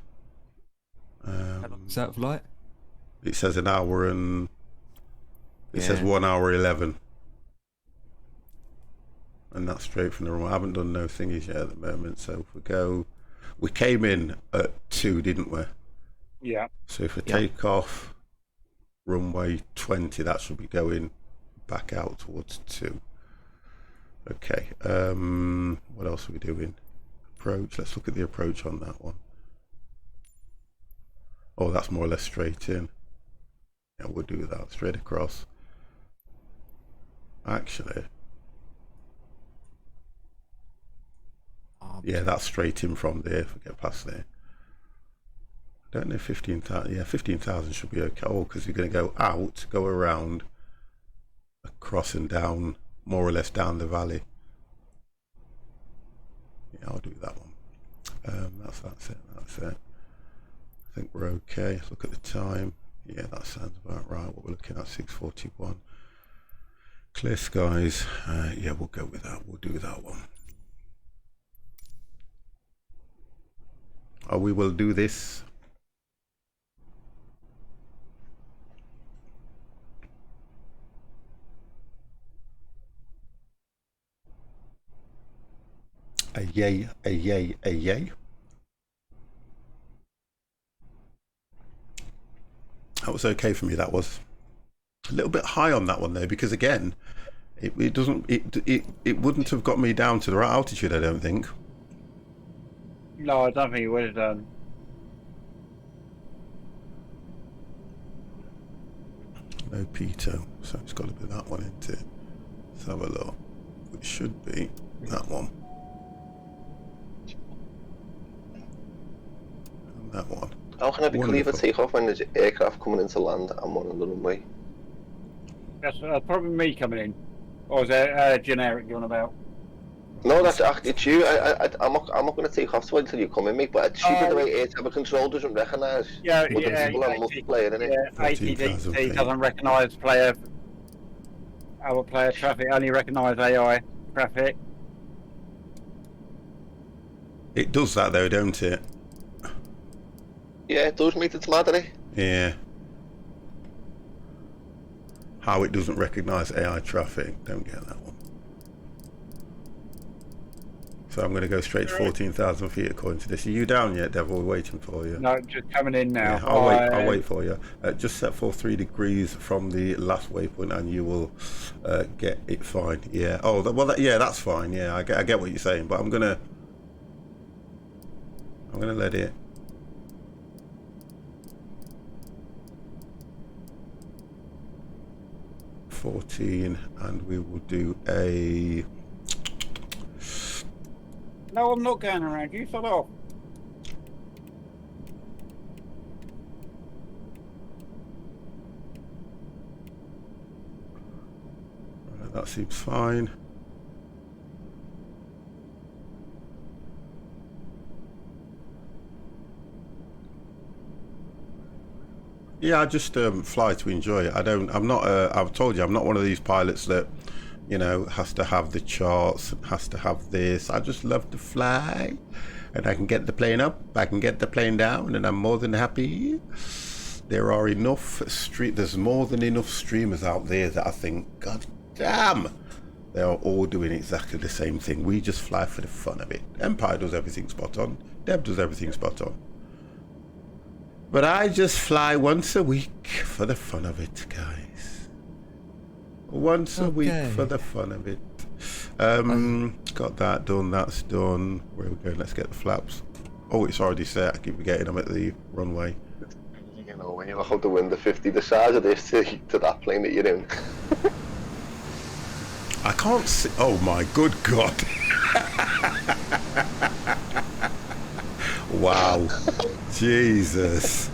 How long is that flight? It says 1 hour and it says Yeah. 1 hour 11, and that's straight from the runway. I haven't done no thingies yet at the moment. So if we go, we came in at 2, didn't we? Yeah. So if we Yeah. take off runway 20, that should be going back out towards 2. Okay. What else are we doing? Approach. Let's look at the approach on that one. Oh, that's more or less straight in. Yeah, we'll do that straight across. Actually, yeah, that's straight in from there. If we get past there, I don't know. 15,000. Yeah, 15,000 should be okay. Oh, because you're going to go out, go around, across and down, more or less down the valley. Yeah, I'll do that one. That's it. That's it. I think we're okay. Let's look at the time. Yeah, that sounds about right. What we're looking at, 6:41. Clear skies. Yeah, we'll go with that. We'll do that one. We will do this. A yay, a yay, a yay. That was okay for me. That was a little bit high on that one though, because again, it wouldn't have got me down to the right altitude, I don't think. No, I don't think it would have done. No Pito, so it's got to be that one, isn't it? Let's have a look. It should be that one. And that one. How can I be clear for Wonderful. takeoff when there's aircraft coming into land and one on the runway? That's probably me coming in. Or is that generic you're on about? No, that's actually it's you. I'm not going to take off until you come in, mate. But it's stupid the way air traffic control doesn't recognise. Yeah, With the people and multiplayer in it. Yeah, 14,000 ATDC feet. doesn't recognise our player traffic, only recognise AI traffic. It does that though, don't it? Yeah, it does, mate. It's mad, isn't it? Yeah. How it doesn't recognise AI traffic. Don't get that one. So I'm going to go straight to 14,000 feet according to this. Are you down yet, Dev? We're waiting for you. No, just coming in now. Yeah, I'll wait for you. Just set for 3 degrees from the last waypoint, and you will get it fine. Yeah. Oh, yeah, that's fine. Yeah, I get what you're saying, but I'm gonna let it. $14, and we will do a. No, I'm not going around. You shut off. That seems fine. Yeah, I just fly to enjoy it. I've told you, I'm not one of these pilots that, you know, has to have the charts, has to have this. I just love to fly, and I can get the plane up, I can get the plane down, and I'm more than happy. There are there's more than enough streamers out there that I think, God damn, they are all doing exactly the same thing. We just fly for the fun of it. Empire does everything spot on. Deb does everything spot on. But I just fly once a week for the fun of it, guys. Once a week for the fun of it. Got that done, that's done. Where are we going? Let's get the flaps. Oh, it's already set. I keep forgetting I'm at the runway. You know, when you look out the window, 50 the size of this to that plane that you're in. I can't see. Oh my good God. Wow. Jesus.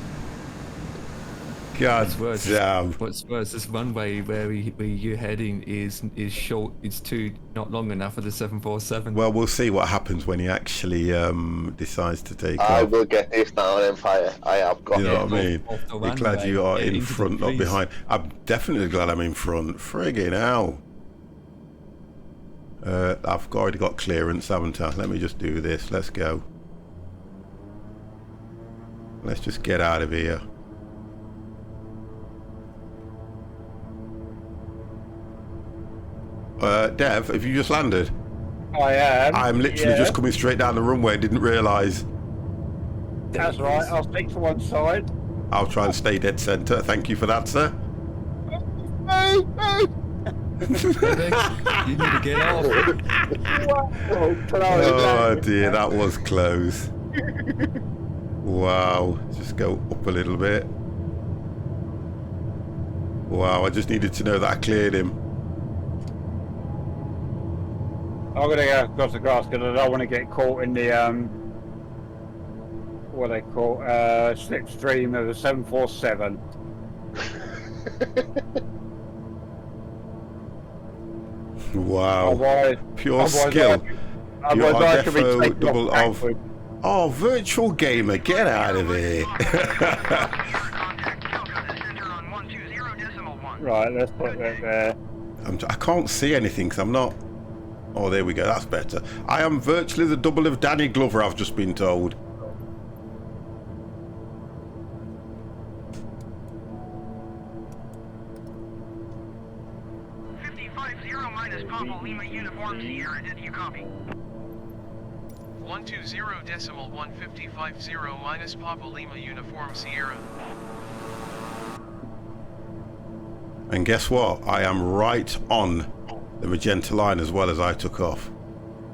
God damn. What's worse, this runway where you're heading is short. It's not long enough for the 747. Well, we'll see what happens when he actually decides to take I off. will get this down, Empire. I have got You know what I mean? off the You're glad runway, you are in into the front, not trees. behind. I'm definitely glad I'm in front. Friggin' hell. I've already got clearance, haven't I? Let me just do this. Let's go. Let's just get out of here. Dev, have you just landed? I am. I'm literally just coming straight down the runway and didn't realise. That's right. I'll stick to one side. I'll try and stay dead centre. Thank you for that, sir. You need to get off. Oh dear, that was close. Wow, just go up a little bit. Wow, I just needed to know that I cleared him. I'm gonna go across the grass because I don't want to get caught in the what they call slipstream of the 747. Wow, Otherwise, pure skill. You are I could be defo taken double off of. backward. Oh, virtual gamer, get out of here. Right, let's put that there. I can't see anything because I'm not. Oh, there we go. That's better. I am virtually the double of Danny Glover, I've just been told. Papa Lima Uniform Sierra, did you copy? 120.155.0 minus Papa Lima Uniform Sierra. And guess what? I am right on the magenta line as well as I took off.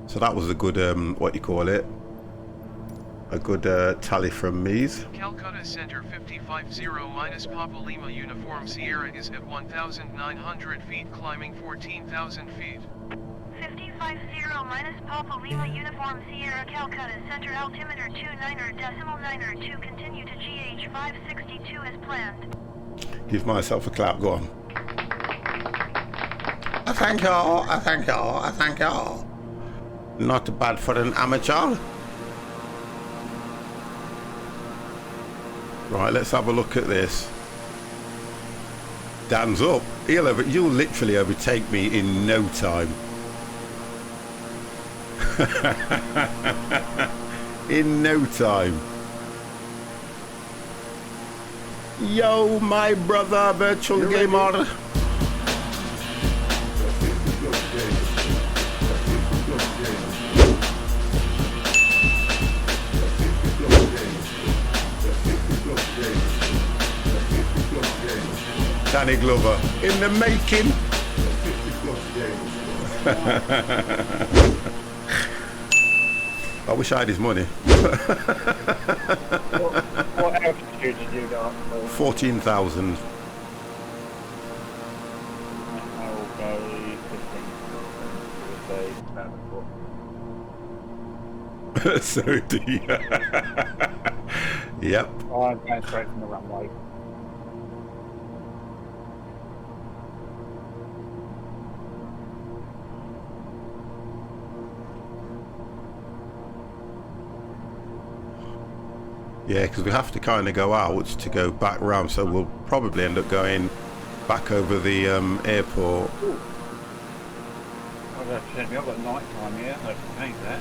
So that was a good, what do you call it? A good tally from me's. Calcutta Center 550 minus Papa Lima Uniform Sierra is at 1,900 feet, climbing 14,000 feet. 5050 minus Papa Lima Uniform Sierra Calcutta Center altimeter 29.9 continue to GH 562 as planned. Give myself a clap, go on. I thank y'all, I thank y'all, I thank y'all. Not bad for an amateur. Right, let's have a look at this. Dan's up. You'll literally overtake me in no time. In no time. Yo, my brother, virtual gamer. Danny Glover in the making. I wish I had his money. What altitude did you go up to? 14,000. I will go 15. So do you. Yep. Oh, I'm going straight from the runway. Yeah, because we have to kind of go out to go back round, so we'll probably end up going back over the airport. Ooh. I've got night time here. I can change that.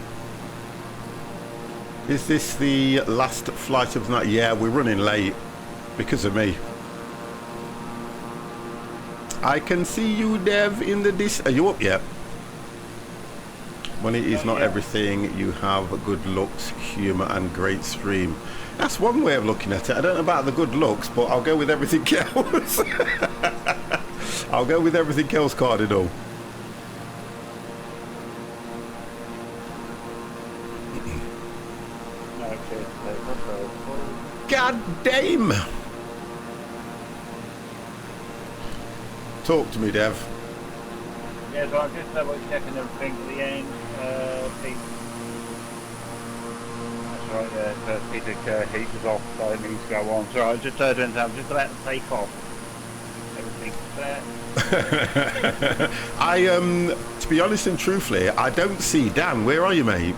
Is this the last flight of the night? Yeah, we're running late because of me. I can see you, Dev, in the Are you up yet? Money is not everything. You have good looks, humour and great stream. That's one way of looking at it. I don't know about the good looks, but I'll go with everything else. I'll go with everything else, Cardinal. God damn! Talk to me, Dev. Yeah, so I'm just double checking everything at the end. Pete. That's right, yeah, first piece of heat was off, so it needs to go on. So I just heard it, I'm just about to take off. Everything's there. To be honest and truthfully, I don't see Dan. Where are you, mate?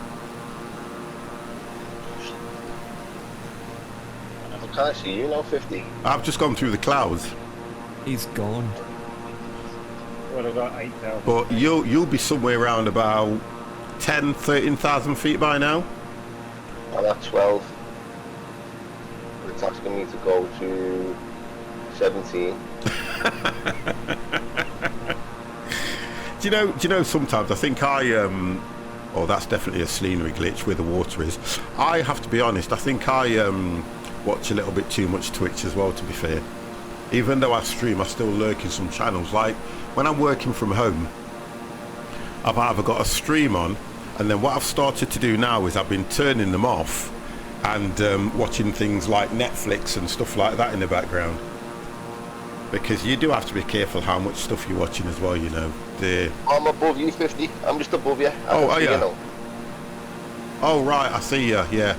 I can't see you now, 50. I've just gone through the clouds. He's gone. Well, I've got 8,000. But you'll be somewhere around about 10, 13,000 feet by now. I'm at 12. It's asking me to go to 17. Do you know, sometimes I think oh, that's definitely a scenery glitch where the water is. I have to be honest, I think I watch a little bit too much Twitch as well, to be fair. Even though I stream, I still lurk in some channels. Like, when I'm working from home, I've either got a stream on, and then what I've started to do now is I've been turning them off and watching things like Netflix and stuff like that in the background. Because you do have to be careful how much stuff you're watching as well, you know. I'm above you, 50. I'm just above you. Oh, are you? You know. Oh, right, I see you, yeah.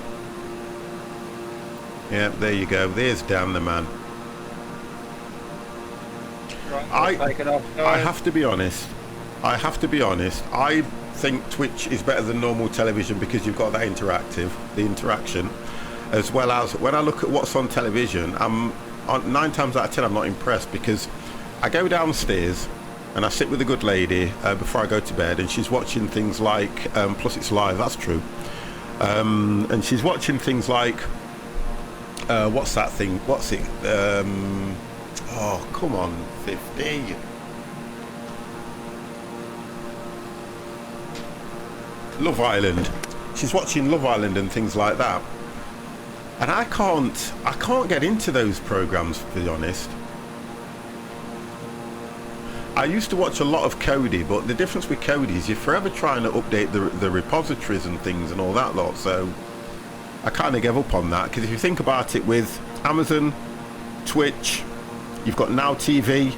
Yeah, there you go. There's Dan the man. Right, I have to be honest. I think Twitch is better than normal television because you've got that the interaction, as well as when I look at what's on television, I'm 9 times out of 10 I'm not impressed, because I go downstairs and I sit with a good lady before I go to bed, and she's watching things like plus it's live, that's true, and she's watching things like what's that thing, what's it, oh come on, 50. Love Island. She's watching Love Island and things like that, and I can't get into those programs, to be honest. I used to watch a lot of Cody, but the difference with Cody is you're forever trying to update the repositories and things and all that lot, so I kind of gave up on that. Because if you think about it, with Amazon, Twitch, you've got Now TV,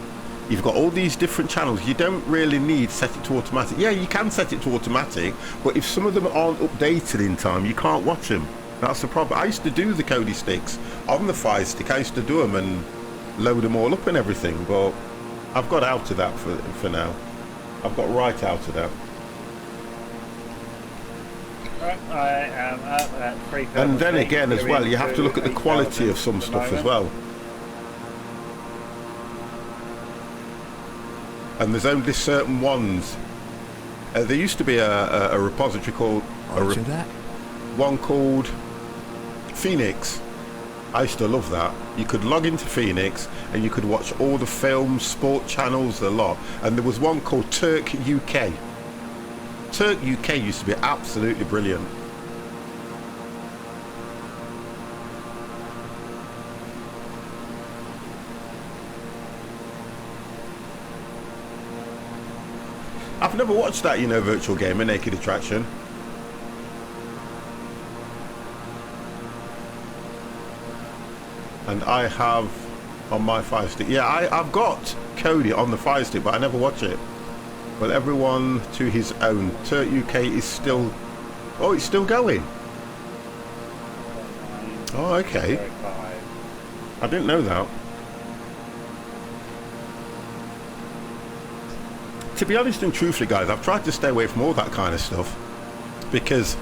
You've got all these different channels. You don't really need set it to automatic. Yeah, you can set it to automatic, but if some of them aren't updated in time, you can't watch them. That's the problem. I used to do the Kodi sticks on the Fire Stick. I used to do them and load them all up and everything, but I've got out of that for now. I've got right out of that. I am at 3,000 And then feet, again as going well, you have to look at the 8,000 quality of some at the stuff as moment. well. And there's only certain ones. There used to be a repository called Roger that. one called Phoenix. I used to love that. You could log into Phoenix and you could watch all the films, sport channels, a lot. And there was one called Turk UK. Turk UK used to be absolutely brilliant. I've never watched that, you know, Virtual Gamer, Naked Attraction. And I have on my Fire Stick. Yeah, I've got Kodi on the Fire Stick, but I never watch it. Well, everyone to his own. Turk UK is still... Oh, it's still going. Oh, okay. I didn't know that. To be honest and truthfully, guys, I've tried to stay away from all that kind of stuff because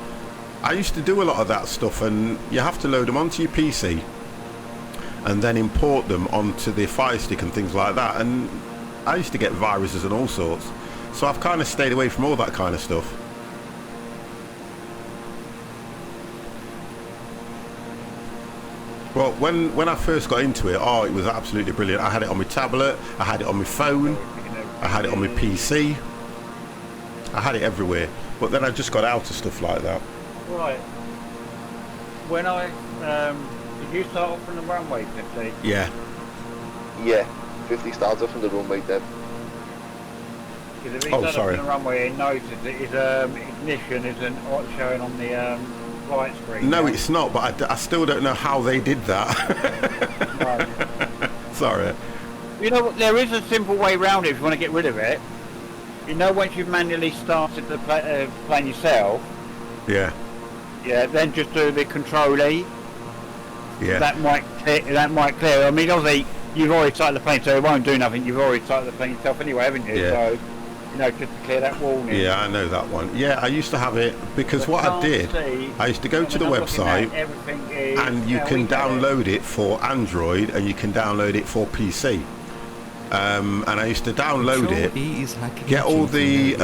I used to do a lot of that stuff, and you have to load them onto your PC and then import them onto the Fire Stick and things like that, and I used to get viruses and all sorts, so I've kind of stayed away from all that kind of stuff. Well, when I first got into it, oh, it was absolutely brilliant. I had it on my tablet, I had it on my phone, I had it on my PC, I had it everywhere, but then I just got out of stuff like that. Right. When I did you start off from the runway, 50? Yeah. Yeah, 50 starts off from the runway then. Because if he Oh, started sorry. off from the runway, he noticed that his ignition isn't showing on the light screen. No, yeah? it's not, but I still don't know how they did that. Right. Sorry. You know what? There is a simple way around it if you want to get rid of it. You know, once you've manually started the plane yourself, Yeah. yeah, then just do the Control E. Yeah. That might clear. I mean, obviously you've already started the plane, so it won't do nothing. You've already started the plane yourself anyway, haven't you? Yeah. So, you know, just to clear that warning. Yeah, I know that one. Yeah, I used to have it because what I did, I used to go to the website and you can download it for Android and you can download it for PC. And I used to download it, get all the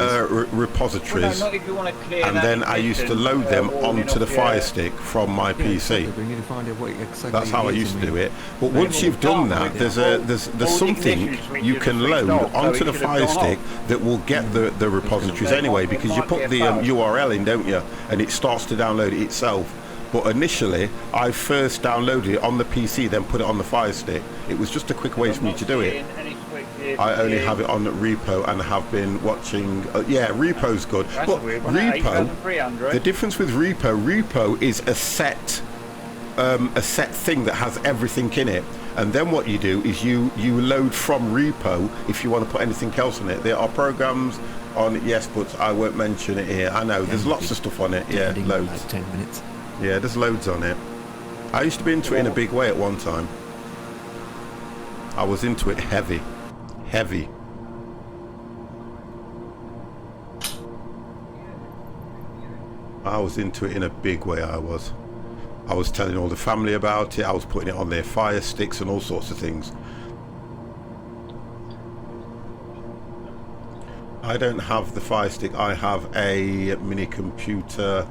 repositories, not if you want to clear and that then I used to load them warning onto the off, Fire yeah. Stick from my PC. We need to find out what exactly That's how I it is used to and do we- it. But once you've done that, there's something you can load onto the Fire Stick that will get the repositories anyway, because you put the URL in, don't you? And it starts to download it itself. But initially, I first downloaded it on the PC, then put it on the Fire Stick. It was just a quick way for me to do it. I only have it on Repo and have been watching. Yeah, Repo's good. That's But a weird one, Repo, 8,300. the difference with Repo is a set thing that has everything in it. And then what you do is you load from Repo if you want to put anything else in it. There are programs on it, yes, but I won't mention it here. I know there's lots of stuff on it. Yeah, Ending in loads. about 10 minutes. Yeah, there's loads on it. I used to be into it in a big way at one time. I was into it heavy. I was into it in a big way. I was telling all the family about it. I was putting it on their Fire Sticks and all sorts of things. I don't have the Fire Stick. I have a mini computer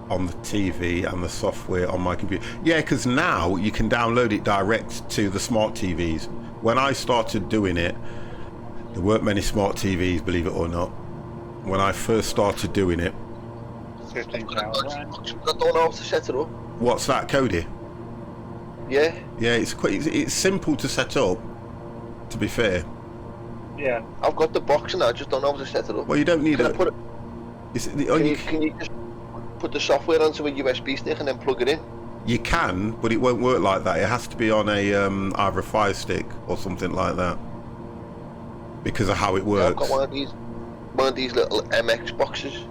on the TV and the software on my computer. Yeah, because now you can download it direct to the smart TVs. When I started doing it, there weren't many smart TVs, believe it or not. When I first started doing it. 15,000. I don't know how to set it up. What's that, Kodi? Yeah, Yeah, it's simple to set up, to be fair. Yeah. I've got the box and I just don't know how to set it up. Well, you don't need Can I a... put it, you can you just put the software onto a USB stick and then plug it in? You can, but it won't work like that. It has to be on a either a Fire Stick or something like that. because of how it I've works. got one of these little MX boxes.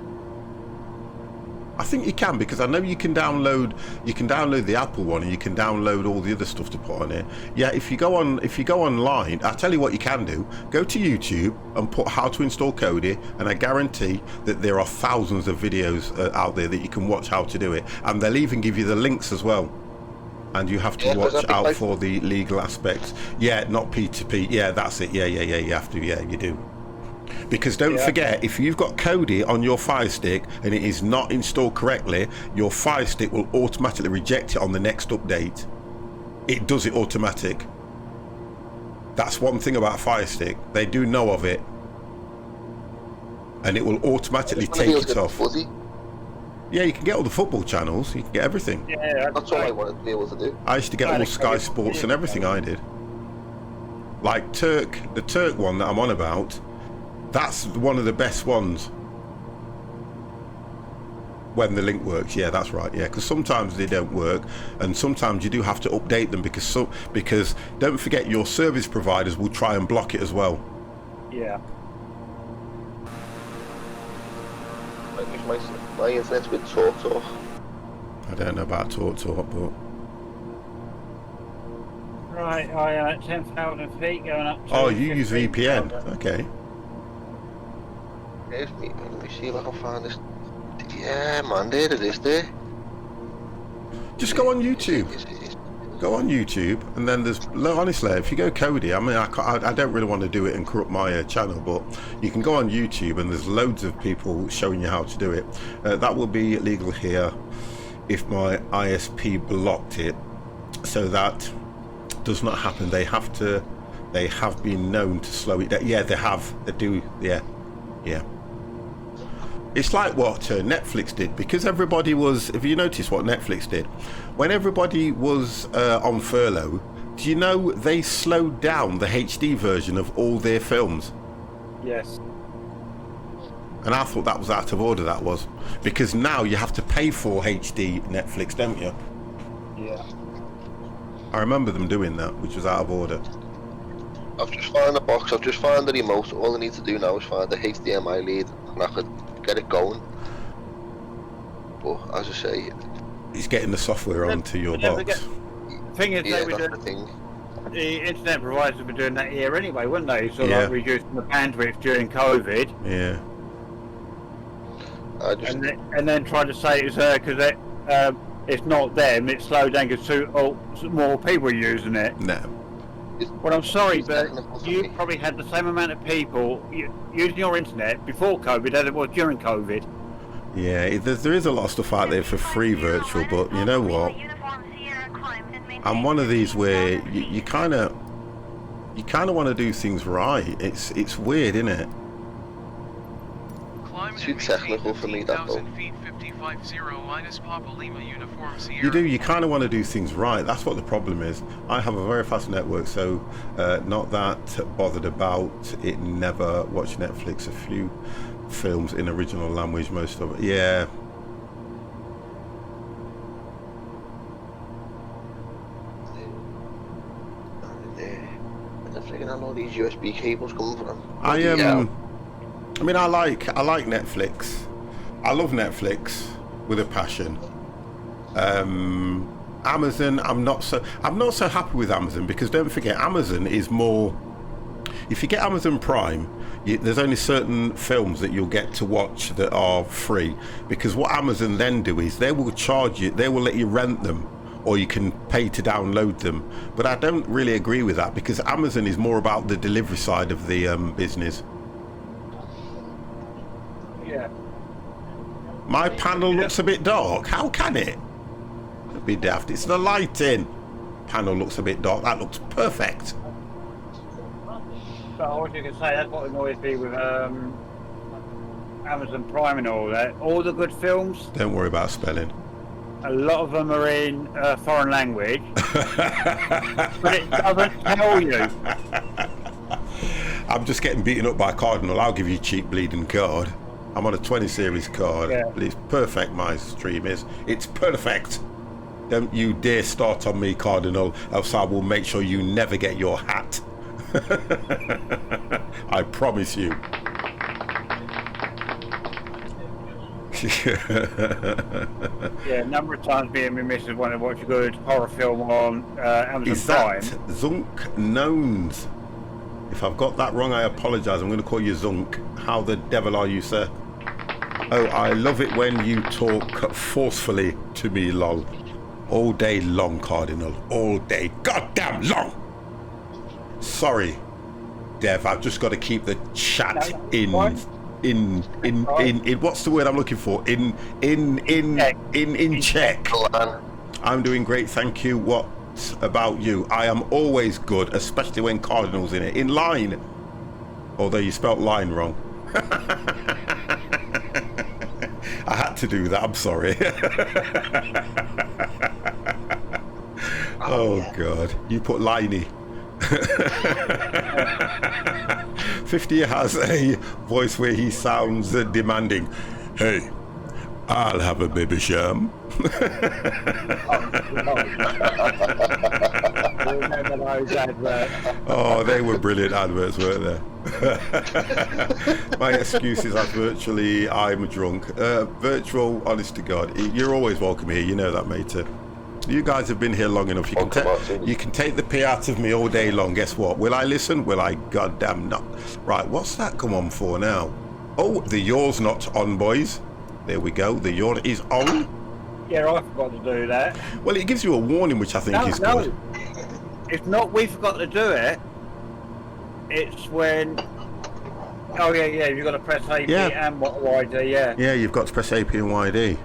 I think you can, because I know you can download the Apple one, and you can download all the other stuff to put on it. Yeah, if you go online, I'll tell you what you can do. Go to YouTube and put how to install Kodi, and I guarantee that there are thousands of videos out there that you can watch how to do it, and they'll even give you the links as well. And you have to watch out for the legal aspects. Yeah, not P2P. Yeah, that's it. Yeah, you have to. Yeah, you do. Because don't forget, if you've got Kodi on your Fire Stick and it is not installed correctly, your Fire Stick will automatically reject it on the next update. It does it automatic. That's one thing about Fire Stick. They do know of it. And it will automatically take it off. Yeah, you can get all the football channels. You can get everything. Yeah, that's all I wanted to be able to do. I used to get all Sky Sports and everything. I did. Like the Turk one that I'm on about, that's one of the best ones. When the link works, yeah, that's right. Yeah, because sometimes they don't work, and sometimes you do have to update them because don't forget, your service providers will try and block it as well. Yeah. I wish my internet's with TalkTalk. I don't know about TalkTalk, but Right, I 10,000 feet going up to... oh, you use VPN? Okay. Let me see if I can find this. Yeah, man, there it is there. Just go on YouTube. Go on YouTube, and then there's, honestly, if you go Kodi, I mean, I don't really want to do it and corrupt my channel, but you can go on YouTube and there's loads of people showing you how to do it. That will be illegal here if my ISP blocked it, so that does not happen. They have been known to slow it down. Yeah, they do. Yeah. It's like what Netflix did, because everybody was, if you notice what Netflix did, when everybody was on furlough, do you know they slowed down the HD version of all their films? Yes. And I thought that was out of order, that was. Because now you have to pay for HD Netflix, don't you? Yeah. I remember them doing that, which was out of order. I've just found the box, I've just found the remote. All I need to do now is find the HDMI lead, and I could get it going. But as I say, it's getting the software onto your box. The thing is, yeah, they were that's the thing. The internet providers were doing that here anyway, weren't they? So like reducing the bandwidth during COVID. Yeah. And then trying to say it's because it's not them, it's slowed down because more people are using it. No. Well, I'm sorry, but you probably had the same amount of people using your internet before COVID as it was during COVID. Yeah, there is a lot of stuff out there for free virtual, but you know what? I'm one of these where you kind of want to do things right. It's weird, isn't it? It's too technical for me, that though. You do, you kind of want to do things right. That's what the problem is. I have a very fast network, so not that bothered about it. Never watch Netflix. A few films in original language, most of it. Yeah. I'm thinking I know these USB cables coming from. I mean, I like Netflix. I love Netflix with a passion. Amazon, I'm not so happy with Amazon, because don't forget, Amazon is more. If you get Amazon Prime, there's only certain films that you'll get to watch that are free, because what Amazon then do is they will charge you. They will let you rent them, or you can pay to download them. But I don't really agree with that, because Amazon is more about the delivery side of the business. Yeah. My panel looks a bit dark. How can it? It'd be daft. It's the lighting. Panel looks a bit dark. That looks perfect. But I was going to say, that's what annoys me with Amazon Prime and all that. All the good films. Don't worry about spelling. A lot of them are in foreign language. But it doesn't tell you. I'm just getting beaten up by Cardinal. I'll give you a cheap bleeding card. I'm on a 20 series card. Yeah. It's perfect, my stream is. It's perfect. Don't you dare start on me, Cardinal, else I will make sure you never get your hat. I promise you. Yeah, a number of times me and my missus want to watch a good horror film on Amazon Is that Prime. Zunk Knowns? If I've got that wrong, I apologise. I'm going to call you Zunk. How the devil are you, sir? Oh, I love it when you talk forcefully to me, lol. All day long, Cardinal. All day. Goddamn long! Sorry, Dev. I've just got to keep the chat in what's the word I'm looking for? In check. I'm doing great, thank you. What about you? I am always good, especially when Cardinal's in it. In line. Although you spelt line wrong. I had to do that, I'm sorry. Oh God, you put liney. 50 has a voice where he sounds demanding. Hey, I'll have a baby sham. Oh, they were brilliant adverts, weren't they? My excuse is I'm drunk. Virtual, honest to God, you're always welcome here. You know that, mate. You guys have been here long enough. You can take the pee out of me all day long. Guess what? Will I listen? Will I? Goddamn not. Right, what's that come on for now? Oh, the yawn's not on, boys. There we go. The yawn is on. Yeah, I forgot to do that. Well, it gives you a warning, which I think is good. It's not we forgot to do it. It's when... Oh, yeah, you've got to press AP and YD, yeah. Yeah, you've got to press AP and YD.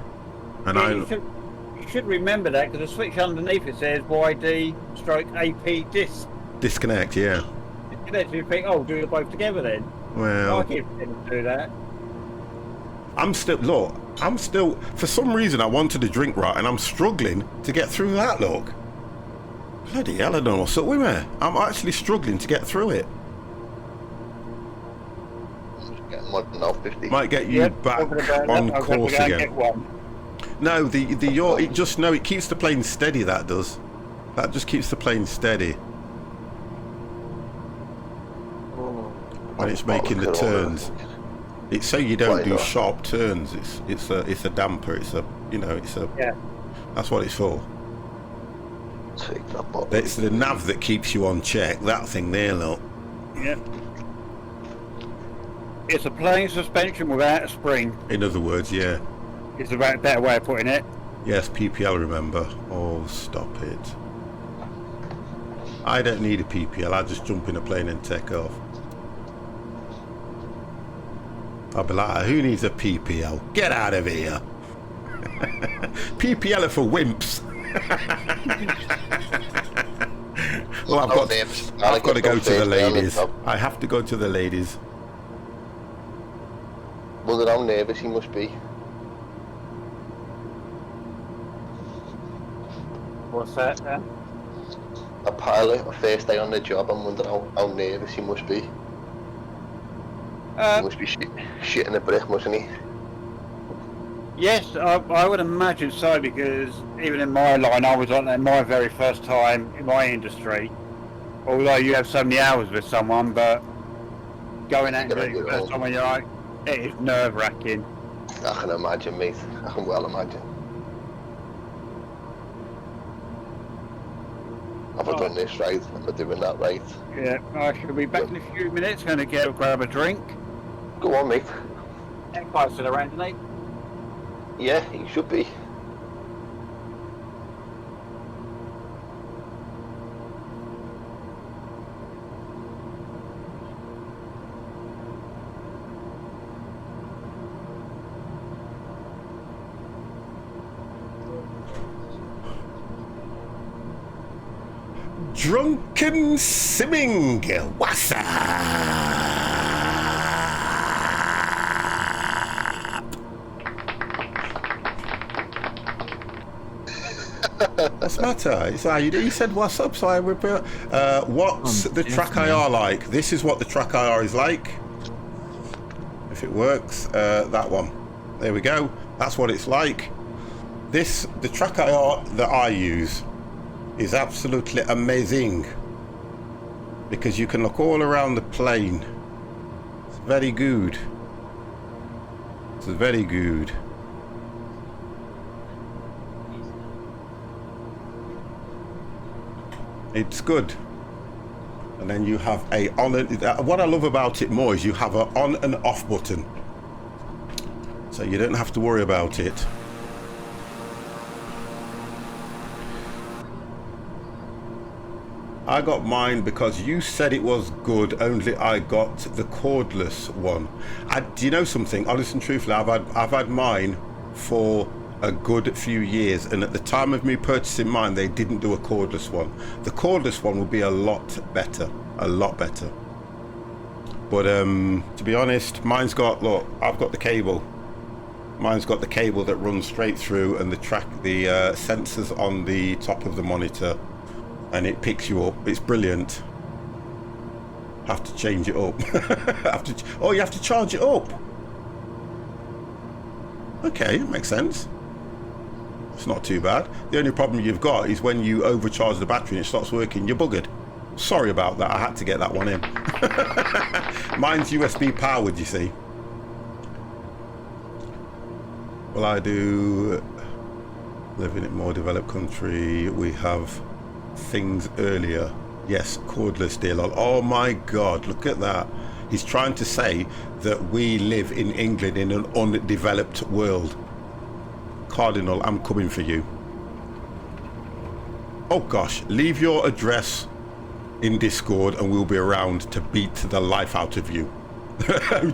And You should remember that, because the switch underneath it says YD stroke AP disconnect, yeah. Disconnect, you think, oh, do them both together then. Well... I keep to do that. I'm still, for some reason I wanted to drink right and I'm struggling to get through that, look. Bloody hell, I don't know what's up with me. I'm actually struggling to get through it. Might get you back on course again. No, it keeps the plane steady, that does. That just keeps the plane steady. When it's making the turns. It's so you don't do sharp turns. It's a damper. That's what it's for. It's the nav that keeps you on check. That thing there, look. Yeah. It's a plane suspension without a spring. In other words, yeah. It's a better way of putting it. Yes, PPL. Remember. Oh, stop it. I don't need a PPL. I just jump in a plane and take off. I'll be like, who needs a PPL? Get out of here. PPL are for wimps. Well, I've got to go to the ladies. I have to go to the ladies. Wonder how nervous he must be. What's that then? A pilot, a first day on the job, I'm wondering how nervous he must be. He must be shitting the brick, mustn't he? Yes, I would imagine so, because even in my line, I was on there my very first time in my industry. Although you have so many hours with someone, but going out and doing it first time when you're like, it is nerve-wracking. I can imagine, mate. I can well imagine. Have I done this right? Am I doing that right? Yeah, I should be back in a few minutes. Going to grab a drink. Go on, mate. And quite still around, isn't he? Yeah, he should be. Drunken Simming. What's up? What's the matter? It's like, you said what's up, so I repeat. What's the track IR like? This is what the track IR is like. If it works, that one. There we go. That's what it's like. The track IR that I use is absolutely amazing. because you can look all around the plane. It's very good. It's very good. It's good. And then you have a on and, what I love about it more is you have an on and off button, so you don't have to worry about it. I got mine because you said it was good, only I got the cordless one. Do you know something? Honest and truthfully, I've had mine for a good few years, and at the time of me purchasing mine, they didn't do a cordless one. The cordless one will be a lot better. But to be honest, mine's got, look, I've got the cable. Mine's got the cable that runs straight through, and the sensors on the top of the monitor, and it picks you up. It's brilliant. Have to change it up. Oh, you have to charge it up. Okay, makes sense. It's not too bad. The only problem you've got is when you overcharge the battery and it stops working, you're buggered. Sorry about that. I had to get that one in. Mine's USB powered, you see. Well, I do live in a more developed country. We have things earlier. Yes, cordless, dear lol. Oh my God, look at that. He's trying to say that we live in England in an undeveloped world. Cardinal, I'm coming for you. Oh gosh, leave your address in Discord and we'll be around to beat the life out of you.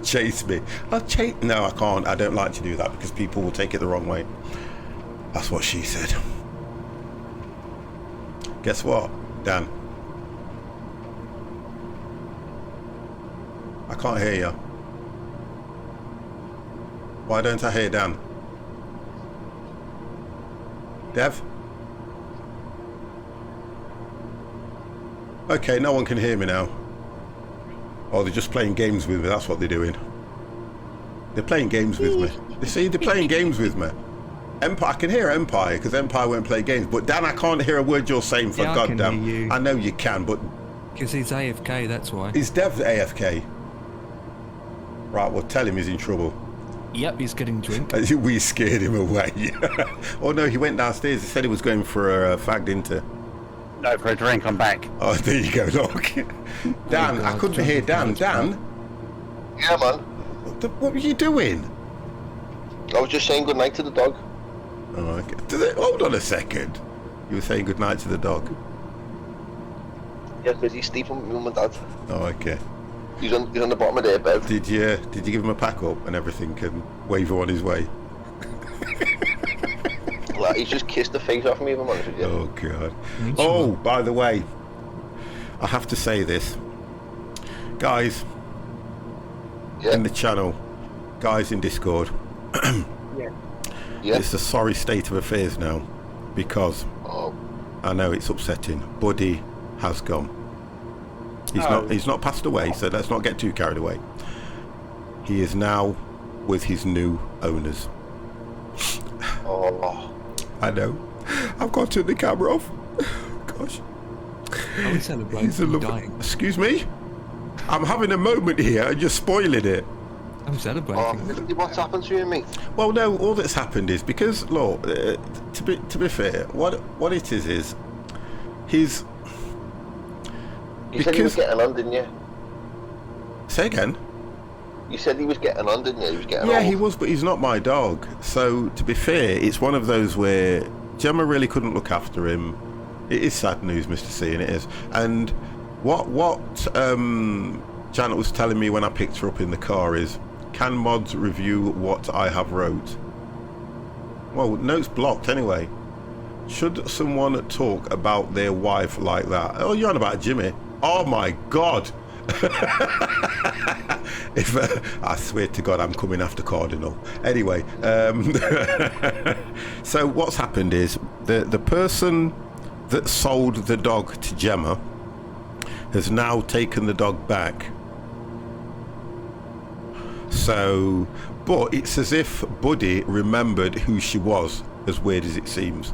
Chase me. No, I can't. I don't like to do that because people will take it the wrong way. That's what she said. Guess what, Dan? I can't hear you. Why don't I hear Dan? Dev? Okay, no one can hear me now. Oh, they're just playing games with me. That's what they're doing. They're playing games with me. You see, they're playing games with me. Empire, I can hear Empire because Empire won't play games. But Dan, I can't hear a word you're saying for goddamn. I know you can, but because he's AFK, that's why. Is Dev AFK? Right, well, tell him he's in trouble. Yep, he's getting drink. We scared him away. Oh no, he went downstairs. He said he was going for a fag, didn't he? No, for a drink. I'm back. Oh, there you go, look. Dan, I couldn't hear Dan. Dan? Yeah, man. What were you doing? I was just saying goodnight to the dog. Oh, okay. Hold on a second. You were saying goodnight to the dog? Yeah, because he's sleeping with mum and dad. Oh, okay. He's on the bottom of their bed. Did you give him a pack up and everything and wave him on his way? Like, he's just kissed the face off me, if I'm honest with you. Oh, God. Oh, by the way, I have to say this. Guys, in the channel, guys in Discord, it's a sorry state of affairs now because I know it's upsetting. Buddy has gone. He's not passed away, so let's not get too carried away. He is now with his new owners. Oh. I know. I've got to turn the camera off. Gosh. Are we celebrating dying? Excuse me? I'm having a moment here and you're spoiling it. I'm celebrating. What's happened to you, mate? Well, no, all that's happened is because, look, to be fair, what it is he's... You said he was getting on, didn't you? Say again? You said he was getting on, didn't you? He was getting on. He was, but he's not my dog. So, to be fair, it's one of those where Gemma really couldn't look after him. It is sad news, Mr. C, and it is. And what Janet was telling me when I picked her up in the car is, can mods review what I have wrote? Well, notes blocked anyway. Should someone talk about their wife like that? Oh, you're on about Jimmy. Oh my God. If I swear to God, I'm coming after Cardinal. Anyway, so what's happened is the person that sold the dog to Gemma has now taken the dog back. So, but it's as if Buddy remembered who she was, as weird as it seems.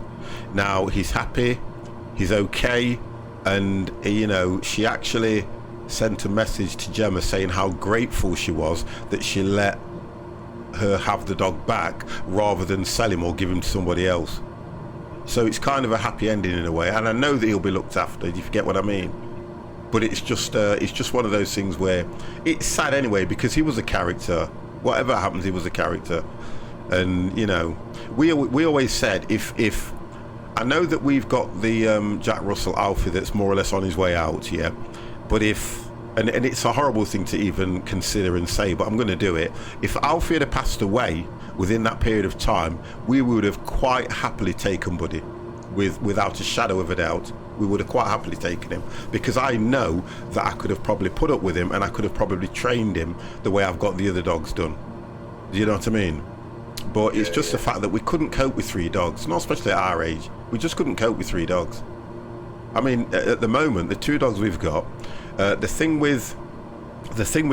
Now he's happy, he's okay, and you know, she actually sent a message to Gemma saying how grateful she was that she let her have the dog back rather than sell him or give him to somebody else. So it's kind of a happy ending in a way, and I know that he'll be looked after, if you get what I mean. But it's just one of those things where it's sad anyway, because he was a character. Whatever happens, he was a character. And you know, we always said, if I know that we've got the Jack Russell Alfie that's more or less on his way out, yeah, but if and it's a horrible thing to even consider and say, but I'm going to do it. If Alfie had passed away within that period of time, we would have quite happily taken Buddy, without a shadow of a doubt. We would have quite happily taken him, because I know that I could have probably put up with him, and I could have probably trained him the way I've got the other dogs done. Do you know what I mean? But it's just the fact that we couldn't cope with 3 dogs, not especially at our age. We just couldn't cope with 3 dogs. I mean, at the moment, the 2 dogs we've got, the thing with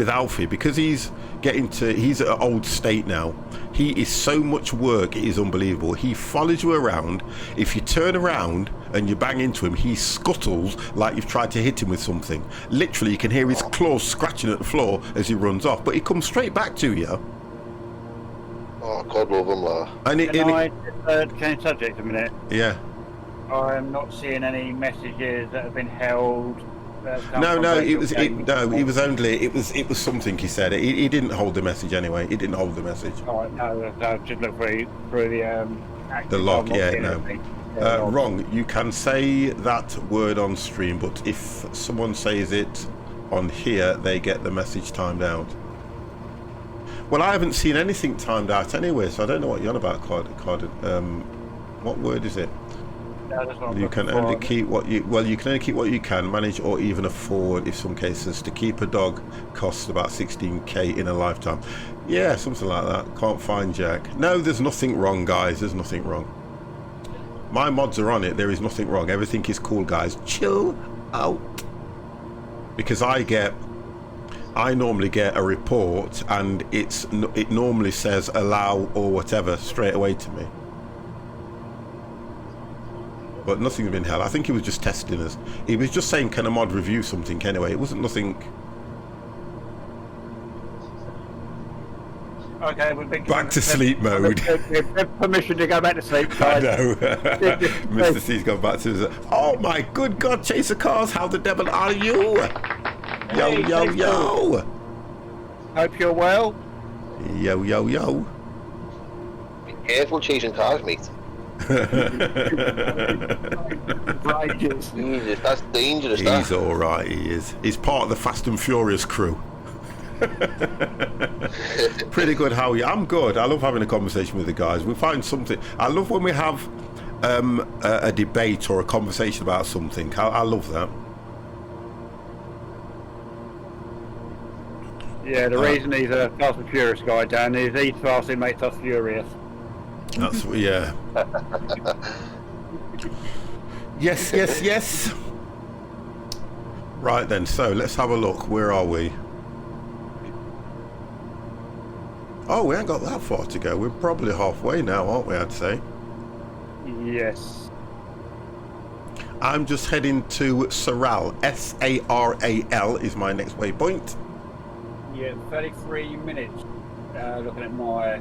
Alfie, because he's at an old state now, he is so much work, it is unbelievable. He follows you around. If you turn around and you bang into him, he scuttles like you've tried to hit him with something. Literally, you can hear his claws scratching at the floor as he runs off, but he comes straight back to you. Oh, God love him, lad. Can I change subject a minute? Yeah. I'm not seeing any messages that have been held. No, it was something he said. He didn't hold the message anyway. He didn't hold the message. Oh, no, I just look through the log. Yeah, no. Wrong. You can say that word on stream, but if someone says it on here, they get the message timed out. Well, I haven't seen anything timed out anyway, so I don't know what you're on about, Card. What word is it? You can only keep what you can manage or even afford. In some cases, to keep a dog costs about 16k in a lifetime. Yeah, something like that. Can't find Jack. No, there's nothing wrong, guys. There's nothing wrong. My mods are on it. There is nothing wrong. Everything is cool, guys. Chill out. Because I normally get a report, and it normally says allow or whatever straight away to me. But nothing's been held. I think he was just testing us. He was just saying, can a mod review something anyway? It wasn't nothing. Okay, we've been back to sleep mode. Permission to go back to sleep, guys. I know. Mr. C's gone back to his. Oh my good God, Chaser Cars, how the devil are you? Yo. Hope you're well. Yo. Be careful chasing cars, mate. Jesus, that's dangerous. He's alright, he is. He's part of the Fast and Furious crew. Pretty good, how are you? I'm good. I love having a conversation with the guys. We find something. I love when we have a debate or a conversation about something. I love that. Yeah, the reason he's a Fast and Furious guy, Dan, is he's fast, he makes us furious. That's yeah. Yes. Right then, so let's have a look. Where are we? Oh, we ain't got that far to go. We're probably halfway now, aren't we, I'd say? Yes. I'm just heading to Saral. S-A-R-A-L is my next waypoint. Yeah, 33 minutes. Looking at my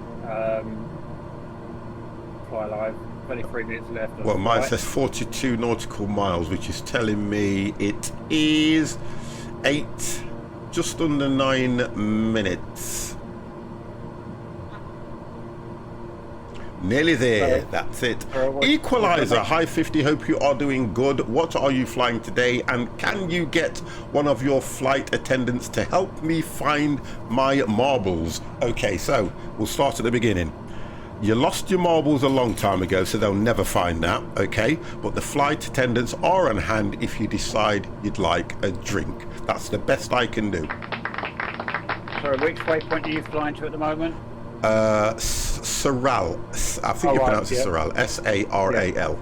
fly live. 33 minutes left. Well, mine says 42 nautical miles, which is telling me it is just under 9 minutes. Nearly there. That's it. Equalizer, hi 50, hope you are doing good. What are you flying today, and can you get one of your flight attendants to help me find my marbles? Okay, so we'll start at the beginning. You lost your marbles a long time ago, so they'll never find that, okay? But the flight attendants are on hand if you decide you'd like a drink. That's the best I can do. Sorry, which waypoint are you flying to at the moment? Saral. I think you pronounce it Saral. S-A-R-A-L.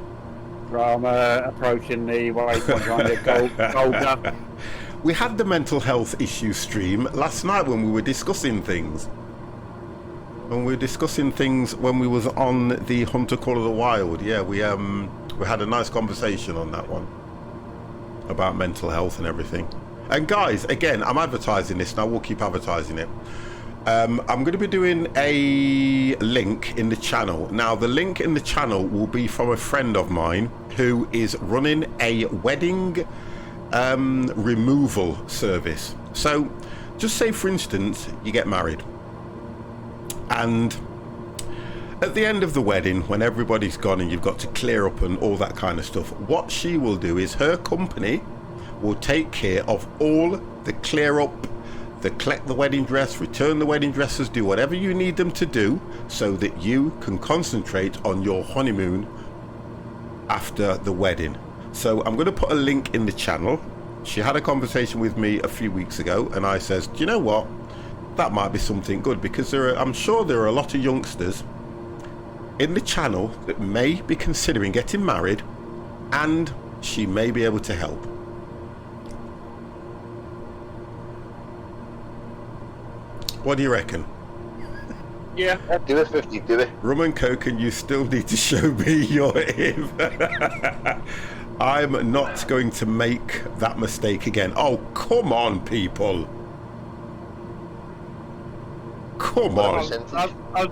Right, I'm approaching the waypoint on the gold. We had the mental health issue stream last night when we were discussing things. When we was on the Hunter Call of the Wild. Yeah, we had a nice conversation on that one. about mental health and everything. And guys, again, I'm advertising this and I will keep advertising it. I'm going to be doing a link in the channel. Now, the link in the channel will be from a friend of mine who is running a wedding removal service. So just say, for instance, you get married, and at the end of the wedding, when everybody's gone and you've got to clear up and all that kind of stuff, what she will do is her company will take care of all the clear up, the collect the wedding dress, return the wedding dresses, do whatever you need them to do so that you can concentrate on your honeymoon after the wedding. So I'm going to put a link in the channel. She had a conversation with me a few weeks ago and I says, do you know what, that might be something good, because I'm sure there are a lot of youngsters in the channel that may be considering getting married, and she may be able to help. What do you reckon? Yeah. Do it, 50, do it. Rum and Coke, and you still need to show me your if. I'm not going to make that mistake again. Oh, come on, people. Come on. I was going to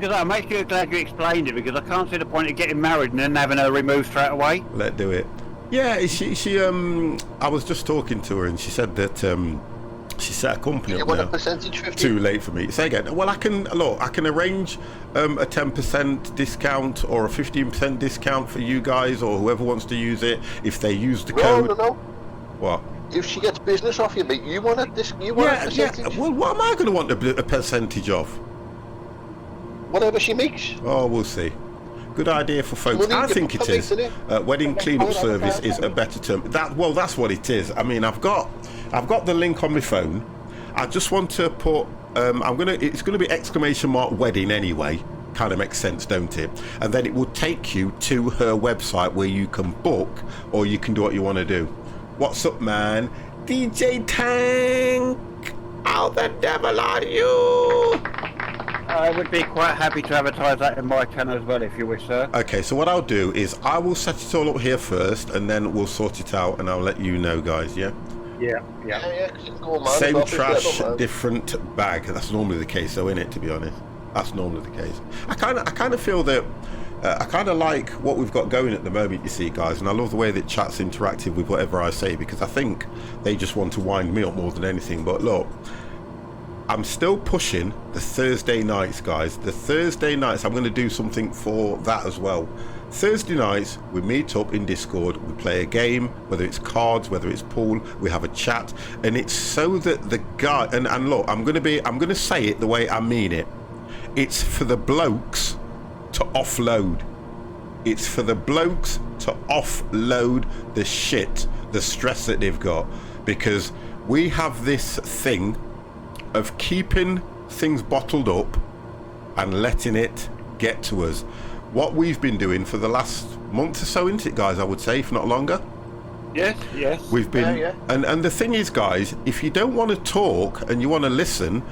say, I'm actually glad you explained it, because I can't see the point of getting married and then having her removed straight away. Let's do it. Yeah, she I was just talking to her and she said that she set a company You up want a now. percentage, 50? Too late for me. Say again. Well, I can arrange a 10% discount or a 15% discount for you guys or whoever wants to use it if they use the code. No. What? If she gets business off you, mate, you want a percentage? Yeah. Well, what am I going to want a percentage of? Whatever she makes. Oh, we'll see. Good idea for folks. Money, I think it is. isn't Wedding cleanup service is a better term. That's what it is. I mean, I've got the link on my phone. I just want to put. It's gonna be !wedding anyway. Kind of makes sense, don't it? And then it will take you to her website where you can book or you can do what you want to do. What's up, man? DJ Tank, how the devil are you? I would be quite happy to advertise that in my channel as well, if you wish, sir. Okay, so what I'll do is I will set it all up here first, and then we'll sort it out, and I'll let you know, guys. Yeah. Yeah. 'Cause you can go mad Same about it, trash, yeah, don't different bag. That's normally the case, though, isn't it? To be honest, that's normally the case. I kind of feel that I kind of like what we've got going at the moment. You see, guys, and I love the way that chat's interactive with whatever I say, because I think they just want to wind me up more than anything. But look, I'm still pushing the Thursday nights, guys. The Thursday nights, I'm going to do something for that as well. Thursday nights, we meet up in Discord, we play a game, whether it's cards, whether it's pool, we have a chat, and it's so that the guy, and look, I'm going to say it the way I mean it. It's for the blokes to offload. It's for the blokes to offload the shit, the stress that they've got, because we have this thing of keeping things bottled up and letting it get to us. What we've been doing for the last month or so, isn't it, guys? I would say, if not longer. Yes. We've been, Yeah. and the thing is, guys, if you don't want to talk and you want to listen,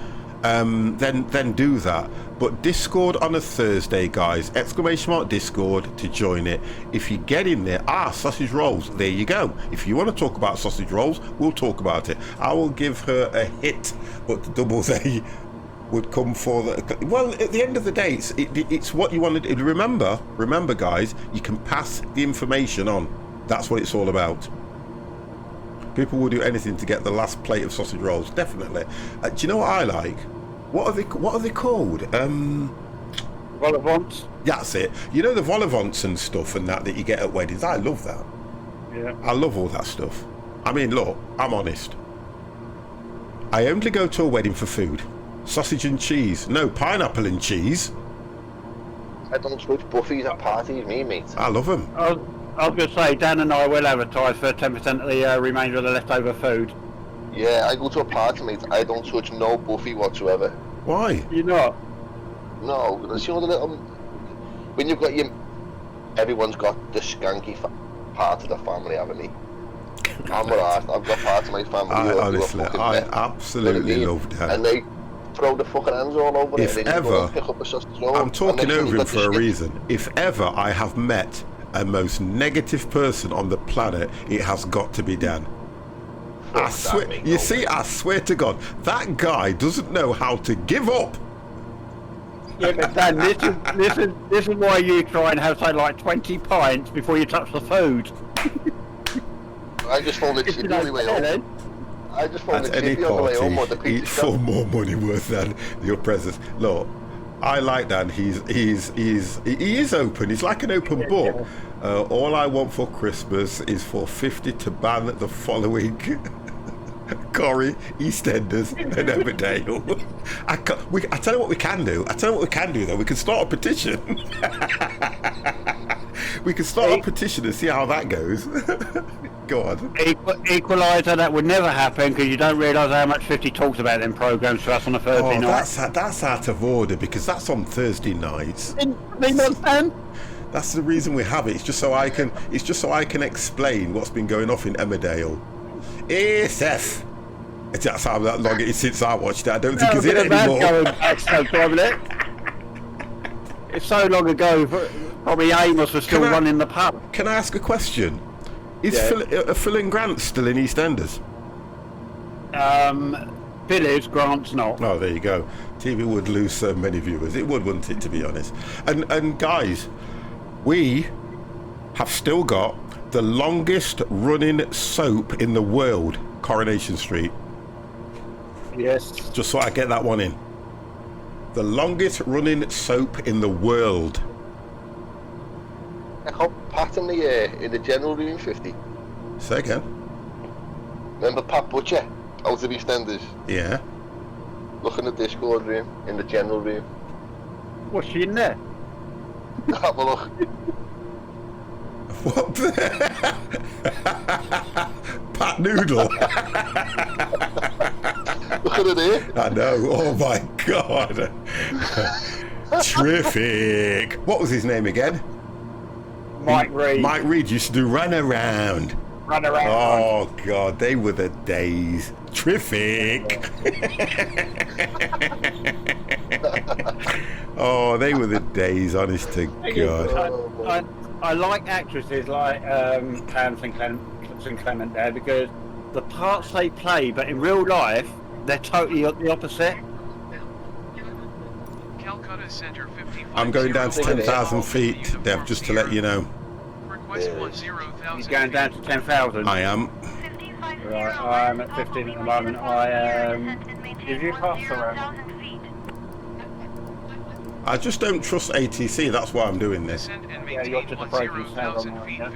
then do that. But Discord on a Thursday, guys, !Discord to join it. If you get in there, sausage rolls, there you go. If you want to talk about sausage rolls, we'll talk about it. I will give her a hit, but the doubles A would come for the. Well, at the end of the day, it's what you want to do. Remember, guys, you can pass the information on. That's what it's all about. People will do anything to get the last plate of sausage rolls, definitely. Do you know what I like? What are they called? Vol-au-vents. That's it. You know, the vol-au-vents and stuff and that you get at weddings. I love that. Yeah. I love all that stuff. I mean, look, I'm honest. I only go to a wedding for food. Sausage and cheese. No, pineapple and cheese. I don't switch buffets at parties, mate. I love them. I was going to say, Dan and I will advertise for 10% of the remainder of the leftover food. Yeah, I go to a party, mate. I don't touch no buffet whatsoever. Why? You're not? No, because you know the little. When you've got your. Everyone's got the skanky part of the family, haven't they? I'm alright. I've got part of my family. Honestly, I absolutely love that. And they throw the fucking hands all over If it. ever, Pick up a sausage roll, I'm talking and over him then for a reason. If ever I have met a most negative person on the planet, it has got to be Dan. I swear, you see, I swear to God, that guy doesn't know how to give up. Yeah, but Dan, this is why you try and have, say, like 20 pints before you touch the food. I just found it chippy on the way home. I just found At it any chippy on the way home. What the party, eat pizza for shop. more money worth than your presence. Look, I like Dan. He is open. He's like an open book. All I want for Christmas is for 50 to ban the following Corrie, EastEnders, and Emmerdale. I tell you what we can do. Though. We can start a petition. We can start a petition and see how that goes. Go on. Equaliser, that would never happen because you don't realise how much 50 talks about them programmes to us on a Thursday night. That's out of order because that's on Thursday nights. That's the reason we have it. It's just so I can explain what's been going off in Emmerdale. Seth. That's how long it is since I watched it. I don't think it's in anymore. It's so long ago. Probably Amos was still running the pub. Can I ask a question? Is Phil and Grant still in EastEnders? Phil is, Grant's not. Oh, there you go. TV would lose so many viewers. It would, wouldn't it, to be honest? And guys, we have still got the longest running soap in the world, Coronation Street. Yes. Just so I get that one in. The longest running soap in the world. I got Pat in the general room 50. Say again. Remember Pat Butcher out of EastEnders? Yeah. Look in the Discord room, in the general room. What's she in there? Have a look. What? Pat Noodle. Look at it here. I know. Oh my God. Terrific. What was his name again? Mike Reed. Mike Reed used to do Run Around. Oh God, they were the days. Terrific. Oh, they were the days, honest to God. I like actresses like Pam St Clement there because the parts they play, but in real life, they're totally the opposite. Calcutta Center 55. I'm going down to 10,000 feet, Dev, just to let you know. Request 10,000. He's going down to 10,000. I am. Right, I'm at 15 at the moment. I am. Did you pass around? I just don't trust ATC, that's why I'm doing this. Yeah, you're to the broken sound on mine, yeah.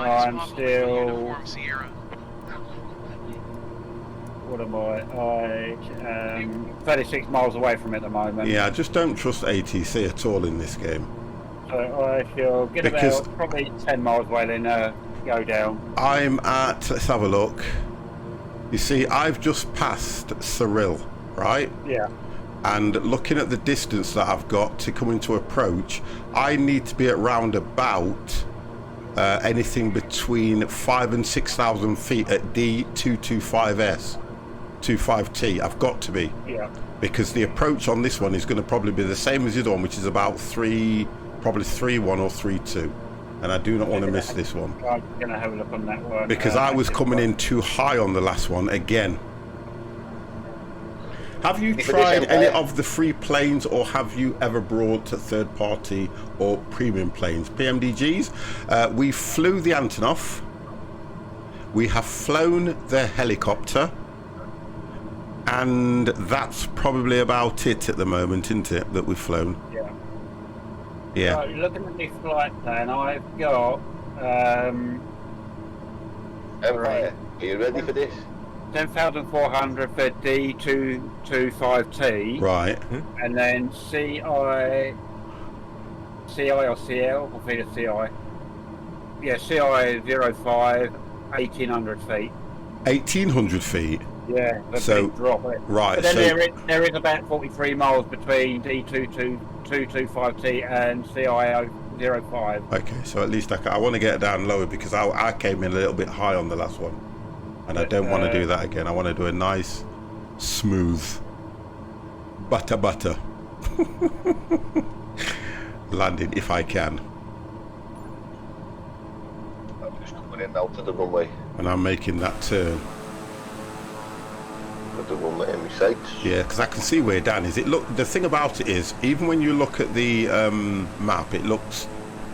I'm still... What am I? 36 miles away from it at the moment. Yeah, I just don't trust ATC at all in this game. So I shall get about probably 10 miles away, then go down. I'm at, let's have a look. You see, I've just passed Cyril, right? Yeah. And looking at the distance that I've got to come into approach, I need to be at round about anything between 5,000 and 6,000 feet at D225S, 25T. I've got to be. Yeah. Because the approach on this one is going to probably be the same as the other one, which is about probably 3.1 or 3.2. And I do not want to miss this one. I'm going to have a look on that one. Because I was coming in too high on the last one again. Have you tried any of the free planes, or have you ever brought third party or premium planes? PMDGs, we flew the Antonov, we have flown the helicopter, and that's probably about it at the moment, isn't it, that we've flown? Yeah. Yeah. So looking at this flight plan, I've got... Empire, are you ready for this? 10,400 for D225T. Right. And then CI or CL, I think it's CI. Yeah, CI 05, 1,800 feet. 1,800 feet? Yeah, that's so, a big drop. Right. But then there is about 43 miles between D225T and CI 05. Okay, so at least I want to get it down lower because I came in a little bit high on the last one. And I don't want to do that again. I want to do a nice, smooth, butter landing if I can. I'm just coming in out to the runway. And I'm making that turn. But the one in my sights. Yeah, because I can see where Dan is. The thing about it is, even when you look at the map, it looks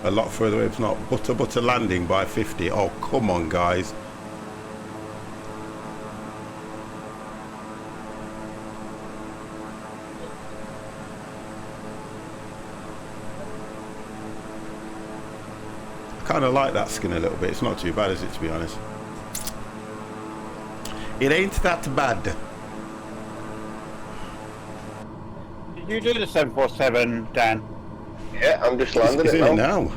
a lot further away. It's not butter landing by 50. Oh, come on, guys. I kind of like that skin a little bit. It's not too bad, is it, to be honest? It ain't that bad. Did you do the 747, Dan? Yeah, I'm just landing He's it in now. it now.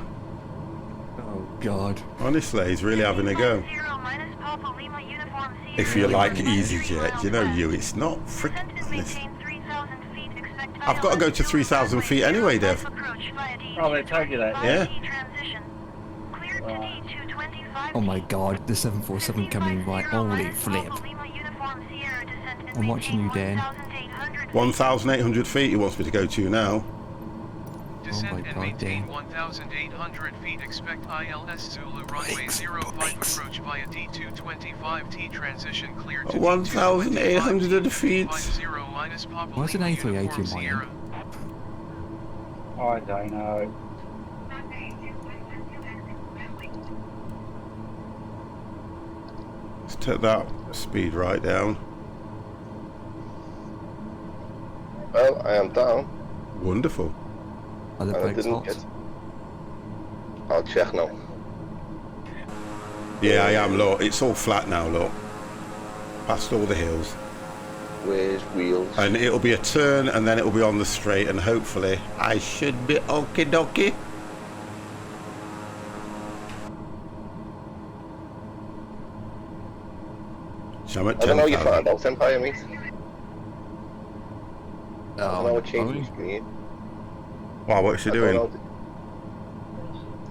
Oh God. Honestly, he's really having a go. 0 minus Papa Lima uniform Sierra. If you like EasyJet, you know you, it's not freaking Descent and honest. maintain 3,000 feet. Expect I've got to go to 3,000 feet anyway, Dev. Oh, they told you that. Yeah. Transition. Cleared to D225. Oh my God. The 747 coming right. Holy flip. I'm watching you, Dan. 1,800 feet he wants me to go to now. Descend my and God, maintain Dan. 1,800 feet. Expect ILS Zulu runway 05 approach via D225T transition cleared to 1,800 feet. 50 minus Papa Why is an Lima A380 uniform in my Sierra. I don't know. Let's take that speed right down. Well, I am down. Wonderful. Are the And I brakes didn't hot? get... I'll check now. Yeah, I am, look. It's all flat now, look. Past all the hills. Where's wheels? And it'll be a turn and then it'll be on the straight and hopefully I should be okie dokie. So I'm at I don't know how you 10,000. found out, Empire, mate. I don't know what changed only- my screen. Wow, what's she I don't doing? know.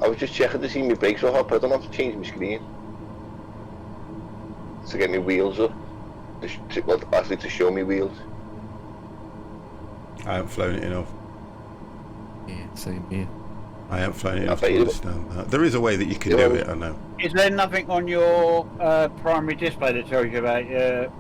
I was just checking to see my brakes were hot, but I don't have to change my screen. To get my wheels up. Well, actually to show me wheels. I haven't flown it enough. Yeah, same here. I haven't flown it I enough bet to you- understand that. There is a way that you can Yeah, do it, I know. Is there nothing on your primary display that tells you about your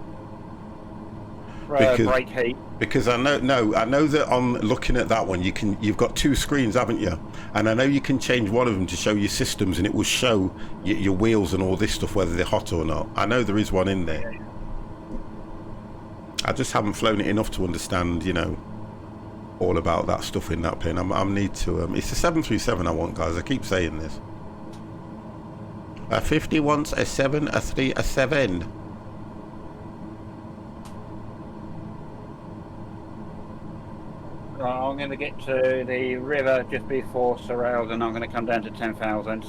Because- brake heat? Because I know that on looking at that one, you've got two screens, haven't you? And I know you can change one of them to show your systems, and it will show your wheels and all this stuff, whether they're hot or not. I know there is one in there. I just haven't flown it enough to understand, you know, all about that stuff in that pin. I need to. It's a 737 I want, guys. I keep saying this. A 50 wants a 7, a 3, a 7. Right, I'm going to get to the river just before Sorrels and I'm going to come down to 10,000.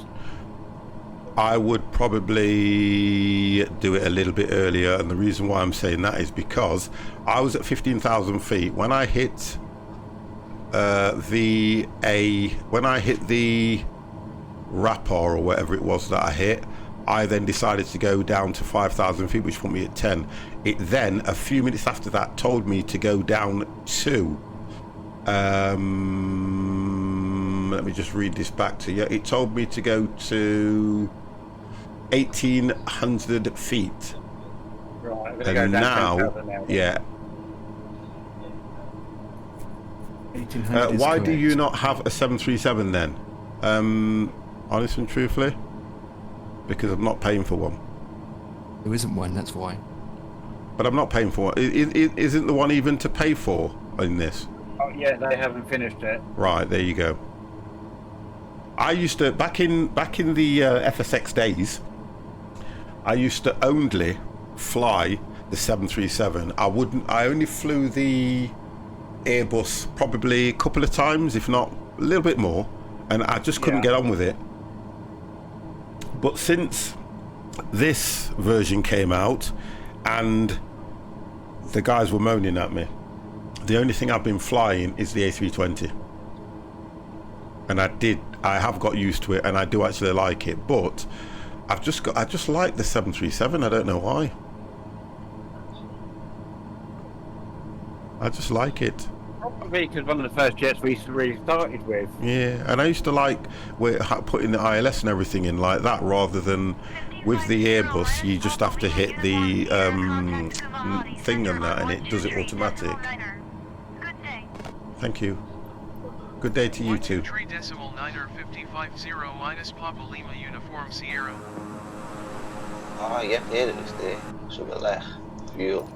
I would probably do it a little bit earlier, and the reason why I'm saying that is because I was at 15,000 feet when I hit the Rapport or whatever it was that I hit. I then decided to go down to 5,000 feet, which put me at 10. It then, a few minutes after that, told me to go down to let me just read this back to you. It told me to go to 1,800 feet. Right, I'm going to go And down now, 10,000 now. yeah. 1800 is Why do correct. you not have a 737 then? Honest and truthfully, because I'm not paying for one. There isn't one, that's why. But I'm not paying for one. Isn't the one even to pay for in this? Oh, yeah, they haven't finished it. Right, there you go. I used to back in the FSX days. I used to only fly the 737. I only flew the Airbus probably a couple of times, if not a little bit more, and I just couldn't get on with it. But since this version came out and the guys were moaning at me, the only thing I've been flying is the A320, and I have got used to it, and I do actually like it. But I just like the 737. I don't know why. I just like it. Probably because one of the first jets we really started with. Yeah, and I used to like putting the ILS and everything in like that rather than with the Airbus, you just have to hit the thing and that, and it does it automatic. Good day. Thank you. Good day to you too. 123.950 minus Papa Lima Uniform Sierra. Ah, yeah, there it is there. Something like fuel.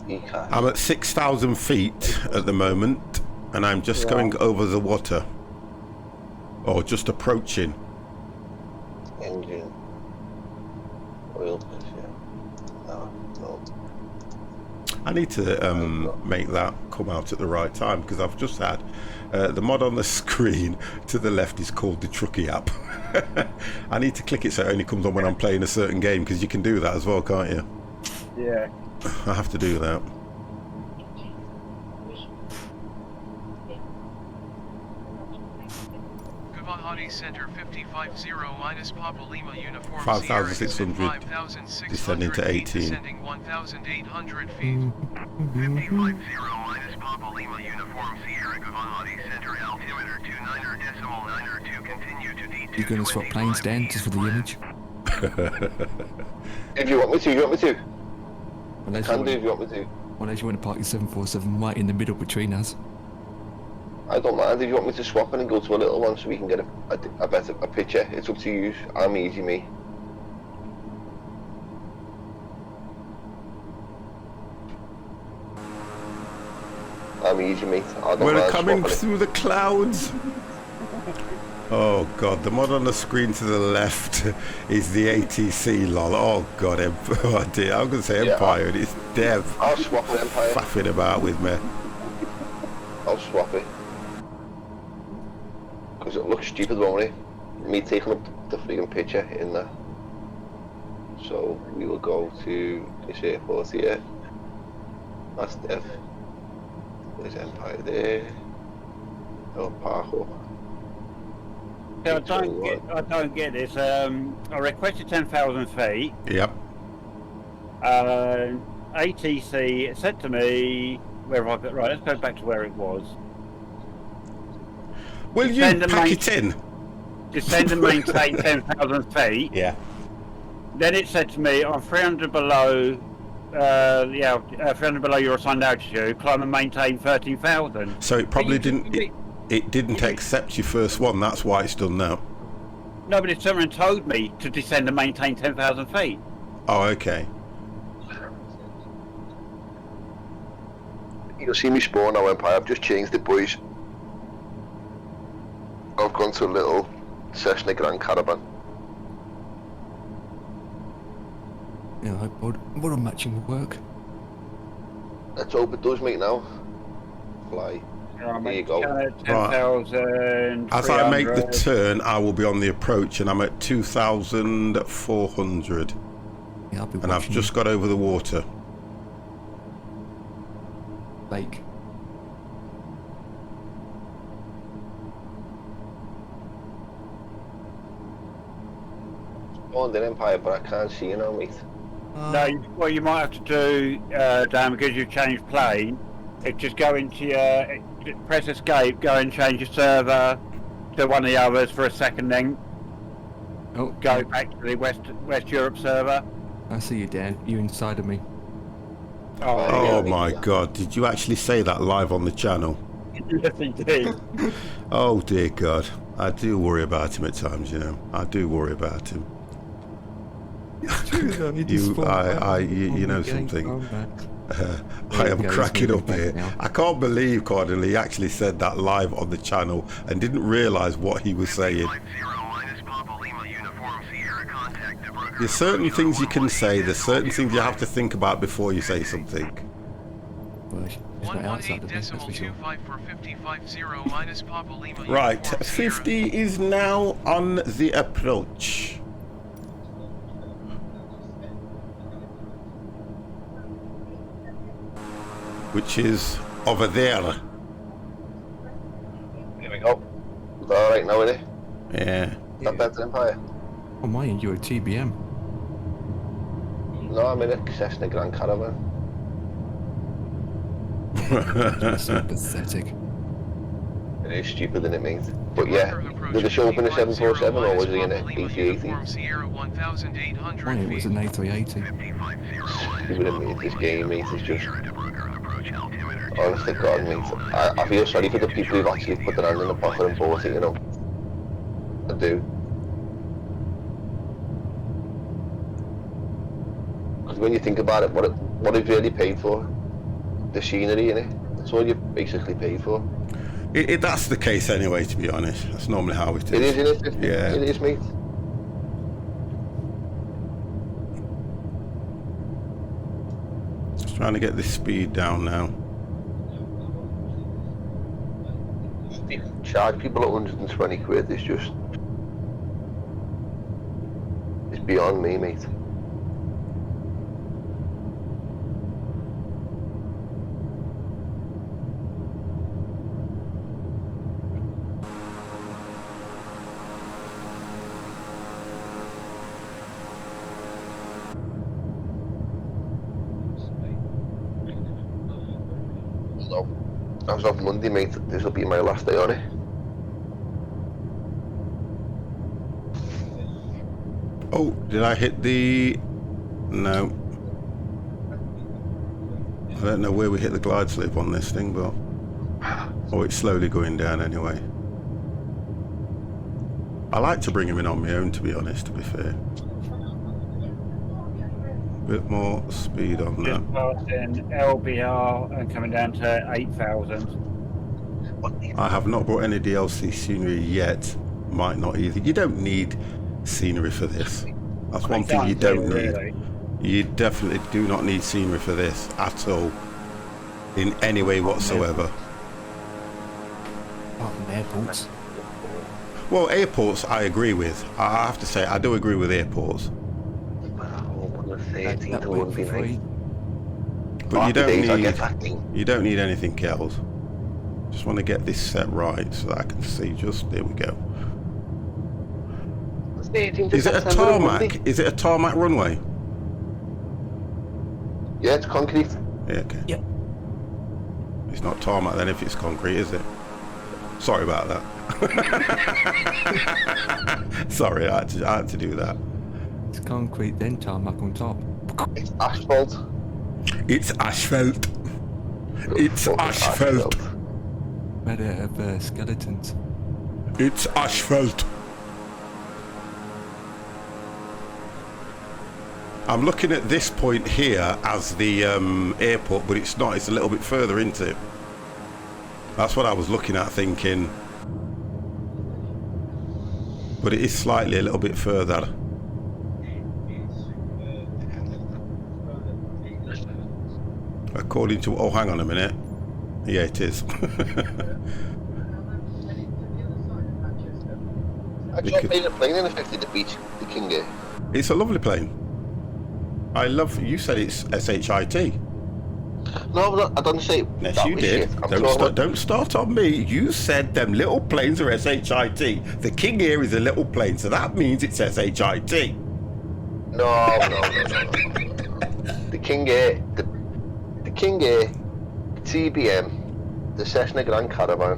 ECAS. I'm at 6,000 feet at the moment, and I'm just going over the water. Or just approaching. Engine. Oil pressure. No, no. I need to make that come out at the right time, because I've just had the mod on the screen to the left is called the Truckee app. I need to click it so it only comes on when I'm playing a certain game, because you can do that as well, can't you? Yeah. I have to do that. Gavahati Center 550 minus Papa Lima Uniform 5,600 descending to 18. Descending 1,800 feet. 50 minus Papa Lima Uniform Sierra Gavahati Center altimeter 29.902 continue to D2. You're gonna swap planes, Dan, just for the image? If you want me to, you want me to. Unless Can you do if want, you want me to. unless you want to park your 747 right in the middle between us. I don't mind if you want me to swap it and go to a little one so we can get a better picture. It's up to you. I'm easy, me. I'm easy, mate. I don't We're mind coming swapping it. through the clouds. Oh god, the mod on the screen to the left is the ATC lol. Oh god, oh dear, I'm going to say Empire and it's Dev I'll swap it, Empire. faffing about with me. I'll swap it. Because it looks stupid, won't it? Me taking up the freaking picture in there. So we will go to this airport here. That's Dev. There's Empire there. I'll park up. Yeah, I don't get this. I requested 10,000 feet. Yep. ATC said to me, where have I got? Right, let's go back to where it was. Will you Descend and pack it in? Descend and maintain 10,000 feet. Yeah. Then it said to me, on 300 below, 300 below your assigned altitude, climb and maintain 13,000. So it probably didn't. It didn't accept your first one. That's why it's done now. No, but it turned around and told me to descend and maintain 10,000 feet. Oh, okay. You'll see me spawn now, Empire. I've just changed it, boys. I've gone to a little Cessna Grand Caravan. Yeah, I hope what matching will work. Let's hope it does, mate, now. Fly. There you go. 10,000. As I make the turn, I will be on the approach, and I'm at 2,400. Yeah, I'll be And I've just got over the water. Lake. On the Empire, but I can't see you now, mate. No, what you might have to do, Dan, because you've changed plane, is just go into your, press escape, go and change your server to one of the others for a second, then go back to the West Europe server. I see you, Dan. You inside of me. Oh my god, did you actually say that live on the channel? Yes, indeed. Oh dear god, I do worry about him at times, you know. I do worry about him. You know something. I am cracking up here. I can't believe, Cardinal, he actually said that live on the channel and didn't realise what he was saying. There's certain things you can say, there's certain things you have to think about before you say something. Well, it's not outside of me, that's for sure. Right, 50 is now on the approach. Which is over there. Here we go. Is that alright now, is it? Yeah. Is that better, Empire? On my end, you're a TBM. No, I'm in a Cessna Grand Caravan. So pathetic. It is stupid, isn't it, mate? But yeah, Did they show up in a 747 or was he in a uniform Sierra 1800 It was an A380. You would have made this game, mate. It's just, honest to God, mate. I feel sorry for the people who've actually put their hand in the pocket and bought it, you know. I do. Because when you think about it, what they've really paid for, the scenery, innit? That's all you basically paid for. That's the case anyway, to be honest. That's normally how it is. It is, isn't it? Yeah. It is, mate. Just trying to get this speed down now. Charge people at 120 quid is just... It's beyond me, mate. As of Monday, mate, this will be my last day on it. Oh, did I hit the... No. I don't know where we hit the glide slip on this thing, but... Oh, it's slowly going down anyway. I like to bring him in on my own, to be honest, to be fair. Bit more speed on that. Just passing LBR and coming down to 8,000. I have not brought any DLC scenery yet. Might not either. You don't need scenery for this. That's one thing you don't need. Really. You definitely do not need scenery for this at all, in any way whatsoever. Apart from airports. Well, airports I agree with. I have to say I do agree with airports. That went for free. But you don't need anything else. Just want to get this set right so that I can see just, there we go. Is it a tarmac? Is it a tarmac runway? Yeah, it's concrete. Yeah, okay. Yep. It's not tarmac then if it's concrete, is it? Sorry about that. Sorry, I had to do that. It's concrete, then tarmac on top. It's asphalt. It's asphalt. It's asphalt. Made out of skeletons. It's asphalt. I'm looking at this point here as the airport, but it's not. It's a little bit further into it. That's what I was looking at, thinking. But it is slightly a little bit further. According to... Oh, hang on a minute. Yeah, it is. I just made a plane in effect at the beach, the King Air. It's a lovely plane. I love... You said it's SHIT. No, I don't say Yes, that you was did. shit. Don't start on me. You said them little planes are SHIT. The King Air is a little plane, so that means it's SHIT. No. The King Air, the King Air, TBM, the Cessna Grand Caravan.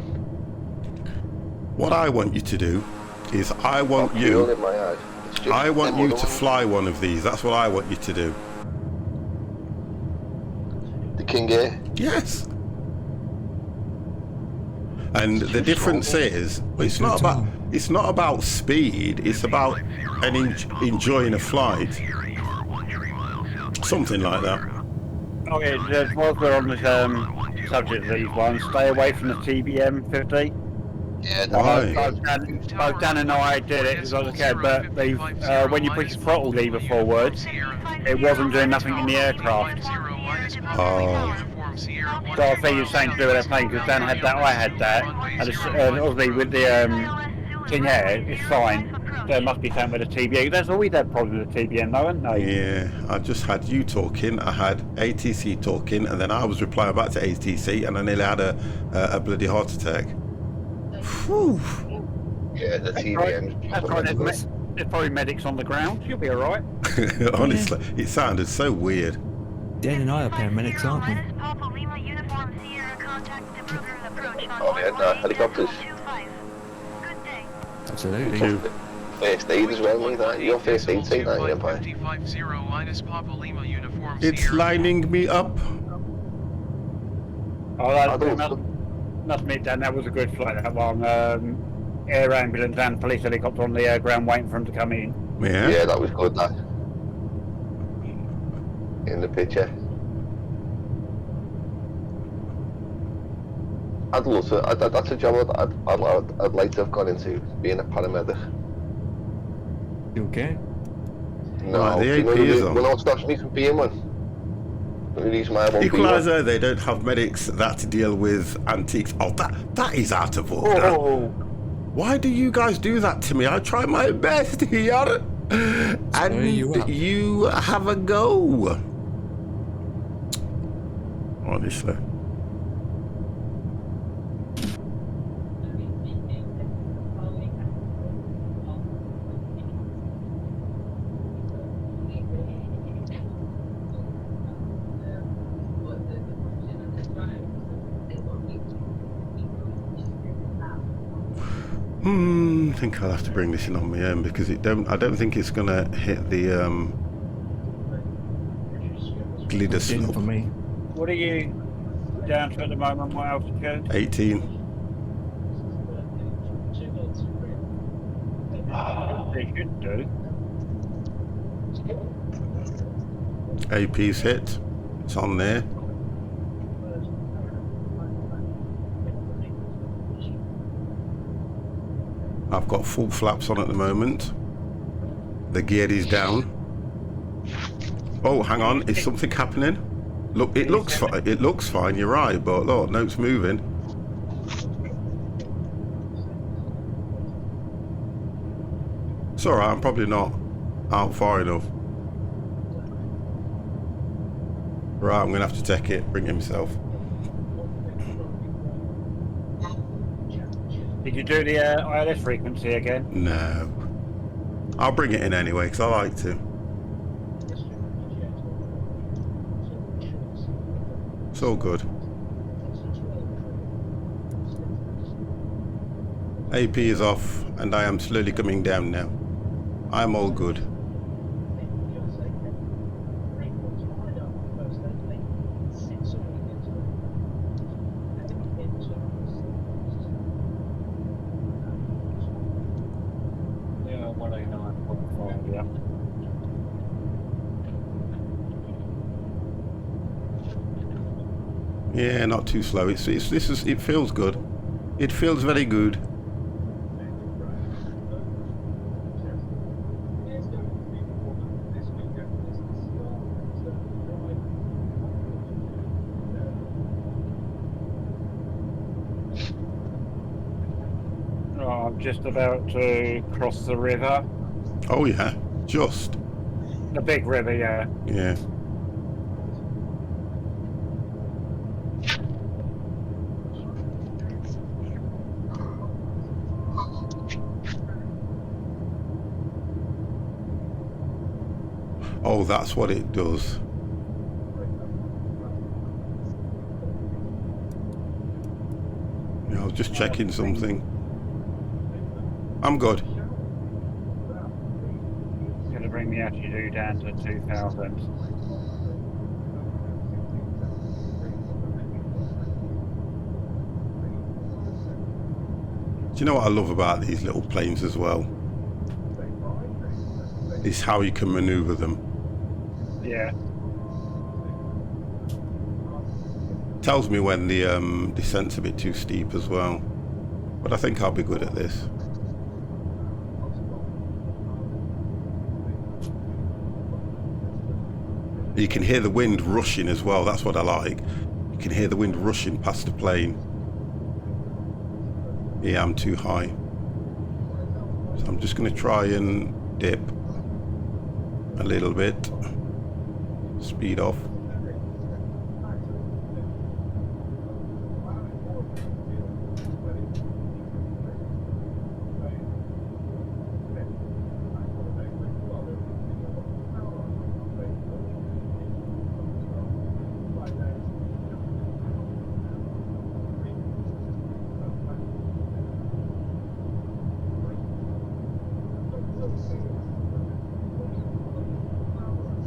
What I want you to do is I want In you my eyes. It's just I want them you other to ones. fly one of these. That's what I want you to do. The King Air. Yes. And the difference is it's not about speed, it's about enjoying a flight. Something like that. Okay, whilst we're on this subject of these ones, stay away from the TBM 50. Yeah, Why? Both Dan and I did it as I was a kid, but they, when you push the throttle lever forward, it wasn't doing nothing in the aircraft. Oh. So I think it's something to do with that plane, because Dan had that, I had that, and it's, obviously with the King Air, it's fine. There must be something with the TBM. That's always had problems with the TBM though, haven't they? Yeah, I just had you talking, I had ATC talking, and then I was replying back to ATC, and I nearly had a bloody heart attack. Whew. Yeah, the That's TBM. right, there's probably medics on the ground, you'll be alright. Honestly, it sounded so weird. Dan and I are paramedics, aren't we? Oh, yeah, helicopters. Absolutely. Thank you. First aid as well, mate. That your first aid saying that, Empire. 5050 Linus Papa Lima Uniform It's Sierra. lining me up. Oh, I that don't. must admit, Dan, that was a good flight, that one. Air ambulance and police helicopter on the ground waiting for him to come in. Yeah. Yeah, that was good. That in the picture. I'd love to. That's a job I'd like to have gone into, being a paramedic. You okay? No, Right, the do you know AP is on. what else stops me from being one? The reason why I won't be one. Equalizer, they don't have medics that deal with antiques. Oh, that is out of order. Oh, Why do you guys do that to me? I try my best here. And you have a go. Honestly. I think I'll have to bring this in on my own because I don't think it's gonna hit the glider Didn't slope. for me. what are you down to at the moment? What altitude? 18. They should do. AP's hit. It's on there. I've got full flaps on at the moment. The gear is down. Oh, hang on. Is something happening? Look, it looks fine. It looks fine. You're right, but look, no, it's moving. It's all right. I'm probably not out far enough. Right, I'm gonna have to take it. Bring it himself. Did you do the ILS frequency again? No. I'll bring it in anyway because I like to. It's all good. AP is off and I am slowly coming down now. I'm all good. Yeah, 189.5, yeah. Yeah, not too slow. It feels good. It feels very good. Oh, I'm just about to cross the river. Oh yeah, just. The big river, yeah. Yeah. Oh, that's what it does. Yeah, I was just checking something. I'm good. Going to bring the altitude down to 2,000. Do you know what I love about these little planes as well? Is how you can maneuver them. Yeah. Tells me when the descent's a bit too steep as well. But I think I'll be good at this. You can hear the wind rushing as well. That's what I like. You can hear the wind rushing past the plane. Yeah, I'm too high. So I'm just going to try and dip a little bit. Speed off.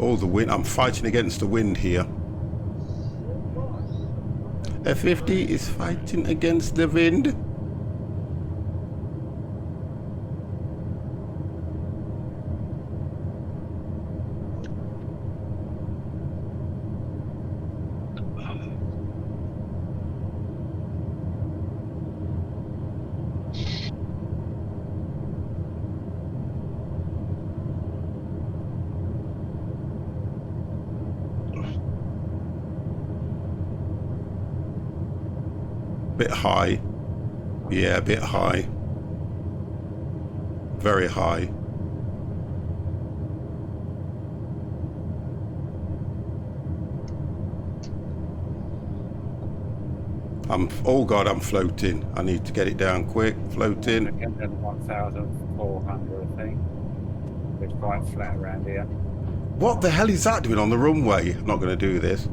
Oh, the wind. I'm fighting against the wind here. F50 is fighting against the wind. Bit high. Yeah, a bit high. Very high. Oh God, I'm floating. I need to get it down quick. Floating. 1,400, I think. It's quite flat around here. What the hell is that doing on the runway? I'm not going to do this.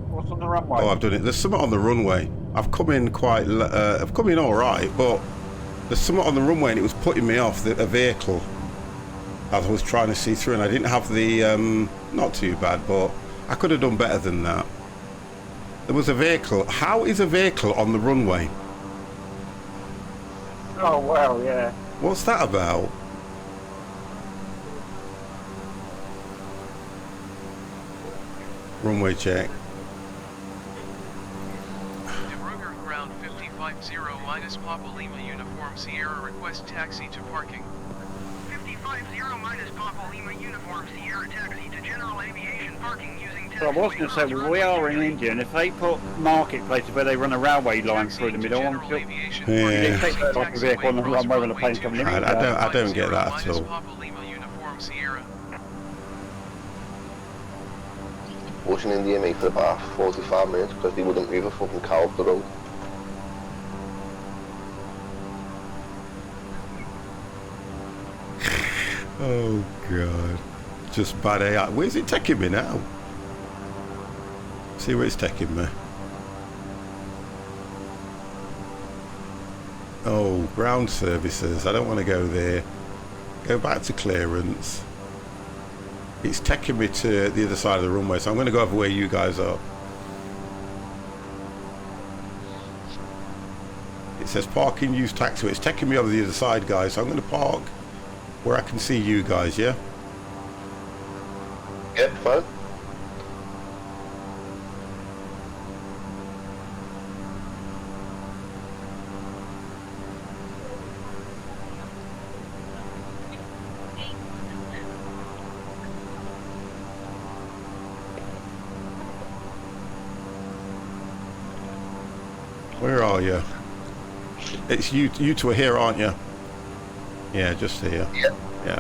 What's on the runway? Oh, I've done it. There's something on the runway. I've come in I've come in all right, but there's something on the runway and it was putting me off a vehicle as I was trying to see through, and I didn't have the not too bad, but I could have done better than that. There was a vehicle. How is a vehicle on the runway? Oh well, yeah. What's that about? Runway check. Ground 550 minus Papa Lima Uniform Sierra request taxi to parking. 550 minus Papa Lima Uniform Sierra taxi to general aviation parking using taxi. Well, I was going to say, we are in India, and if they put marketplaces where they run a railway line through the middle, I'm sure Yeah. you take that like a vehicle on the runway when the plane's coming in. I don't get that at all. Papa Lima Uniform Sierra. Ocean India made for about 45 minutes because they wouldn't move a fucking cow off the road. Oh God. Just bad AI. Where's it taking me now? See where it's taking me. Oh, ground services. I don't want to go there. Go back to clearance. It's taking me to the other side of the runway, so I'm going to go over where you guys are. It says parking, use taxiway. It's taking me over the other side, guys, so I'm going to park where I can see you guys, yeah? Yeah, fine. Where are you? It's you two are here, aren't you? Yeah, just here. Yeah. Yeah.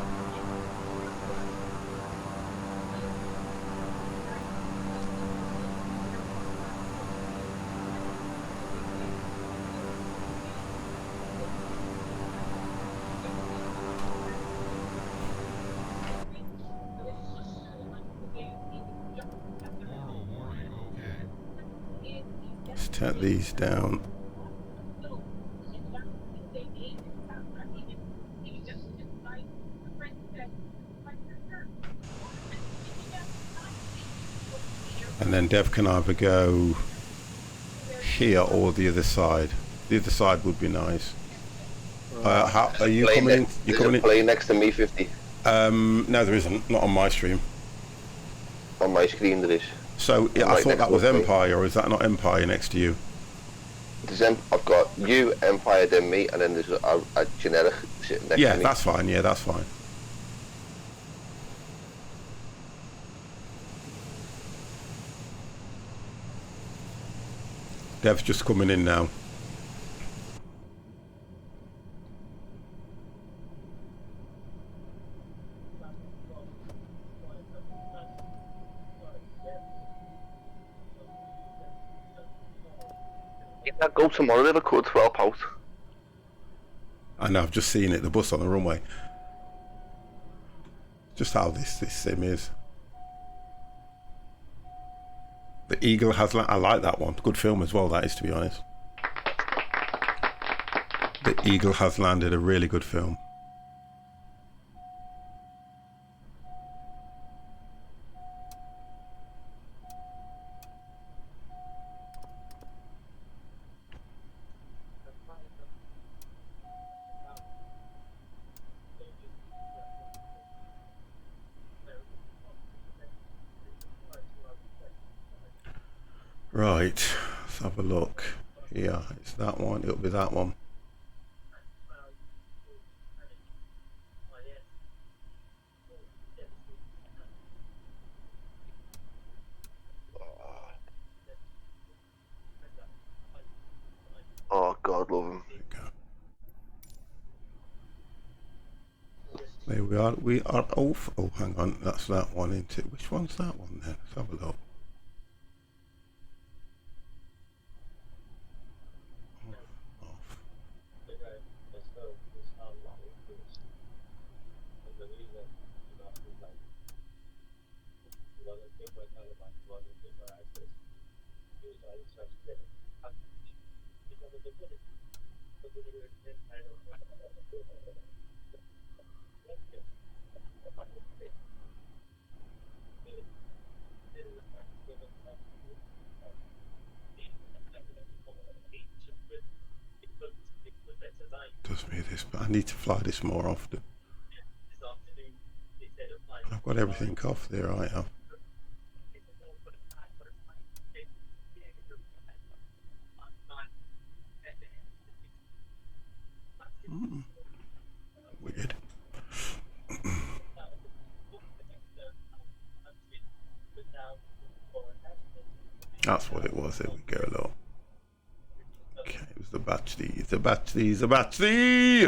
Auto warning, okay. Let's take these down. And then Dev can either go here or the other side. The other side would be nice. How, are you Plane coming in? next- You there's a coming in? plane next to me, 50. No, there isn't. Not on my stream. On my screen there is. So yeah, I Right thought next that was to me. Empire, or is that not Empire next to you? I've got you, Empire, then me, and then there's a generic sitting next Yeah, to me. that's fine. Yeah, that's fine. Dev's just coming in now. If I go tomorrow, if I could, swap out. I know, I've just seen it, the bus on the runway. Just how this sim is. The Eagle has, I like that one. Good film as well, that is, to be honest. The Eagle has landed, a really good film. Right, let's have a look. Yeah, it's that one. It'll be that one. Oh, God love him. There we are. We are off. Oh, hang on. That's that one, isn't it? Which one's that one then? Let's have a look. Off. Does me this, but I need to fly this more often. I've got everything off there. I have. Weird. That's what it was. There we go. Look. Okay, it was the battery. The battery. The battery.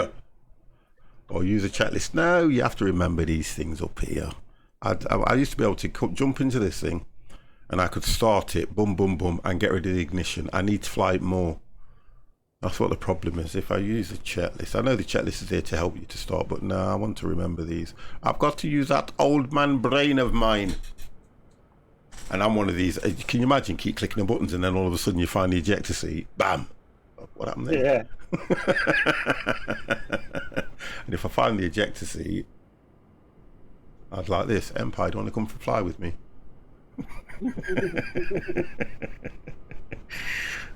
Or use a checklist. No, you have to remember these things up here. I used to be able to jump into this thing, and I could start it, boom, boom, boom, and get rid of the ignition. I need to fly it more. That's what the problem is. If I use a checklist, I know the checklist is there to help you to start, but no, I want to remember these. I've got to use that old man brain of mine. And I'm one of these. Can you imagine keep clicking the buttons and then all of a sudden you find the ejector seat? Bam! What happened there? Yeah. And if I find the ejector seat, I'd like this. Empire, do you want to come for a fly with me?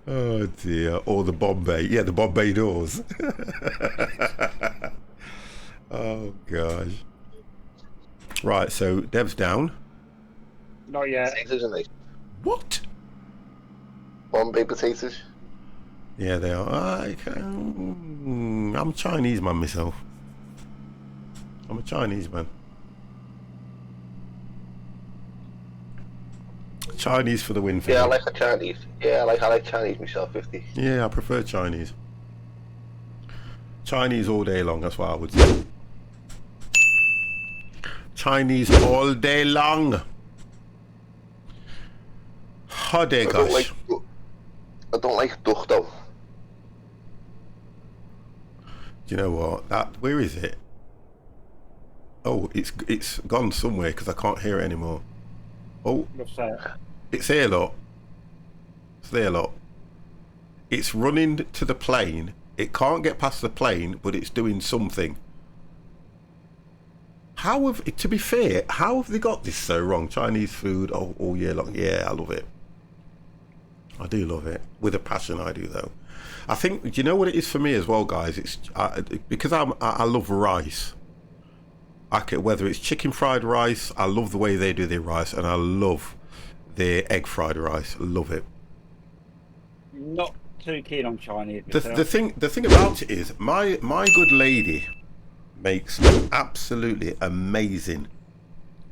Oh dear. Or the Bombay. Yeah, the Bombay doors. Oh gosh. Right, so Dev's down. Not yet. Potatoes, isn't it? What? Bombay potatoes. Yeah, they are. I'm a Chinese man myself. I'm a Chinese man. Chinese for the win. For Yeah, I me. like a Chinese. Yeah, I like Chinese myself, 50. Yeah, I prefer Chinese. Chinese all day long, that's what I would say. Chinese all day long. Oh dear gosh. I don't like duck though. Do you know what? Where is it? Oh, it's gone somewhere because I can't hear it anymore. Oh, What's that? it's here, look. It's there, look. It's running to the plane. It can't get past the plane, but it's doing something. To be fair, how have they got this so wrong? Chinese food all year long. Yeah, I love it. I do love it. With a passion, I do, though. I think, do you know what it is for me as well, guys? It's because I love rice. Whether it's chicken fried rice, I love the way they do their rice, and I love their egg fried rice. Love it. Not too keen on Chinese. The thing about it is, my good lady makes absolutely amazing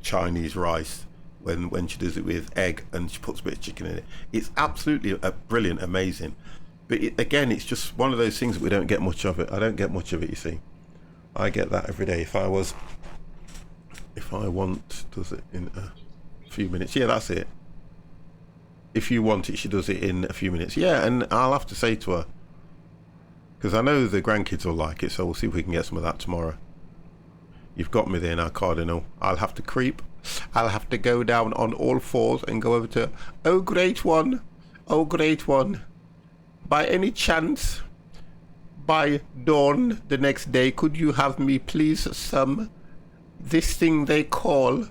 Chinese rice when she does it with egg and she puts a bit of chicken in it. It's absolutely brilliant, amazing. But again, it's just one of those things that we don't get much of it. I don't get much of it, you see. I get that every day. If I want, does it in a few minutes. Yeah, that's it. If you want it, she does it in a few minutes. Yeah, and I'll have to say to her, because I know the grandkids will like it, so we'll see if we can get some of that tomorrow. You've got me there now, Cardinal. I'll have to creep. I'll have to go down on all fours and go over to, oh great one, oh great one. By any chance, by dawn the next day, could you have me please this thing they call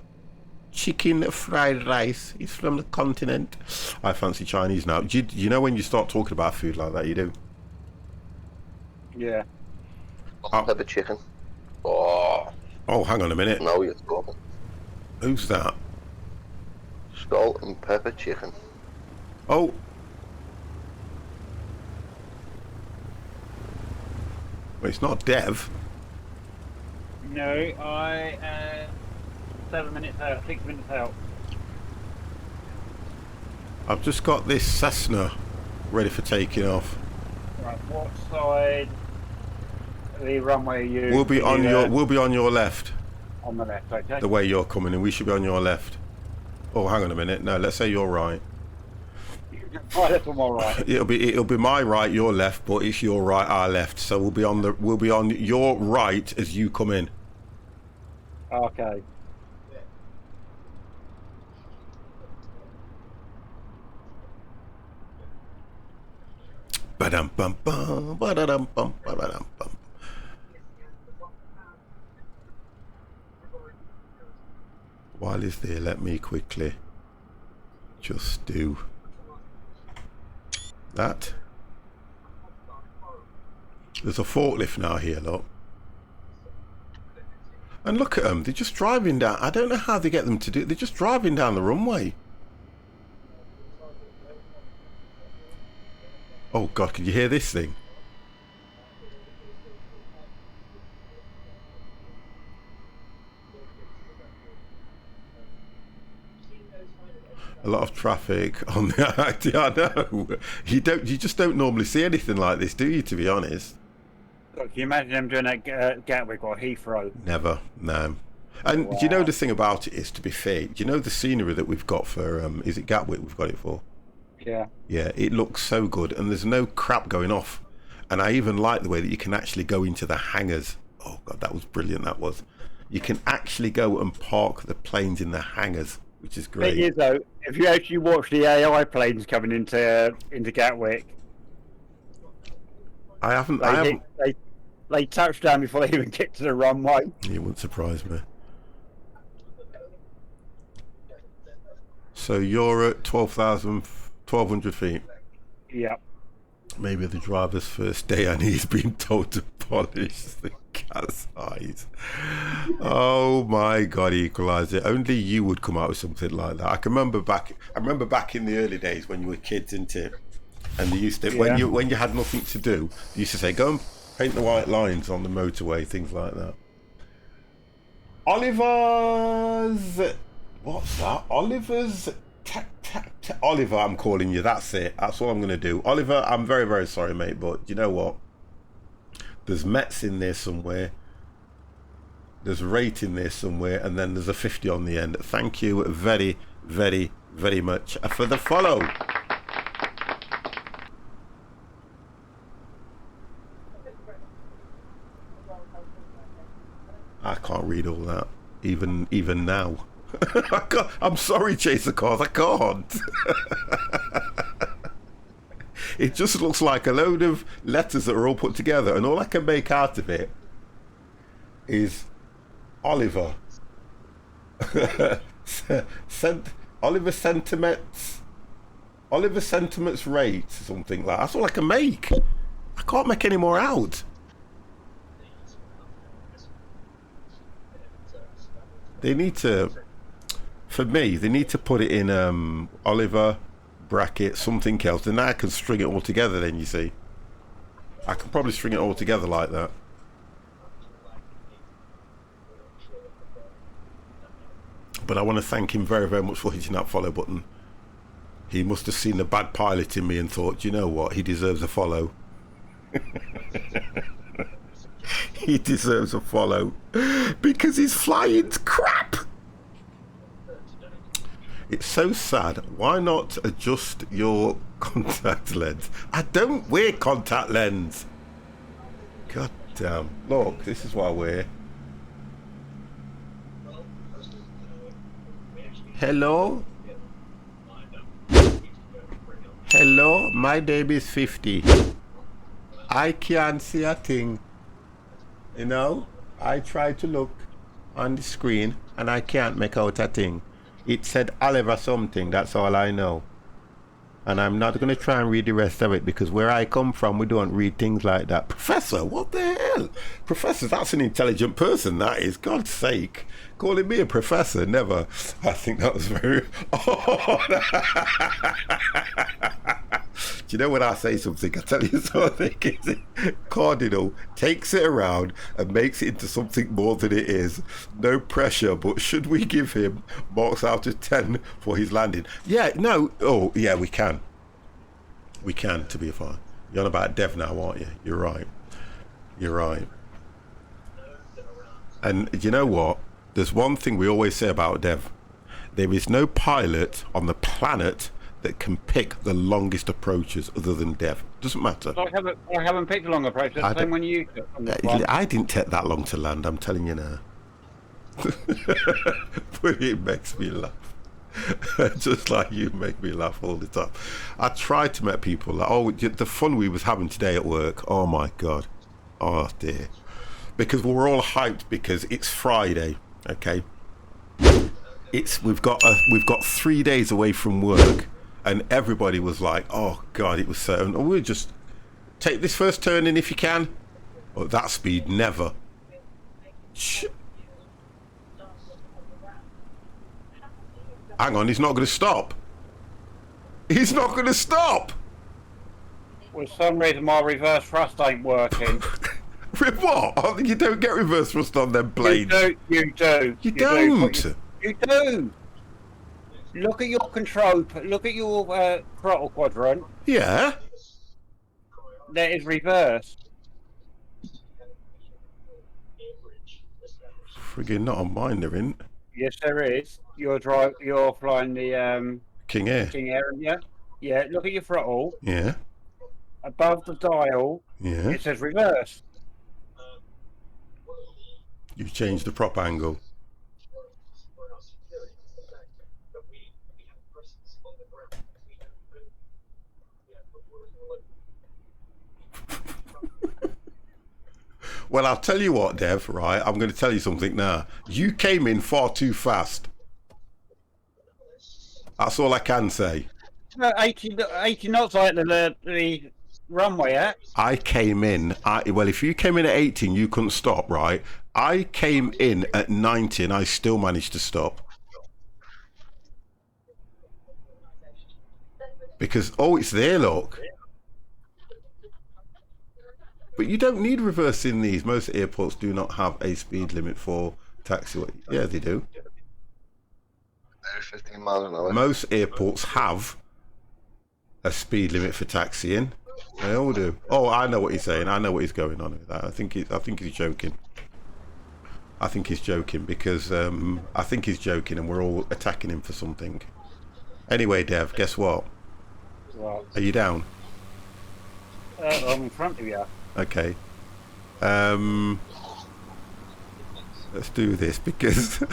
chicken fried rice? It's from the continent. I fancy Chinese now. Do you know when you start talking about food like that, you do? Yeah. Pepper chicken. Oh, hang on a minute. now you're talking. Who's that? Salt and pepper chicken. Oh. Well, it's not Dev. No, I 7 minutes out, 6 minutes out. I've just got this Cessna ready for taking off. Right, what side of the runway are you? We'll be on your left. On the left, okay. The way you're coming in, we should be on your left. Oh, hang on a minute. No, let's say you're right. Right, that's on my right. It'll be my right, your left, but it's your right, our left. So we'll be on your right as you come in. Okay. Ba-dum bum bum, ba-da-dum bum, ba-da-dum bum. While he's there, let me quickly just do that. There's a forklift now here, look. And look at them, they're just driving down. I don't know how they get them to do it. They're just driving down the runway. Oh God, can you hear this thing? A lot of traffic on the I know. You just don't normally see anything like this, do you, to be honest? Look, can you imagine them doing that Gatwick or Heathrow? Never, no. And Wow. do you know the thing about it is, to be fair, do you know the scenery that we've got for, is it Gatwick we've got it for? Yeah. Yeah, it looks so good and there's no crap going off. And I even like the way that you can actually go into the hangars. Oh God, that was brilliant, that was. You can actually go and park the planes in the hangars, which is great. Thing is though, if you actually watch the AI planes coming into Gatwick, I haven't. They touch down before they even get to the runway. It wouldn't surprise me. So you're at 1,200 feet. Yeah. Maybe the driver's first day and he's been told to polish the cat's eyes. Oh my God, Equalizer. Only you would come out with something like that. I remember back in the early days when you were kids, into it. And they used to, Yeah. when you had nothing to do, they used to say, go and paint the white lines on the motorway, things like that. Oliver's, what's that? Oliver's, Oliver, I'm calling you, that's it. That's all I'm going to do. Oliver, I'm very, very sorry, mate, but you know what? There's Mets in there somewhere. There's rate in there somewhere, and then there's a 50 on the end. Thank you very, very, very much for the follow. I can't read all that, even now. I'm sorry, Chaser Cars, I can't. It just looks like a load of letters that are all put together, and all I can make out of it is Oliver. Oliver Sentiments. Oliver Sentiments Rate, something like that. That's all I can make. I can't make any more out. They need to, for me, they need to put it in Oliver bracket something else. Then I can string it all together. Then you see, I can probably string it all together like that. But I want to thank him very, very much for hitting that follow button. He must have seen the bad pilot in me and thought, you know what, he deserves a follow. He deserves a follow because he's flying crap. It's so sad. Why not adjust your contact lens? I don't wear contact lens. God damn. Look, this is what I wear. Hello? Hello? My name is 50. I can't see a thing. You know, I try to look on the screen and I can't make out a thing. It said Oliver something, that's all I know. And I'm not going to try and read the rest of it because where I come from, we don't read things like that. Professor, what the hell? hell? Professor, that's an intelligent person, that is. God's sake. Calling me a professor, never. I think that was very... Oh, do you know when I say something, I tell you something, Cardinal takes it around and makes it into something more than it is. No pressure, but should we give him marks out of 10 for his landing? Yeah, no. Oh, yeah, we can. We can, to be fair. You're on about Dev now, aren't you? You're right. You're right. And you know what? There's one thing we always say about Dev. There is no pilot on the planet that can pick the longest approaches other than Dev. Doesn't matter. I haven't picked a long approach. That's the same when you took on this one. I didn't take that long to land, I'm telling you now. But it makes me laugh. Just like you make me laugh all the time. I try to make people laugh. Oh, the fun we was having today at work. Oh my God. Oh dear. Because we're all hyped because it's Friday. Okay. We've got 3 days away from work, and everybody was like, "Oh God, it was so." And we'll just take this first turning if you can. Oh, that speed, never. Hang on, he's not going to stop. He's not going to stop. For some reason, my reverse thrust ain't working. What? Oh, you don't get reverse thrust on them planes. You do. You don't. You do. Look at your control. Look at your throttle quadrant. Yeah. That is reverse. Friggin' not on mine, there isn't. Yes, there is. You're flying the King Air. King Air, yeah. Yeah. Look at your throttle. Yeah. Above the dial. Yeah. It says reverse. You've changed the prop angle. Well, I'll tell you what, Dev, right? I'm going to tell you something now. You came in far too fast. That's all I can say. 80 knots like the runway at. I came in, well, if you came in at 18, you couldn't stop, right? I came in at 90 and I still managed to stop. Because, oh, it's there, look. But you don't need reverse in these. Most airports do not have a speed limit for taxiway. Yeah, they do. 15 miles an hour. Most airports have a speed limit for taxiing. They all do. Oh, I know what he's saying. I know what he's going on with that. I think he's joking. I think he's joking because I think he's joking and we're all attacking him for something. Anyway, Dev, guess what? What? Are you down? I'm in front of you. Okay. Let's do this because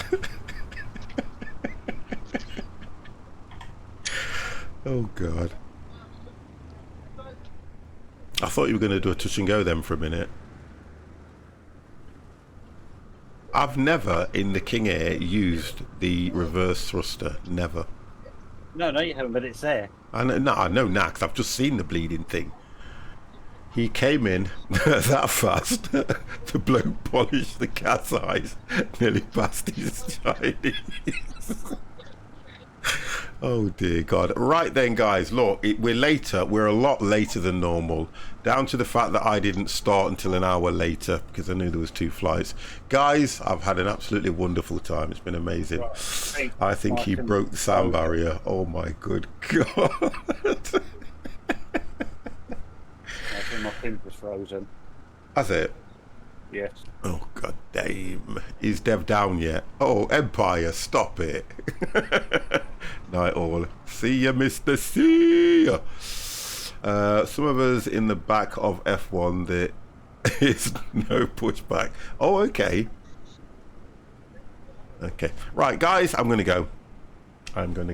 oh God. I thought you were going to do a touch and go then for a minute. I've never in the King Air used the reverse thruster. Never. No, you haven't, but it's there. I know now because I've just seen the bleeding thing. He came in that fast. The bloke polished the cat's eyes, nearly past his Chinese. Oh dear God. Right then, guys, look, we're later. We're a lot later than normal, down to the fact that I didn't start until an hour later because I knew there was 2 flights. Guys, I've had an absolutely wonderful time. It's been amazing. Right. I think he broke the sound barrier. Oh my good God. I think my pin was frozen. Has it? Yes. Oh God damn. Is Dev down yet? Oh, Empire, stop it. Night all. See ya, Mr. See ya. Some of us in the back of F1, there is no pushback. Oh, okay. Okay. Right, guys, I'm going to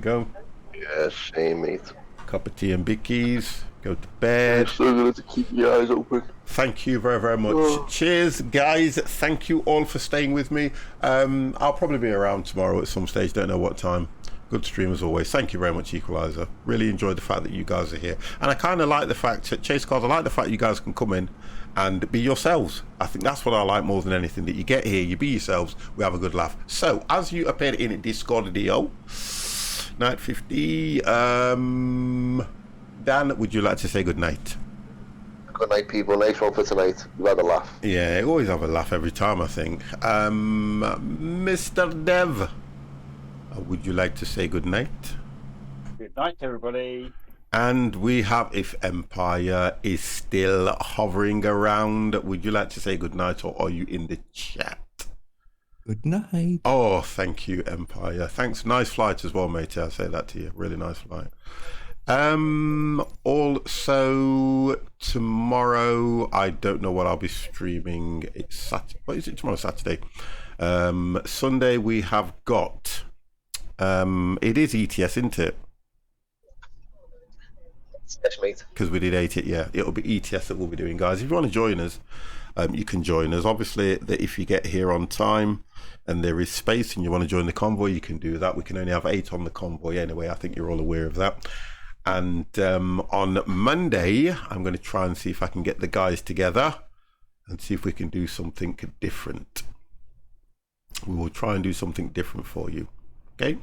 go. Yes, same, mate. Cup of tea and bickies. Go to bed. I'm still going to keep your eyes open. Thank you very, very much. Oh. Cheers, guys. Thank you all for staying with me. I'll probably be around tomorrow at some stage. Don't know what time. Good stream as always. Thank you very much, Equalizer. Really enjoyed the fact that you guys are here. And I kind of like the fact, Chase Cars, I like the fact you guys can come in and be yourselves. I think that's what I like more than anything, that you get here, you be yourselves, we have a good laugh. So, as you appear in Discordio, Night 50, Dan, would you like to say good night? Good night, people. Nice one for tonight. We've had a laugh. Yeah, always have a laugh every time, I think. Mr. Dev, would you like to say good night? Good night, everybody. And we have, if Empire is still hovering around, would you like to say good night, or are you in the chat? Good night. Oh, thank you, Empire. Thanks. Nice flight as well, mate. I'll say that to you. Really nice flight. Also tomorrow, I don't know what I'll be streaming. It's Saturday. What is it tomorrow? Saturday. Sunday we have got. It is ETS, isn't it? Yes, mate. Because we did 8 it, yeah. It'll be ETS that we'll be doing, guys. If you want to join us, you can join us. Obviously, if you get here on time and there is space and you want to join the convoy, you can do that. We can only have 8 on the convoy anyway. I think you're all aware of that. And on Monday, I'm going to try and see if I can get the guys together and see if we can do something different. We will try and do something different for you. Okay?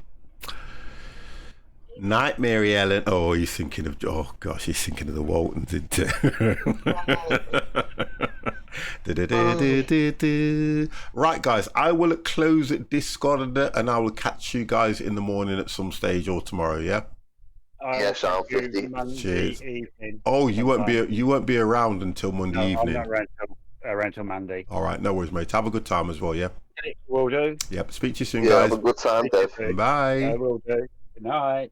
Night, Mary Ellen. Oh, he's thinking of. Oh gosh, he's thinking of the Waltons. Right, guys. I will close Discord and I will catch you guys in the morning at some stage or tomorrow. Yeah. Yes, I'm 50. Cheers. Evening. Oh, you won't be around until Monday evening. I'm not around till Monday. All right, no worries, mate. Have a good time as well. Yeah. Will do. Yep. Speak to you soon, Yeah, guys. have a good time, Dave. Bye. I will do. Good night.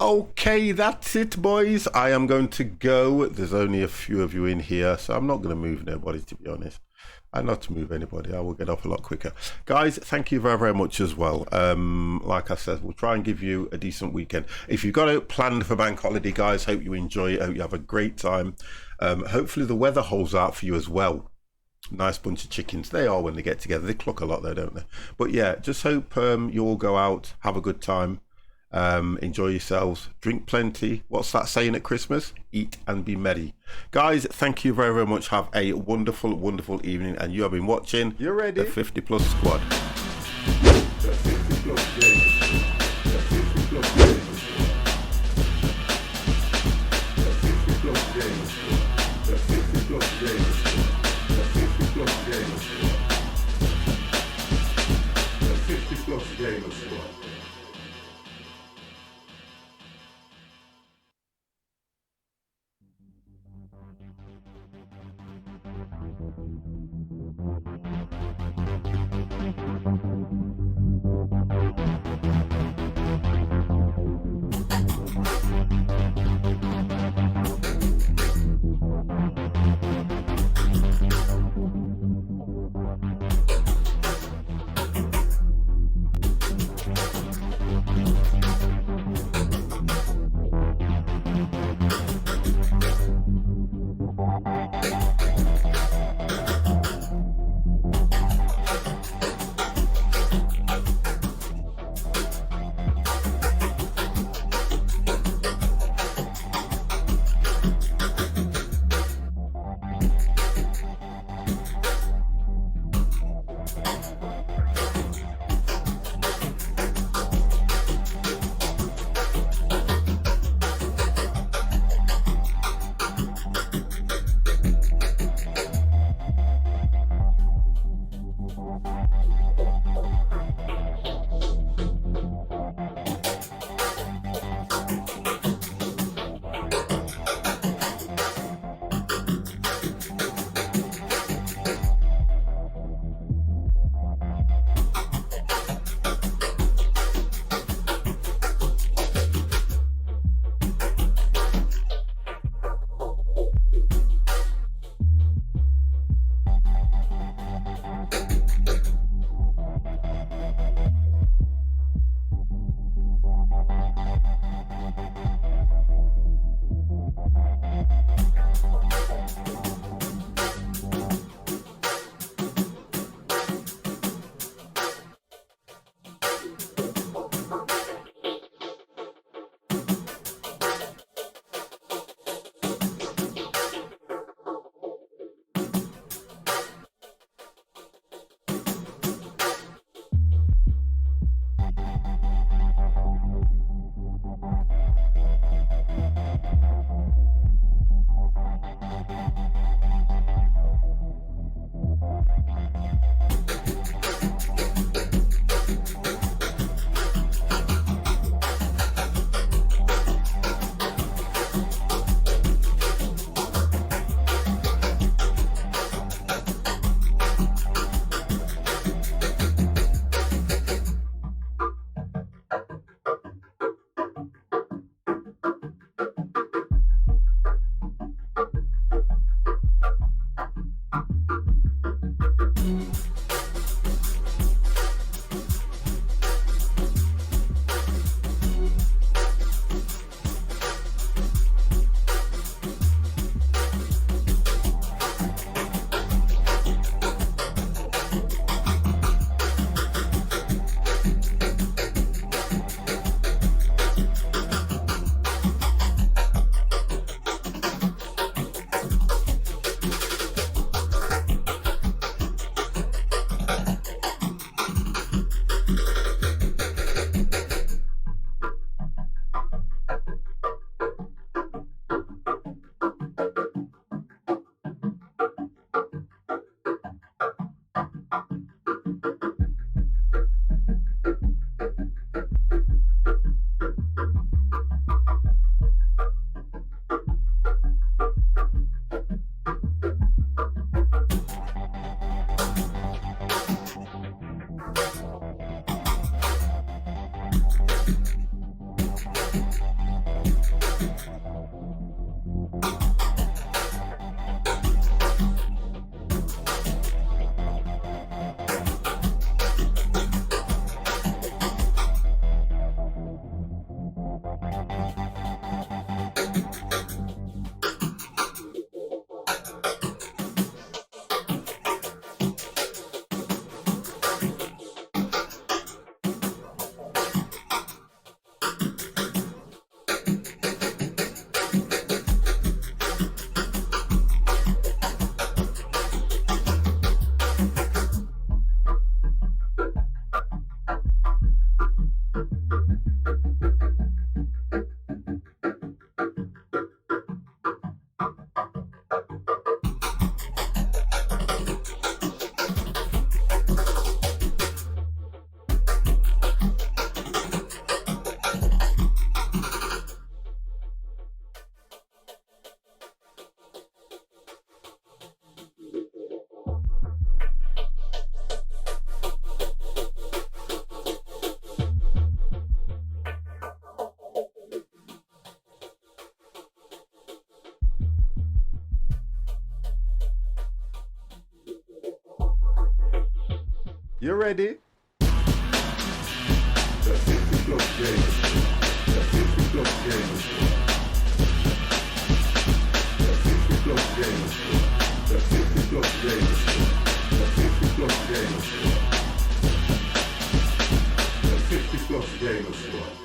Okay, that's it, boys. I am going to go. There's only a few of you in here, so I'm not going to move nobody, to be honest. I'm not to move anybody. I will get off a lot quicker. Guys, thank you very, very much as well. Like I said, we'll try and give you a decent weekend. If you've got it planned for bank holiday, guys, hope you enjoy it. Hope you have a great time. Hopefully the weather holds out for you as well. Nice bunch of chickens. They are when they get together. They cluck a lot though, don't they? But yeah, just hope you all go out, have a good time. Enjoy yourselves, drink plenty. What's that saying at Christmas? Eat and be merry. Guys, thank you very, very much. Have a wonderful, wonderful evening. And you have been watching You ready? the 50 Plus Squad. You ready? Gamers.